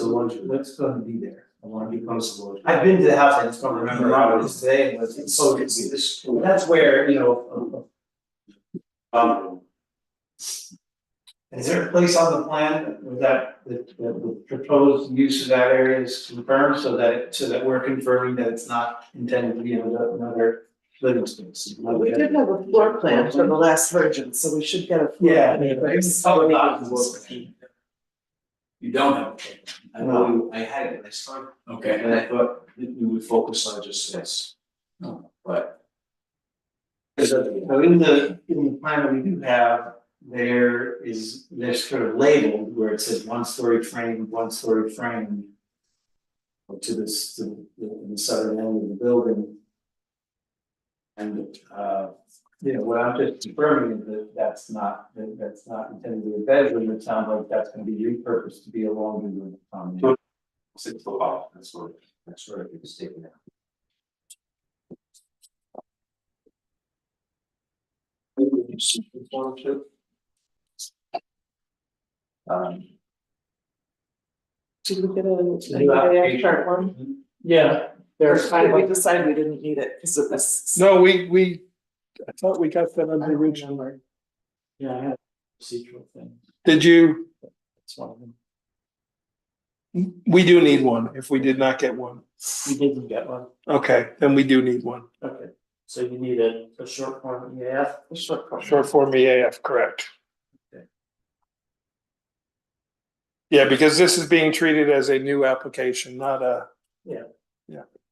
gonna be there? I wanna be close to the I've been to the house, I just don't remember how it is today, and what's supposed to be this. That's where, you know. Is there a place on the plan that the proposed use of that area is confirmed so that we're confirming that it's not intended to be another living space? We did have a floor plan for the last version, so we should get a. Floor Yeah, plan. but it's public documents. You don't have a plan. I know, I had it, I started. Okay. And I thought that we would focus on just this. No, but. So in the plan that we do have, there's sort of labeled where it says 1-story frame, 1-story frame. To the southern end of the building. And what I'm just confirming is that that's not intended to be a bedroom, it sounds like that's gonna be repurposed to be a laundry room. 6 to 5, that's where it was taken out. Did we get a New application. chart one? Yeah, Or there's kind did of we like, decide we didn't need it because of this? No, I thought we got that on the original. yeah, I had a procedural thing, Did you? that's one of them. We do need one if we did not get one. We didn't get one, Okay, then we do need one. okay, so you need a short form EAF? A short form. Short form EAF, correct. Okay. Yeah, because this is being treated as a new application, not a,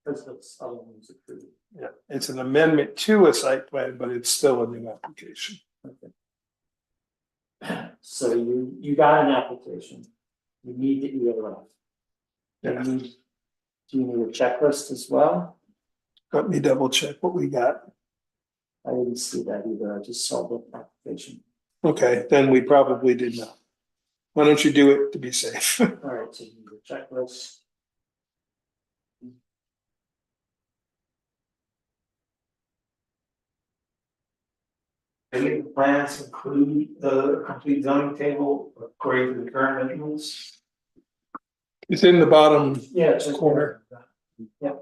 Because those other ones approved. yeah, it's an amendment to a site plan, but it's still a new application. So you got an application, you need the EAF. Yeah. Do you need a checklist as well? Let me double check what we got. I didn't see that either, I just saw the application. Okay, then we probably did not. Why don't you do it to be safe? All right, so you need a checklist. Any of the plans include the complete zoning table according to the current measurements? It's in the bottom Yeah, it's just corner. Yeah.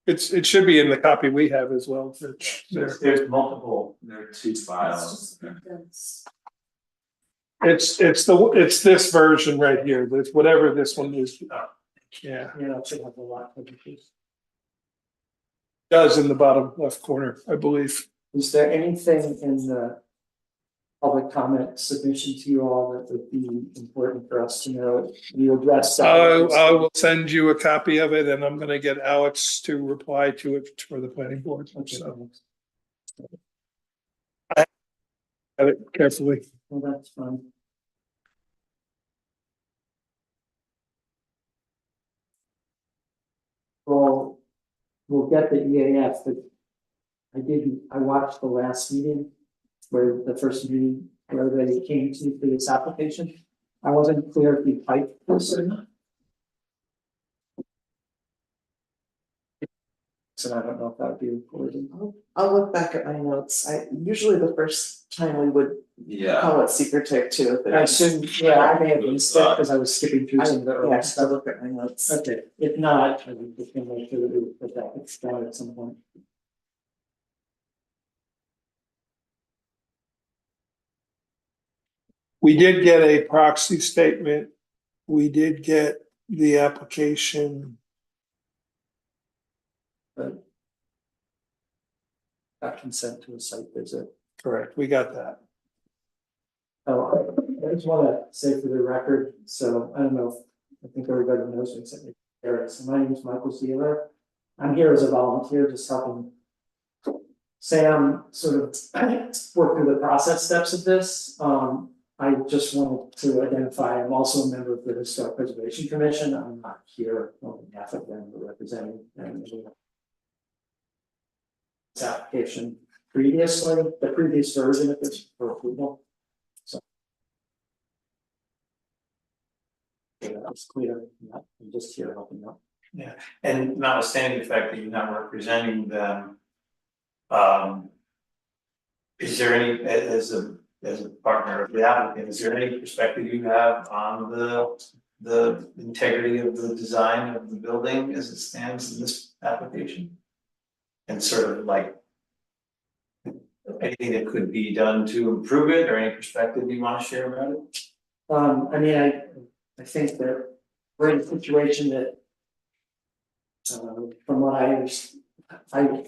It should be in the copy we have as well, Rich. There. There's multiple. There are two files. It's this version right here, that's whatever this one is. Yeah, Yeah, it should have a lot of issues. does in the bottom left corner, I believe. Is there anything in the public comment submission to you all that would be important for us to know? You addressed that. I will send you a copy of it and I'm gonna get Alex to reply to it for the planning board. Okay, So I have it carefully. well, that's fine. Well, we'll get the EAF, but I watched the last meeting where the first meeting where they came to for this application. I wasn't clear if you typed this or not. So I don't know if that would be recorded. I'll look back at my notes. Usually the first time we would Yeah. call it secret take two. If it I was- assume, yeah, I may have missed it because I was skipping through some of the I early have to stuff. look at my notes. Okay, if not, I think we can make sure that we put that it's down at some point. We did get a proxy statement. We did get the application. But got consent to a site visit. Correct, we got that. Oh, I just wanna say for the record, so I don't know, I think everybody knows me, except me, Eric, so my name is Michael Zeeler. I'm here as a volunteer, just helping Sam sort of work through the process steps of this. I just wanted to identify, I'm also a member of the Historic Preservation Commission, I'm not here on behalf of them, but representing them. This application previously, the previous version of this for approval. So. Yeah, that's clear, I'm just here helping out. Yeah, and notwithstanding the fact that you're not representing them. Is there any, as a partner of the applicant, is there any perspective you have on the integrity of the design of the building as it stands in this application? And sort of like anything that could be done to improve it, or any perspective you want to share about it? I mean, I think that we're in a situation that. From what I understand, I'm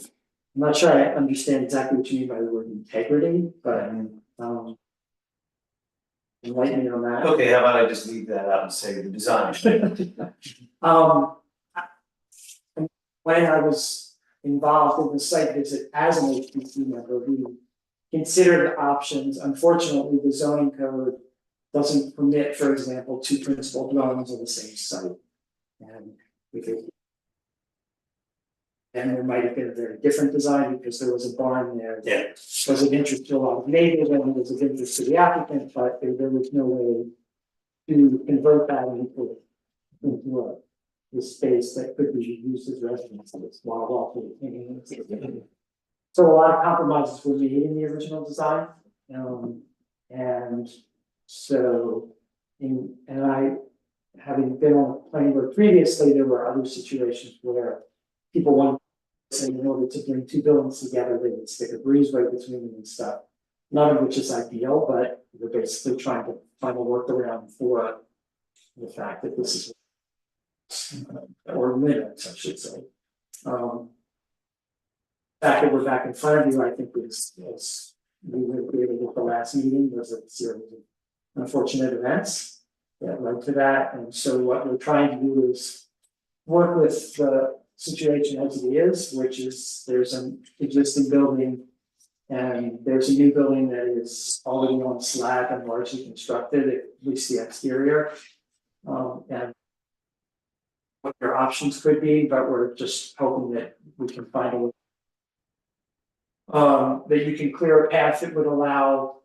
not sure I understand exactly what you mean by the word integrity, but enlighten me on that. Okay, how about I just leave that out and say the design? When I was involved in the site visit as an HPC member, we considered options. Unfortunately, the zoning code doesn't permit, for example, two principal dwellings on the same site. And we could. And there might have been a very different design because there was a barn there that was of interest to a lot of neighbors and was of interest to the applicant, but there was no way to convert that into a space that could be used as residences while also retaining. So a lot of compromises were made in the original design. And so, having been on the planning board previously, there were other situations where people wanted to say in order to bring two buildings together, they would stick a breezeway between them and stuff. None of which is ideal, but we're basically trying to find a workaround for the fact that this is or limits, I should say. Fact that we're back in front of you, I think is we were created at the last meeting, was a series of unfortunate events that led to that. And so what we're trying to do is work with the situation as it is, which is there's an existing building and there's a new building that is already on slab and largely constructed, at least the exterior. And what your options could be, but we're just hoping that we can find a way that you can clear a path that would allow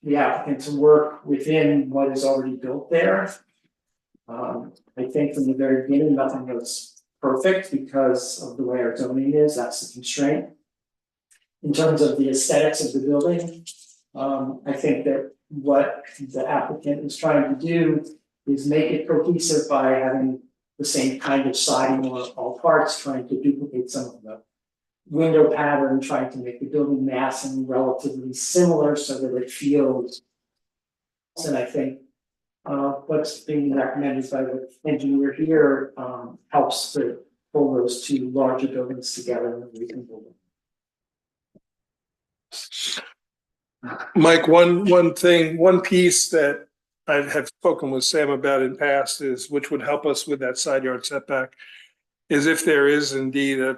the applicant to work within what is already built there. I think from the very beginning, nothing was perfect because of the way our zoning is, that's the constraint. In terms of the aesthetics of the building, I think that what the applicant is trying to do is make it cohesive by having the same kind of siding on all parts, trying to duplicate some of the window pattern, trying to make the building massing relatively similar so that it feels. And I think what's being recommended by the engineer here helps to pull those two larger buildings together in a reasonable way. Mike, one piece that I have spoken with Sam about in past is, which would help us with that side yard setback, is if there is indeed a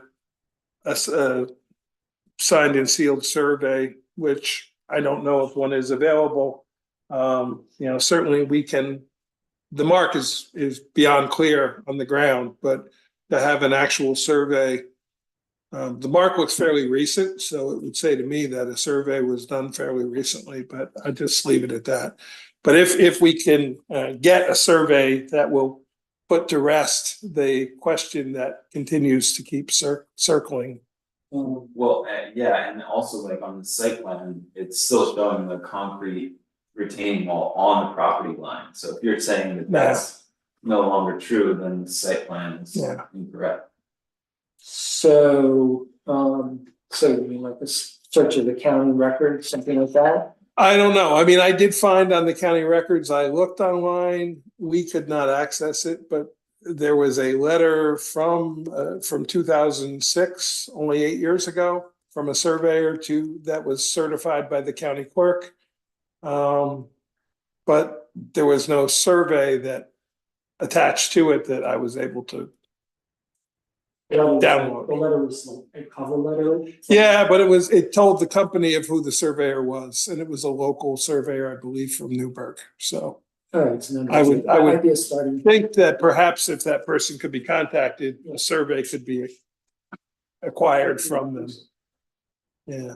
signed and sealed survey, which I don't know if one is available. Certainly we can, the mark is beyond clear on the ground, but to have an actual survey, the mark looks fairly recent, so it would say to me that a survey was done fairly recently, but I just leave it at that. But if we can get a survey that will put to rest the question that continues to keep circling. Well, yeah, and also like on the site plan, it's still showing the concrete retaining wall on the property line. So if you're saying that that's no longer true, then the site plan is incorrect. So you mean like the search of the county record, something like that? I don't know. I mean, I did find on the county records, I looked online, we could not access it, but there was a letter from 2006, only 8 years ago, from a surveyor that was certified by the county clerk. But there was no survey that attached to it that I was able to download. The letter was like a cover letter. Yeah, but it told the company of who the surveyor was, and it was a local surveyor, I believe, from Newburgh. So all right, so I would be a starting. think that perhaps if that person could be contacted, a survey could be acquired from them. Yeah.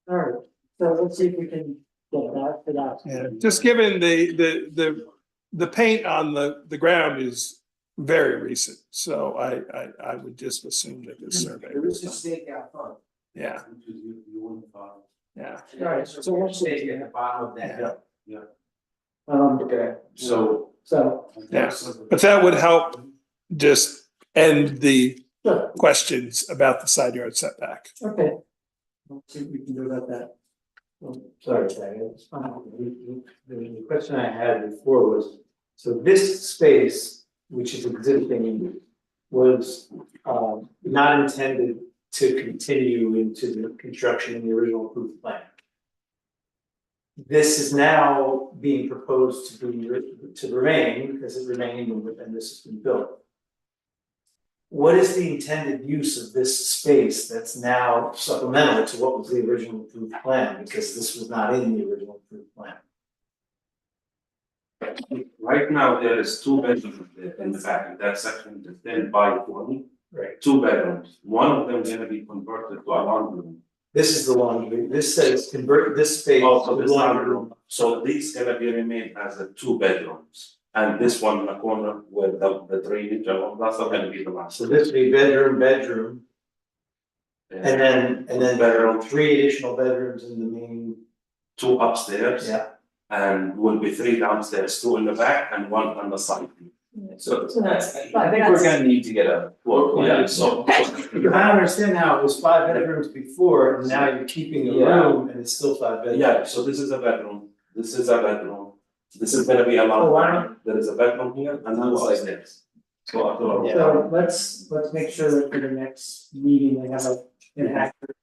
All right, so let's see if we can get that for that. Yeah, just given the paint on the ground is very recent, so I would just assume that this survey was done. stake out front. Yeah. Yeah. All right, so we'll Stake at the bottom of that. Yeah. Okay, so. Yeah, but that would help just end the questions about the side yard setback. Okay. Let's see what we can do about that. Sorry, the question I had before was, so this space, which is existing, was not intended to continue into the construction in the original approved plan. This is now being proposed to remain because it remained and this has been built. What is the intended use of this space that's now supplemental to what was the original approved plan? Because this was not in the original approved plan. Right now, there is 2 bedrooms in the back, in that section, the 10 by 20. Right. 2 bedrooms, one of them gonna be converted to a laundry room. This is the laundry, this says convert this space Also, to this laundry laundry room. room, so these gonna be remain as a 2 bedrooms. And this one in the corner with the drainage, that's not gonna be the last. So this would be bedroom, And then 3 additional bedrooms in the main. 2 upstairs. Yeah. And will be 3 downstairs, 2 in the back and 1 on the side. So that's- I think we're gonna need to get a floor plan, so. I don't understand how it was 5 bedrooms before, and now you're keeping a Yeah. room and it's still 5 bedrooms. Yeah, so this is a bedroom, this is a bedroom, this is gonna be a Oh, why lounge, there is a bedroom here and then upstairs. So after. So let's make sure that for the next meeting, we have an accurate.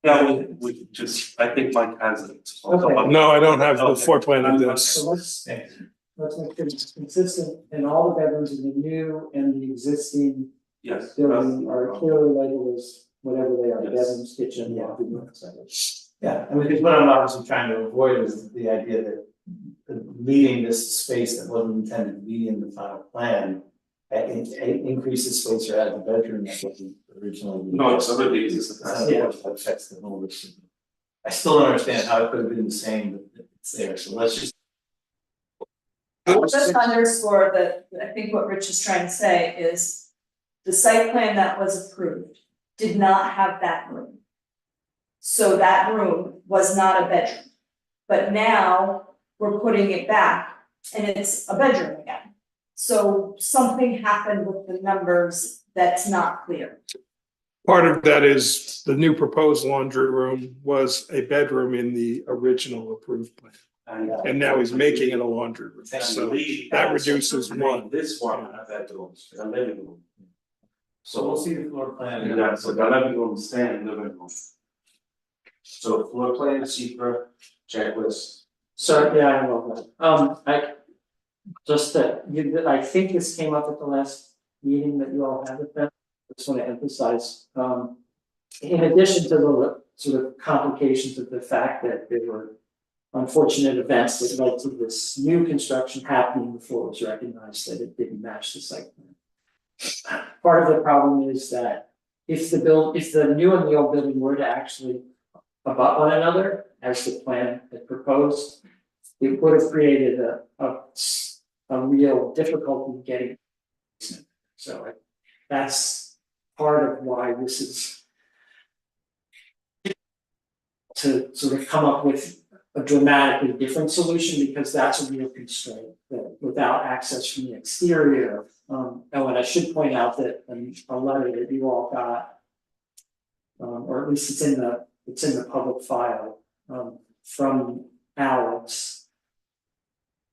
Yeah, we just, I think Mike has it. Okay. No, I don't have the floor plan of this. So let's make sure it's consistent and all the bedrooms in the new and the existing Yes. building are clearly labeled as whatever they are, Yes. bedrooms, kitchen, laundry room, et cetera. Yeah, I mean, because what I'm obviously trying to avoid is the idea that leaving this space that wasn't intended to be in the final plan. Increases space or add the bedroom that wasn't originally. No, it's already existing. That affects the whole issue. I still don't understand how it could have been the same, but it's there, so let's just. Just underscore that, I think what Rich is trying to say is the site plan that was approved did not have that room. So that room was not a bedroom. But now we're putting it back and it's a bedroom again. So something happened with the numbers that's not clear. Part of that is the new proposed laundry room was a bedroom in the original approved plan. And now he's making it a laundry room, so that reduces one. This one, a bedroom, a living room. So we'll see the floor plan. Yeah, so the living room stand in the living room. So floor plan, secret, checklist. So, yeah, I love that. I just that I think this came up at the last meeting that you all had with them. I just want to emphasize, in addition to the sort of complications of the fact that there were unfortunate events that led to this new construction happening before it was recognized that it didn't match the site plan. Part of the problem is that if the new and the old building were to actually abut one another, as the plan had proposed, it would have created a real difficulty getting. So that's part of why this is to sort of come up with a dramatically different solution, because that's a real constraint, that without access from the exterior. And I should point out that a letter that you all got, or at least it's in the public file, from Alex,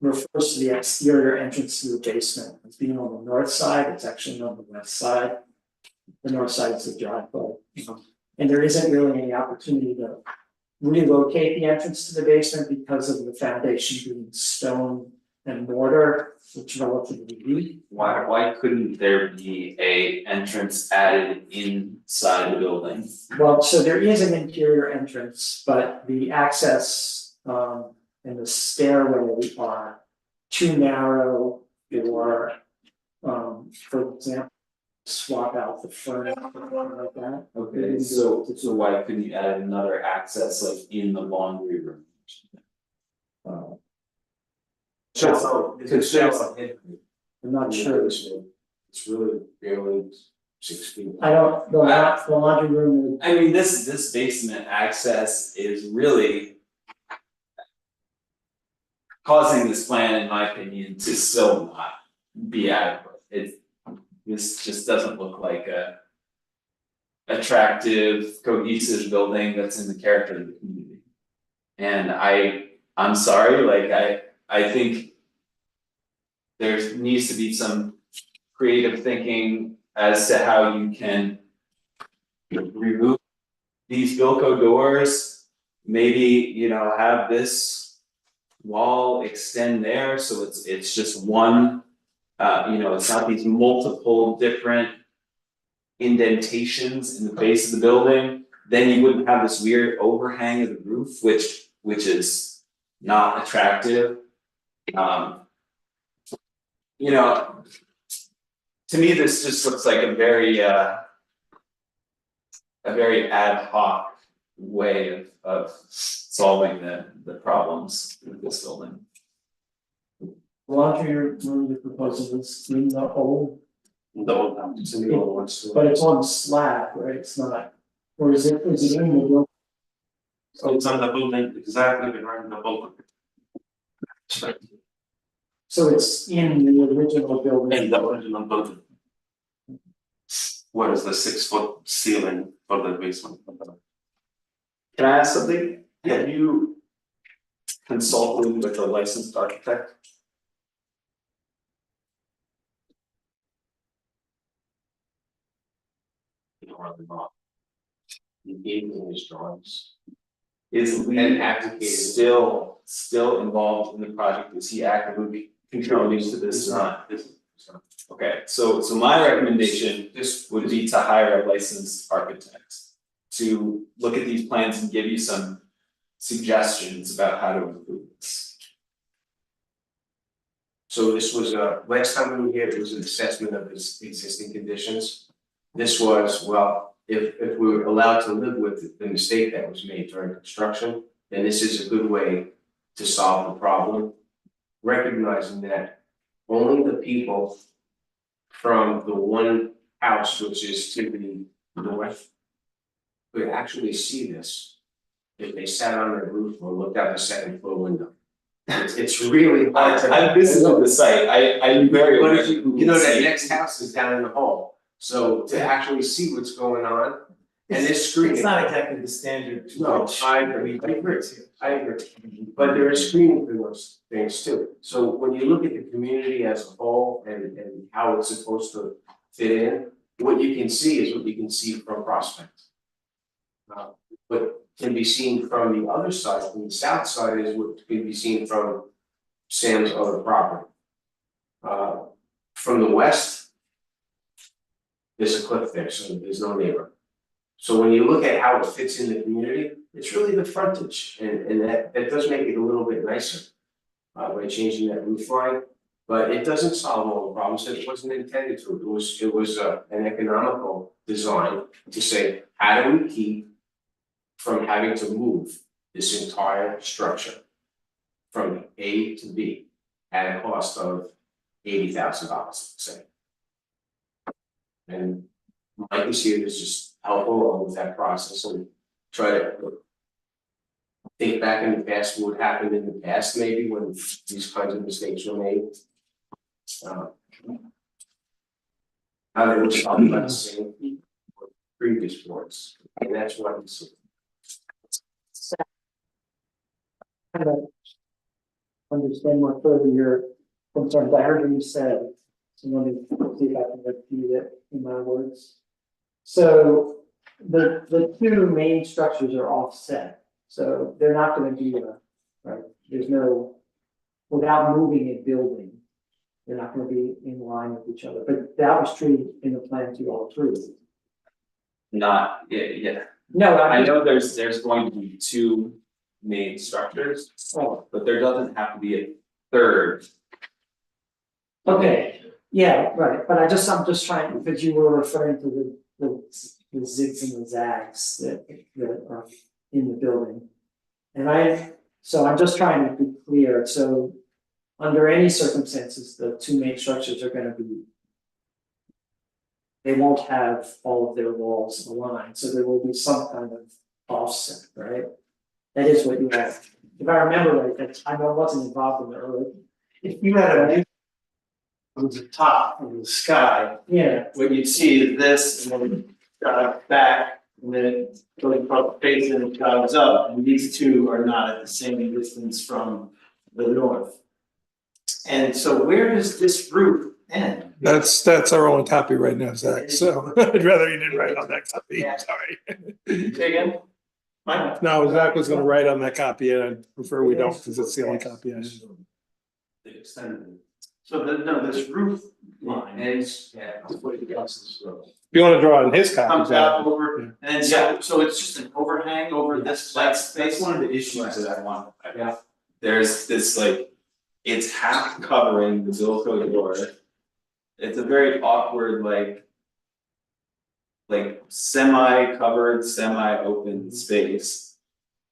refers to the exterior entrance to the basement as being on the north side. It's actually on the west side. The north side is the driveway, and there isn't really any opportunity to relocate the entrance to the basement because of the foundation being stone and mortar, which is relatively weak. Why couldn't there be a entrance added inside the building? Well, so there is an interior entrance, but the access and the stairway are too narrow for example, swap out the furnace or something like that. Okay, so why couldn't you add another access like in the laundry room? I'm not sure. It's really barely 6 feet. I don't, the laundry room. I mean, this basement access is really causing this plan, in my opinion, to still not be adequate. This just doesn't look like a attractive, cohesive building that's in the character of the community. And I'm sorry, like I think there needs to be some creative thinking as to how you can remove these Bilko doors, maybe, have this wall extend there, so it's just one, it's not these multiple different indentations in the base of the building. Then you wouldn't have this weird overhang of the roof, which is not attractive. To me, this just looks like a very ad hoc way of solving the problems with this building. Laundry room you're proposing is in the old. It's in the old ones. But it's on slab, right? It's not. Or is it in the building? So it's on the building, exactly behind the building. So it's in the original building? In the original building. What is the 6 foot ceiling for the basement? Can I ask something? Have you consulted with a licensed architect? He gave me his drawings. Is Lee still involved in the project? Is he actively contributing to this? Okay, so my recommendation would be to hire a licensed architect to look at these plans and give you some suggestions about how to improve this. So this was, last time we were here, it was an assessment of his existing conditions. This was, well, if we were allowed to live with the mistake that was made during construction, then this is a good way to solve the problem. Recognizing that only the people from the one house, which is to the north, could actually see this if they sat on their roof or looked out the second floor window. It's really hard to. I've visited the site, I'm very. But if you know, that next house is down in the hole, so to actually see what's going on, and this screen. It's not exactly the standard. No, I agree, I agree, but there is screening for those things too. So when you look at the community as a whole and how it's supposed to fit in, what you can see is what you can see from Prospect. What can be seen from the other side, from the south side, is what can be seen from Sam's other property. From the west, there's a cliff there, so there's no neighbor. So when you look at how it fits in the community, it's really the frontage, and that does make it a little bit nicer by changing that roof line. But it doesn't solve all the problems, and it wasn't intended to. It was an economical design to say, how do we keep from having to move this entire structure from A to B at a cost of $80,000, say. And Mike is here to just help along with that process and try to think back in the past, what happened in the past, maybe when these kinds of mistakes were made. How they were talking about the same previous boards, and that's what it's. Understand more further your concerns. I heard what you said, so let me see if I can repeat it in my words. So the two main structures are offset, so they're not gonna be right, there's no, without moving a building, they're not gonna be in line with each other, but that was true in the plan to all three. Yeah. No, I know there's going to be two main structures, but there doesn't have to be a third. Okay, yeah, right, but I'm just trying, because you were referring to the zigs and the zags that are in the building. And so I'm just trying to be clear, so under any circumstances, the two main structures are gonna be. They won't have all of their walls aligned, so there will be some kind of offset, right? That is what you have. If I remember right, that's, I know I wasn't involved in the early. If you had a view from the top of the sky, Yeah, what you'd see is this, and then back, and then it goes across the face and it goes up, and these two are not at the same distance from the north. And so where does this roof end? That's our only copy right now, Zach, so I'd rather you didn't write on that copy, sorry. Say again? Mike? No, Zach was gonna write on that copy, and I'd prefer we don't, because it's the only copy I have. They extended. So this roof line Is, yeah, what it does is If you wanna draw on his copy, comes Zach. out over, and then so it's just an overhang over this flat That's space? one of the issues that I want. There's this it's half covering the Zilco door. It's a very awkward semi-covered, semi-open space.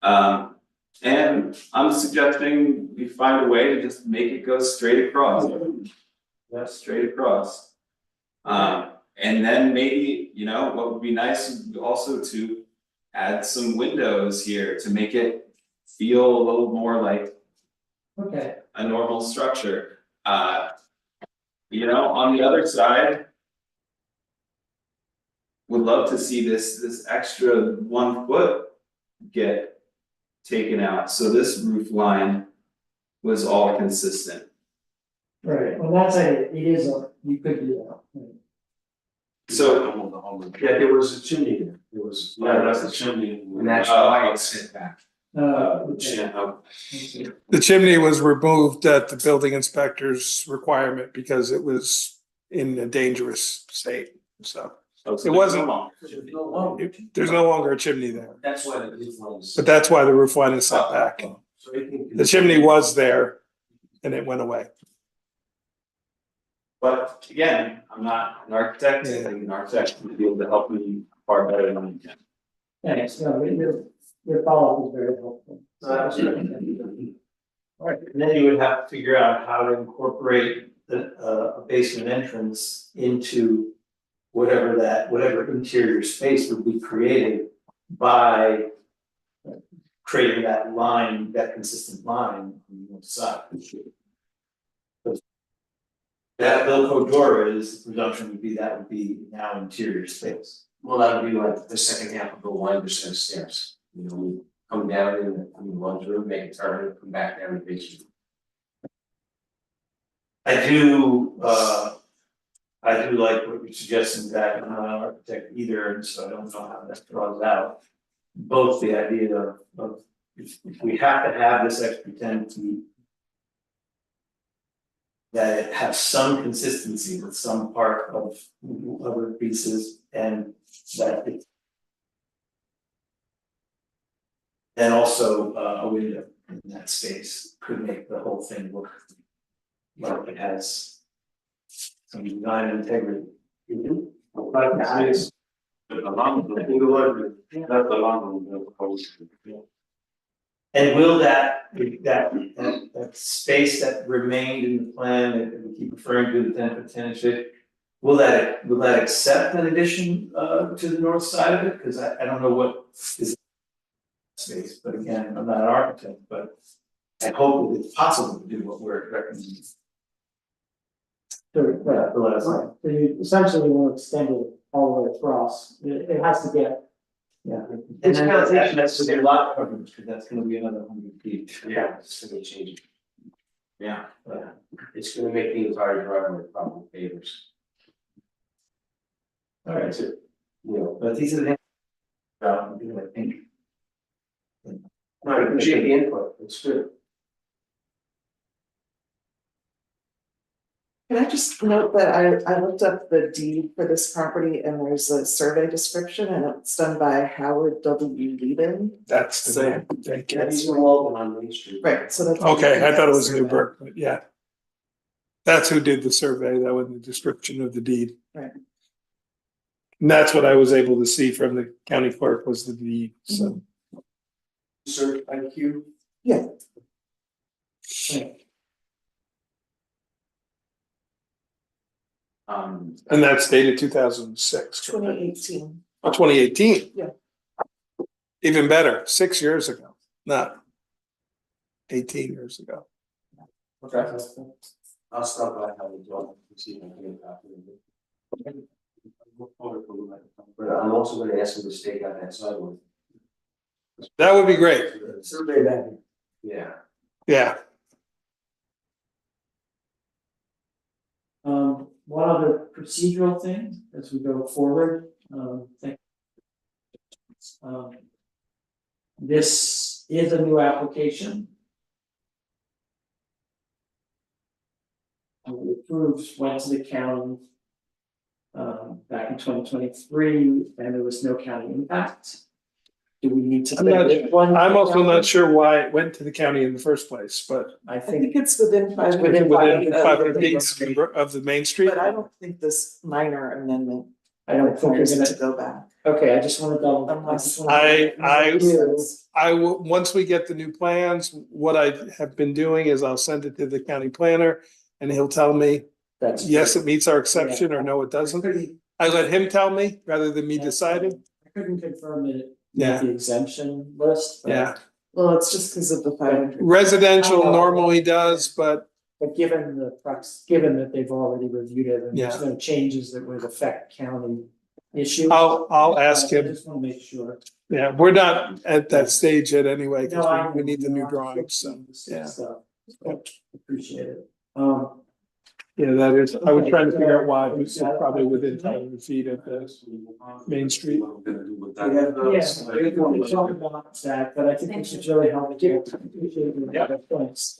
And I'm suggesting we find a way to just make it go straight across. Yeah, straight across. And then maybe, what would be nice also to add some windows here to make it feel a little more like Okay, a normal structure. You know, on the other side. Would love to see this extra 1 foot get taken out, so this roof line was all consistent. right, well, that's it is, you could do that. So, Yeah, there was a chimney there, there was, that's a chimney. And that's why it's set back. The chimney was removed at the building inspector's requirement because it was in a dangerous state, so. It wasn't, there's no longer a chimney there, That's why the roof was. but that's why the roof line is set back. So it can- The chimney was there and it went away. but again, I'm not an architect, I think an architect would be able to help me far better than I can. Thanks, no, your follow-up is very helpful. Alright, and then you would have to figure out how to incorporate a basement entrance into whatever interior space would be created by creating that line, that consistent line on one side. That Bilco door is, the presumption would be now interior space. Well, that would be like the second half of the 1% stairs, you know, we come down in the lunch room, make a turn, come back down the basement. I do like what you're suggesting, that I'm not an architect either, and so I don't know how that draws out. Both the idea of if we have to have this extra 10 feet, that it has some consistency with some part of other pieces, and that it. And also a window in that space could make the whole thing look like it has some design integrity. But nice. But along the And will that space that remained in the plan, that we keep referring to the 10 foot 10 inch, will that accept an addition to the north side of it? Cause I don't know what is space, but again, I'm not an architect, but I hope that it's possible to do what we're recommending. So you essentially want to extend it all the way across, it has to get. Yeah. And then that's a lot coverage, because that's gonna be another 100 feet. Yeah, it's gonna change. Yeah. It's gonna make the entire driveway probably pavers. All right, so, you know, but these are the. I think. No, I appreciate the input, it's good. Can I just note that I looked up the deed for this property and there's a survey description and it's done by Howard W. Lieben. That's the So- name. Thank you. That's New Malden on Main Street. Right, so that's. Okay, I thought it was Newburgh, but yeah. That's who did the survey, that was the description of the deed. Right. And that's what I was able to see from the county clerk was the deed, so. Sir, thank you. Yeah. And that's dated 2006. 2018. Oh, 2018. Yeah. Even better, 6 years ago, not 18 years ago. Okay. I'll stop by how we do it, see if I can get a copy of it. But I'm also gonna ask him to stake out that sidewalk. That would be great. Survey that. Yeah. Yeah. One other procedural thing as we go forward, this is a new application. We approved, went to the county back in 2023, and there was no county impact. Do we need to? I'm also not sure why it went to the county in the first place, but I I think think it's within 500. within 500 feet of the main street. But I don't think this minor amendment I don't think we're requires it gonna, to go back. okay, I just wanna double. Unless- I will, once we get the new plans, what I have been doing is I'll send it to the county planner and he'll tell me, That's. yes, it meets our exception or no, it doesn't. I let him tell me rather than me deciding. I couldn't confirm that Yeah. the exemption list. but- Yeah, Well, it's just because of the 500. residential normally does, but But given given that they've already reviewed it and there's Yeah. no changes that would affect county issues. I'll ask I him. just wanna make sure. Yeah, we're not at that stage yet anyway, No, I- because we need the new drawings, so, yeah. So, appreciate it. Yeah, that is, I was trying to figure out why, it's probably within 10 feet of the Main Street. What we're gonna do with Yeah, that. we're going to talk about that, but I think this is really helpful. Yeah. Points.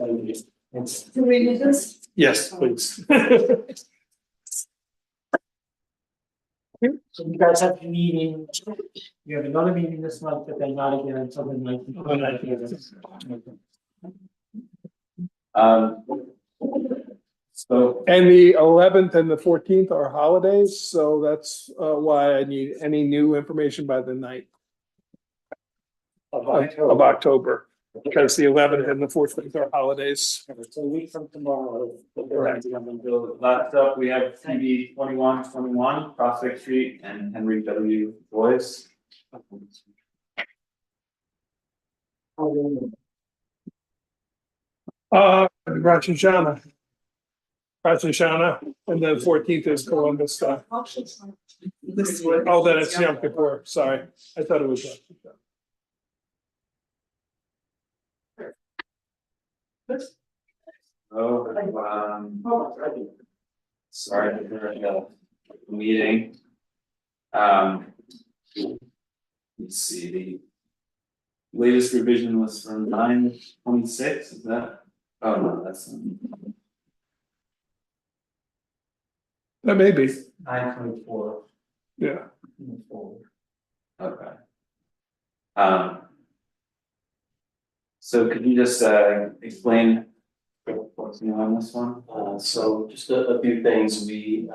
Do we need this? Yes, please. So you guys have a meeting, you have another meeting this month, but then not again until the 19th. So And the 11th and the 14th are holidays, so that's why I need any new information by the 9th of October. Because the 11th and the 14th are holidays. It's a week from tomorrow. Correct. Last up, we have TD 2121 Prospect Street and Henry W. Boyce. Rosh Hashanah. Rosh Hashanah, and then 14th is Columbus Day. Oh, then it's Yom Kippur, sorry, I thought it was. Rosh Hashanah. Oh, sorry for the meeting. Let's see, the latest revision was from 9/26, is that? Oh, no, that's. That may be, 9/24. yeah. Okay. So could you just explain what's new on this one? So just a few things, we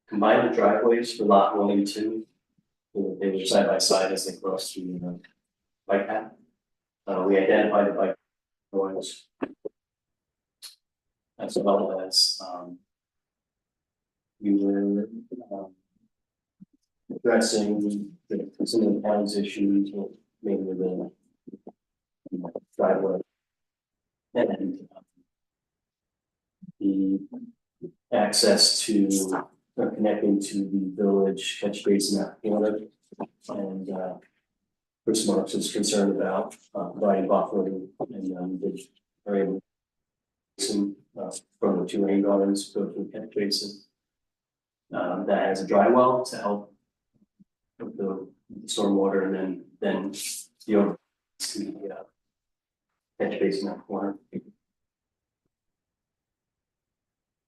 combined the driveways for lot 1 and 2. They were side by side as they crossed through the bike path. We identified the bike roads. As well as we were addressing some of the town's issues, mainly the driveway. And the access to connecting to the village catch basin at Canada. And Chris Marks is concerned about providing buffering and they are able to from the 2 rain gardens go to the catch basin. That has a dry well to help with the stormwater and then the over to the catch basin at corner.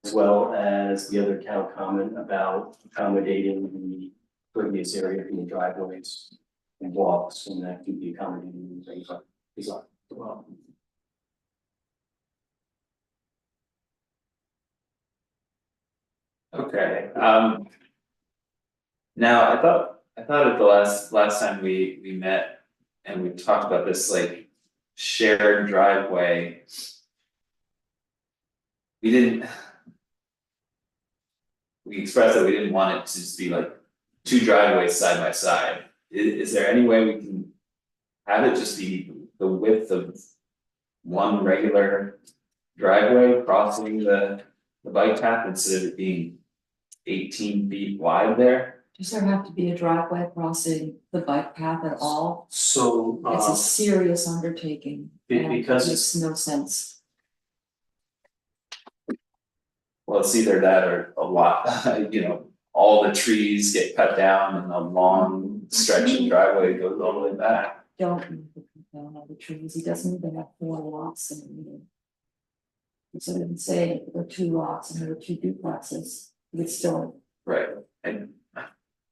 As well as the other town comment about accommodating the previous area from the driveways and walks, and that can be accommodated in things like design as well. Okay, now I thought at the last time we met and we talked about this like shared driveway. We expressed that we didn't want it to just be like 2 driveways side by side. Is there any way we can have it just be the width of 1 regular driveway crossing the bike path instead of it being 18 feet wide there? Does there have to be a driveway crossing the bike path at all? So It's a serious undertaking. and because it makes no sense. Well, it's either that or a lot, all the trees get cut down and a long stretch of driveway goes all the way back. Don't need to cut down all the trees, he doesn't even have 4 lots in the meeting. So I didn't say there were 2 lots and there were 2 duplexes, it's still. Right, and.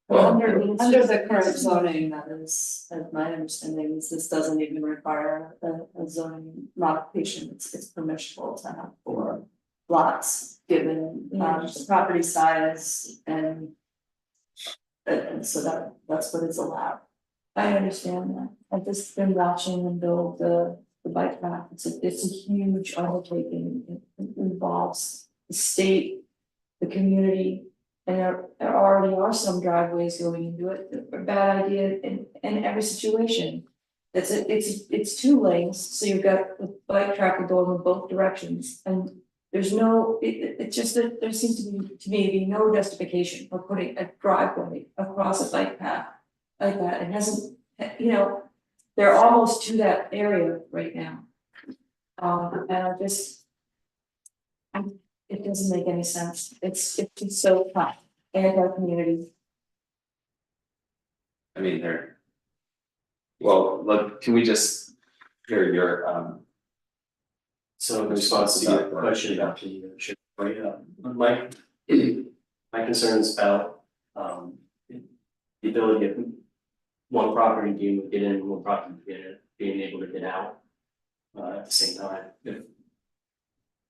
Under the current zoning, that is, as my understanding is this doesn't even require a zoning modification, it's permissible to have 4 lots, given the property size and so that's what is allowed. I understand that, I've just been watching them build the bike path, it's a huge undertaking, it involves the state, the community, And there already are some driveways going into it, a bad idea in every situation. It's 2 lanes, so you've got the bike traffic going in both directions, and there's no, it's just that there seems to be no justification for putting a driveway across a bike path like that. It hasn't, you know, they're almost to that area right now. And it doesn't make any sense. It's so tough and our community. I mean, they're. Well, look, can we just hear your So in response to your question about the my concern is about the ability of one property being able to get in, one property being able to get out at the same time. If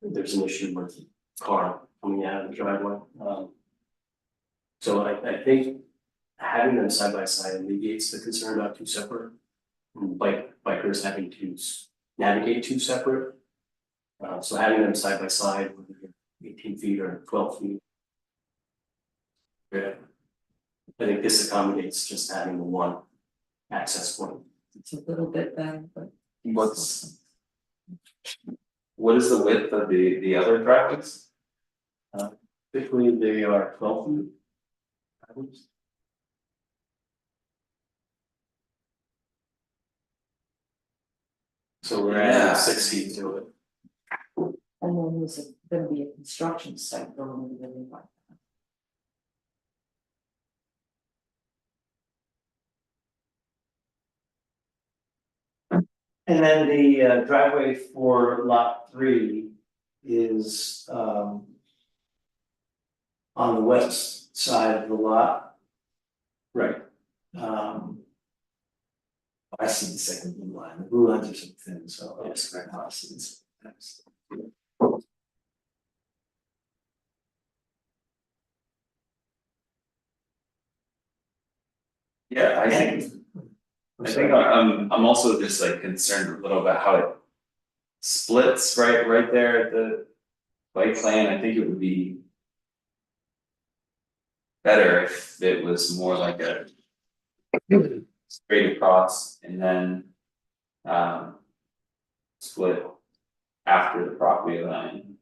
there's an issue with the car coming out of the driveway. So I think having them side by side alleviates the concern about 2 separate bikers having to navigate 2 separate. So having them side by side, whether they're 18 feet or 12 feet. Yeah. I think this accommodates just having the one access point. It's a little bit better, but. What is the width of the other driveways? Typically they are 12 feet. So we're adding 6 feet to it. And then there's gonna be a construction site going into the new one. And then the driveway for lot 3 is on the west side of the lot. Right. I see the second blue line, the blue lines are so thin, so it's very awesome. Yeah, I think I'm also just like concerned a little about how it splits right there at the bike lane. I think it would be better if it was more like a straight across and then split after the property line.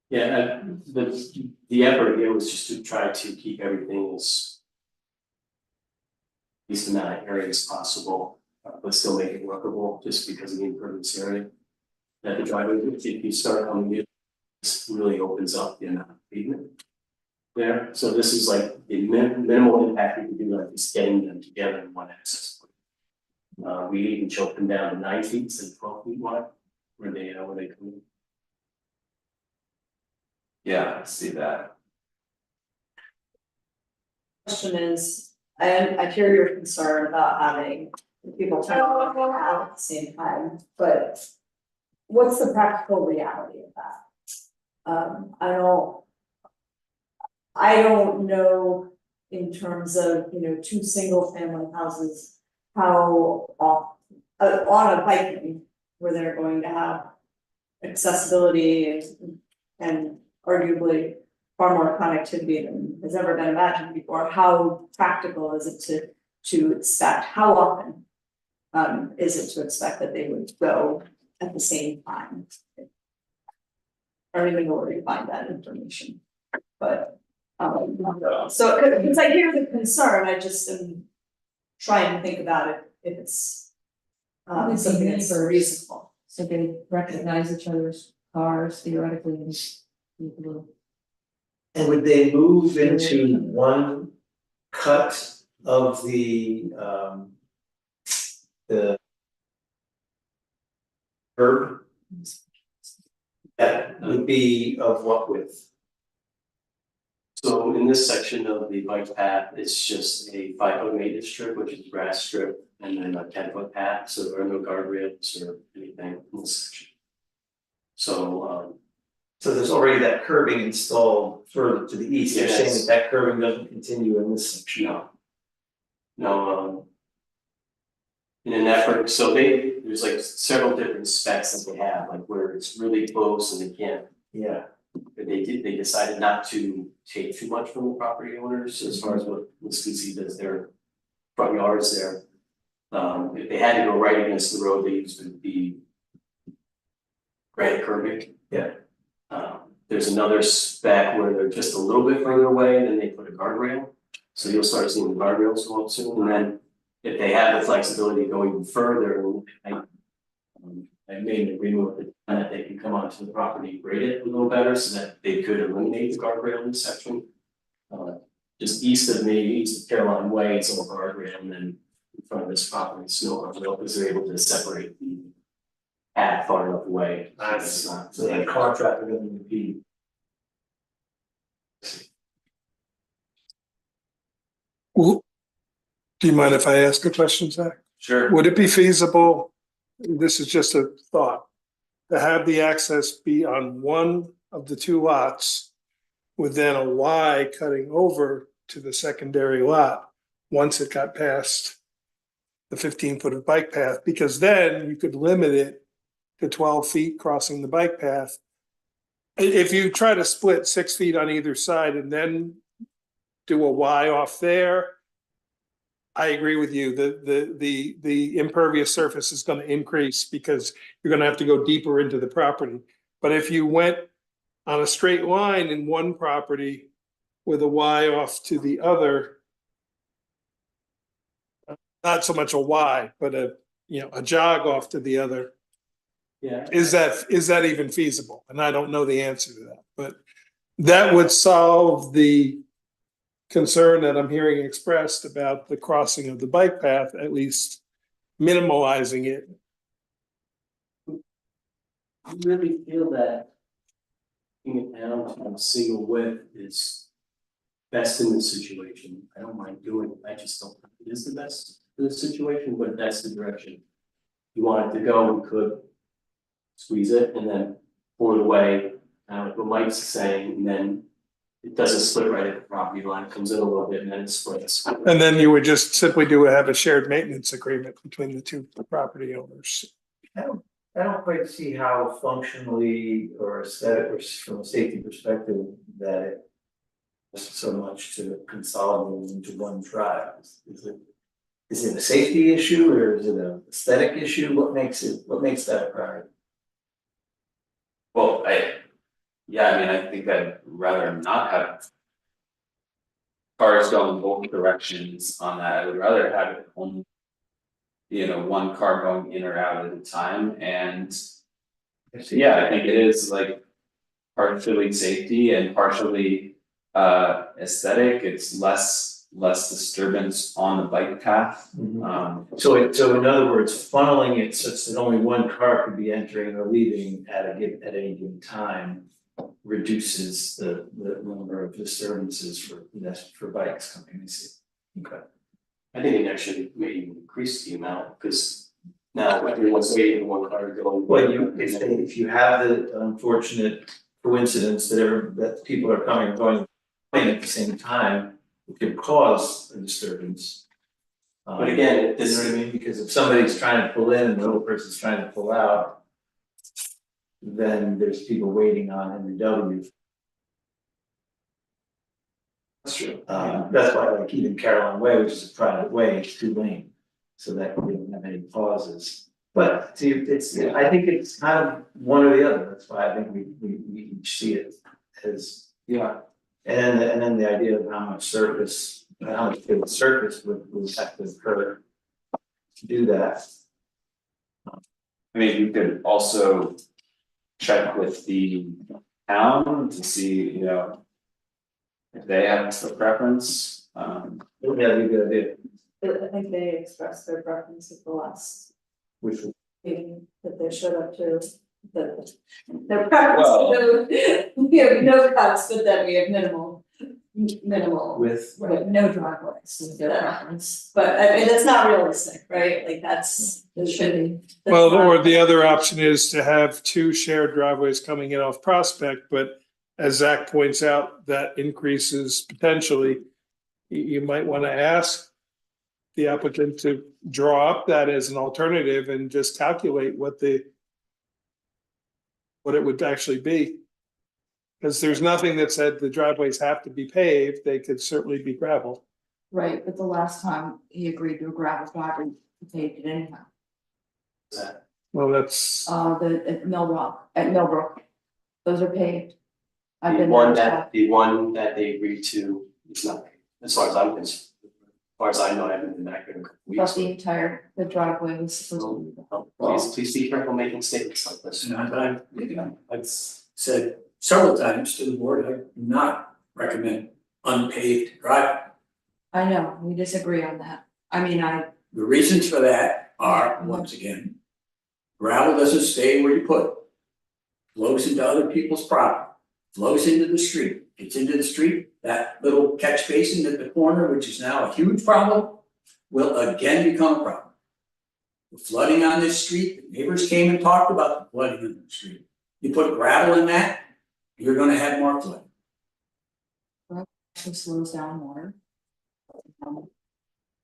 Yeah, the effort here was just to try to keep everything as least amount of area as possible, but still make it workable, just because of the impervious area. That the driveway, if you start coming in, this really opens up the amount of pavement there. So this is like the minimal impact we can do, like just getting them together in one access point. We even choked them down to 9 feet instead of 12 feet wide, where they come in. Yeah, I see that. Question is, I hear your concern about having people turn on and out at the same time, but what's the practical reality of that? I don't know in terms of, 2 single family houses, how on a bike lane where they're going to have accessibility and arguably far more connectivity than has ever been imagined before. How practical is it to expect, how often is it to expect that they would go at the same time? I don't even know where you find that information, but so because I hear the concern, I just am trying to think about it if it's something that's reasonable. So they recognize each other's cars theoretically and people. And would they move into one cut of the curb? That would be of what width? So in this section of the bike path, it's just a 5-foot maintenance strip, which is grass strip, and then a 10-foot path, so there are no guardrails or anything in this section. So there's already that curbing installed further to the east, you're saying Yes. that curbing doesn't continue in this section? No, in an effort, so there's like several different specs that they have, like where it's really close and they can't Yeah, they decided not to take too much from the property owners as far as what was conceived as their front yards there. If they had to go right against the road, they used the granite curbing. Yeah. There's another spec where they're just a little bit further away, and then they put a guardrail. So you'll start seeing the guardrails go up soon, and then if they have the flexibility to go even further, I made an agreement with the town that they can come onto the property, grade it a little better so that they could eliminate the guardrail in this section. Just east of me, east of Caroline Way, it's a guardrail, and then in front of this property, snow guardrail, because they're able to separate the path far enough away. Nice. Not- So that car traffic doesn't impede. Well, do you mind if I ask a question, Zach? Sure. Would it be feasible, this is just a thought, to have the access be on one of the two lots with then a Y cutting over to the secondary lot once it got past the 15-foot of bike path? Because then you could limit it to 12 feet crossing the bike path. If you try to split 6 feet on either side and then do a Y off there, I agree with you. The impervious surface is going to increase because you're going to have to go deeper into the property. But if you went on a straight line in one property with a Y off to the other, not so much a Y, but a jog off to the other, Yeah. is that even feasible? And I don't know the answer to that, but that would solve the concern that I'm hearing expressed about the crossing of the bike path, at least minimalizing it. I really feel that bringing it down to a single width is best in this situation. I don't mind doing it, I just don't think it is the best for this situation, but that's the direction you want it to go. We could squeeze it and then pour it away, like what Mike's saying, and then it doesn't split right at the property line, it comes in a little bit and then it splits. And then you would just simply have a shared maintenance agreement between the two property owners. I don't quite see how functionally or aesthetic or from a safety perspective that it does so much to consolidate into one drive. Is it a safety issue or is it an aesthetic issue? What makes that a priority? Well, I think I'd rather not have cars going both directions on that. I would rather have it only, one car going in or out at a time. And yeah, I think it is like partially safety and partially aesthetic. It's less disturbance on the bike path. So in other words, funneling it such that only one car could be entering or leaving at any given time reduces the number of disturbances for bikes coming. I see. Okay. I think it actually may increase the amount, because now everyone's waiting for one car to go. Well, if you have the unfortunate coincidence that people are coming and going at the same time, it could cause a disturbance. But again, you know what I mean? Because if somebody's trying to pull in and the other person's trying to pull out, then there's people waiting on Henry W. That's true. That's why like even Caroline Way, which is a private way, it's 2 lane, so that we don't have any pauses. But see, I think it's kind of one or the other. That's why I think we each see it as, Yeah. and then the idea of how much surface would have to occur to do that. I mean, you could also check with the town to see, if they have a preference. Yeah, that'd be a good idea. I think they expressed their preference at the last Which meeting that they showed up to. Their preference, we have no cuts, but then we have minimal with right, no driveways is their preference. But I mean, that's not realistic, right? Like it should be. Well, or the other option is to have 2 shared driveways coming in off Prospect, but as Zach points out, that increases potentially. You might want to ask the applicant to draw up that as an alternative and just calculate what it would actually be. Because there's nothing that said the driveways have to be paved, they could certainly be gravel. Right, but the last time he agreed to a gravel driveway, he paved it anyhow. Well, that's, At Millbrook, those are paved. I've The been one there. that, the one that they agreed to is not, as far as I'm concerned. As far as I know, I haven't been back there in a couple But weeks. the driveway was supposed to be. Please be careful making statements like this. And I've said several times to the board, I do not recommend unpaved driveway. I know, we disagree on that. I mean, The reasons for that are, once again, gravel doesn't stay where you put it. Flows into other people's property, flows into the street, gets into the street, that little catch basin at the corner, which is now a huge problem, will again become a problem. The flooding on this street, the neighbors came and talked about the flooding in the street. You put gravel in that, you're gonna have more flooding. it slows down water.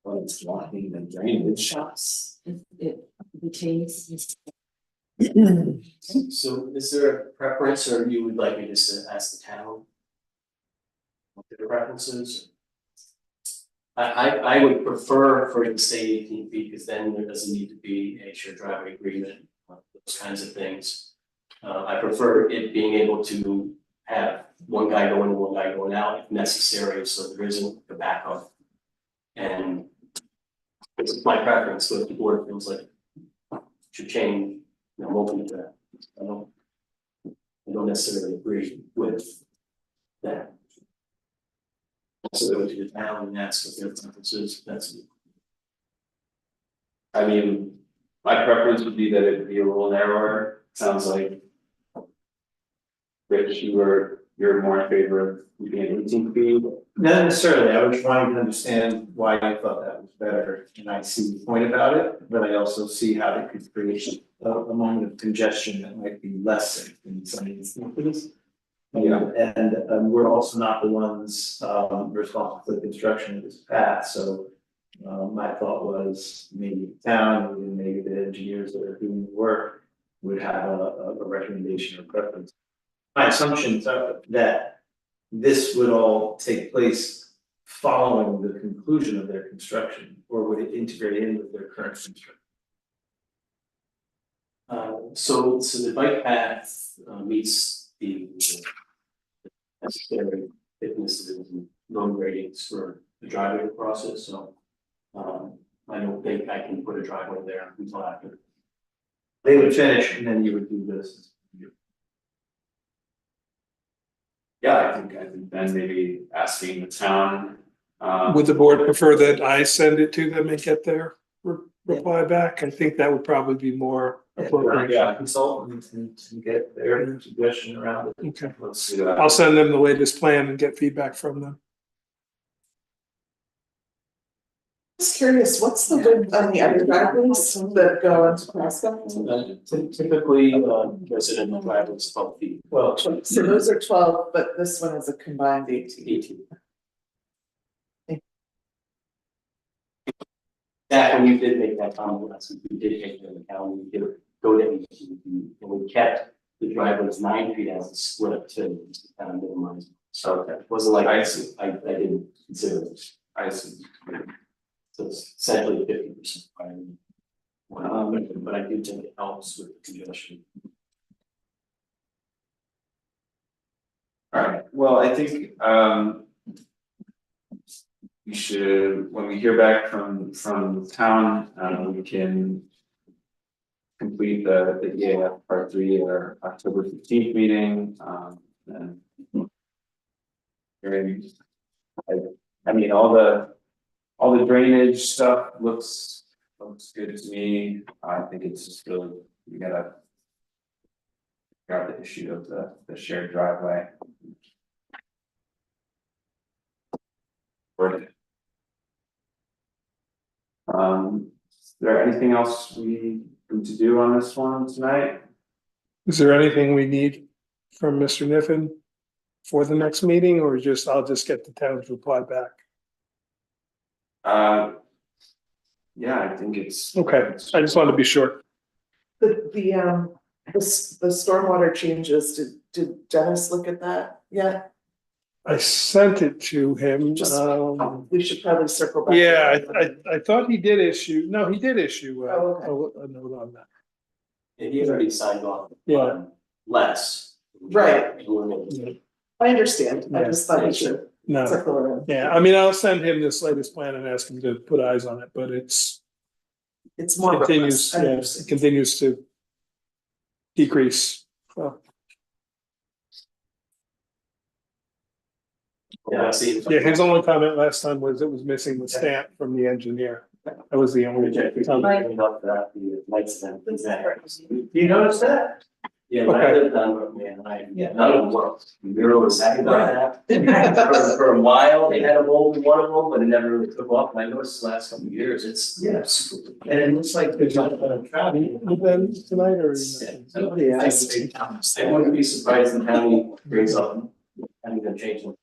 Well, it's blocking the drainage. Shots, it retains. So is there a preference, or you would like me just to ask the town? What their preferences? I would prefer for it to stay 18 feet, because then there doesn't need to be a shared driveway agreement, those kinds of things. I prefer it being able to have one guy going in, one guy going out if necessary, so there isn't a backup. And it's my preference, but if the board feels like should change, you know, I'm open to that. I don't necessarily agree with that. So go to the town and ask what their preferences, that's. I mean, my preference would be that it would be a little narrower, sounds like. Rich, you're more in favor of keeping it 18 feet. Not necessarily, I was trying to understand why I thought that was better, and I see the point about it, but I also see how it could create a moment of congestion that might be less safe in some instances. And we're also not the ones responsible for the construction of this path, so my thought was maybe the town, and maybe the engineers that are doing the work would have a recommendation or preference. My assumptions are that this would all take place following the conclusion of their construction, or would it integrate in with their current construction? So the bike path meets the necessary thicknesses and road gradings for the driveway process, so. I don't think I can put a driveway there until after. They would finish and then you would do this. Yeah, I think then maybe asking the town. would the board prefer that I send it to them and get their reply back? I think that would probably be more appropriate. Yeah, consultants and get their suggestion around it. Okay, Let's do that. I'll send them the latest plan and get feedback from them. Just curious, what's the width on the other driveways that go into Prospect? Typically, resident driveways 12 feet. Well, So those are 12, but this one is a combined 18. That when you did make that comment last week, we did take it into account, we did go to 18 feet, and we kept the driveways 9 feet as a split to kind of minimize. So it wasn't like I didn't consider it. I see. So it's essentially 50%. But I do think it helps with the congestion. All right, well, I think we should, when we hear back from the town, we can complete the EAF part 3 at our October 15th meeting, and I mean, all the drainage stuff looks good to me. I think it's just really, we gotta figure out the issue of the shared driveway. Is there anything else we need to do on this one tonight? Is there anything we need from Mr. Niffen for the next meeting, or I'll just get the town's reply back? Yeah, I think it's. Okay, I just wanted to be sure. The The stormwater changes, did Dennis look at that yet? I sent it to him, Just, we should probably circle back. yeah, I thought he did issue, no, he did issue Oh, okay. a note on that. And he's already signed off Yeah. on less. Right. Yeah. I understand, I just thought we should No, circle around. yeah, I mean, I'll send him this latest plan and ask him to put eyes on it, but it's It's more continues, robust, I yeah, it understand. continues to decrease. Well, Yeah, I see. yeah, his only comment last time was it was missing the stamp from the engineer. That was the only comment. The lights and everything. Do you notice that? Yeah, when I Okay. lived on Brookman, none of them worked. We were always happy about that. For a while, they had a mold in one of them, but it never really took off, and I noticed the last couple of years, it's. Yes. And it looks like there's not a traffic. Then tonight or? I wouldn't be surprised if the county brings up, I'm gonna change them.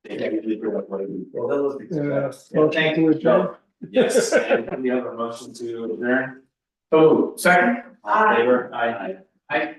They usually bring up what we. Well, that looks. Yeah, motion to adjourn. Yes, and we have a motion to adjourn. Oh, second. All in favor? Aye. I,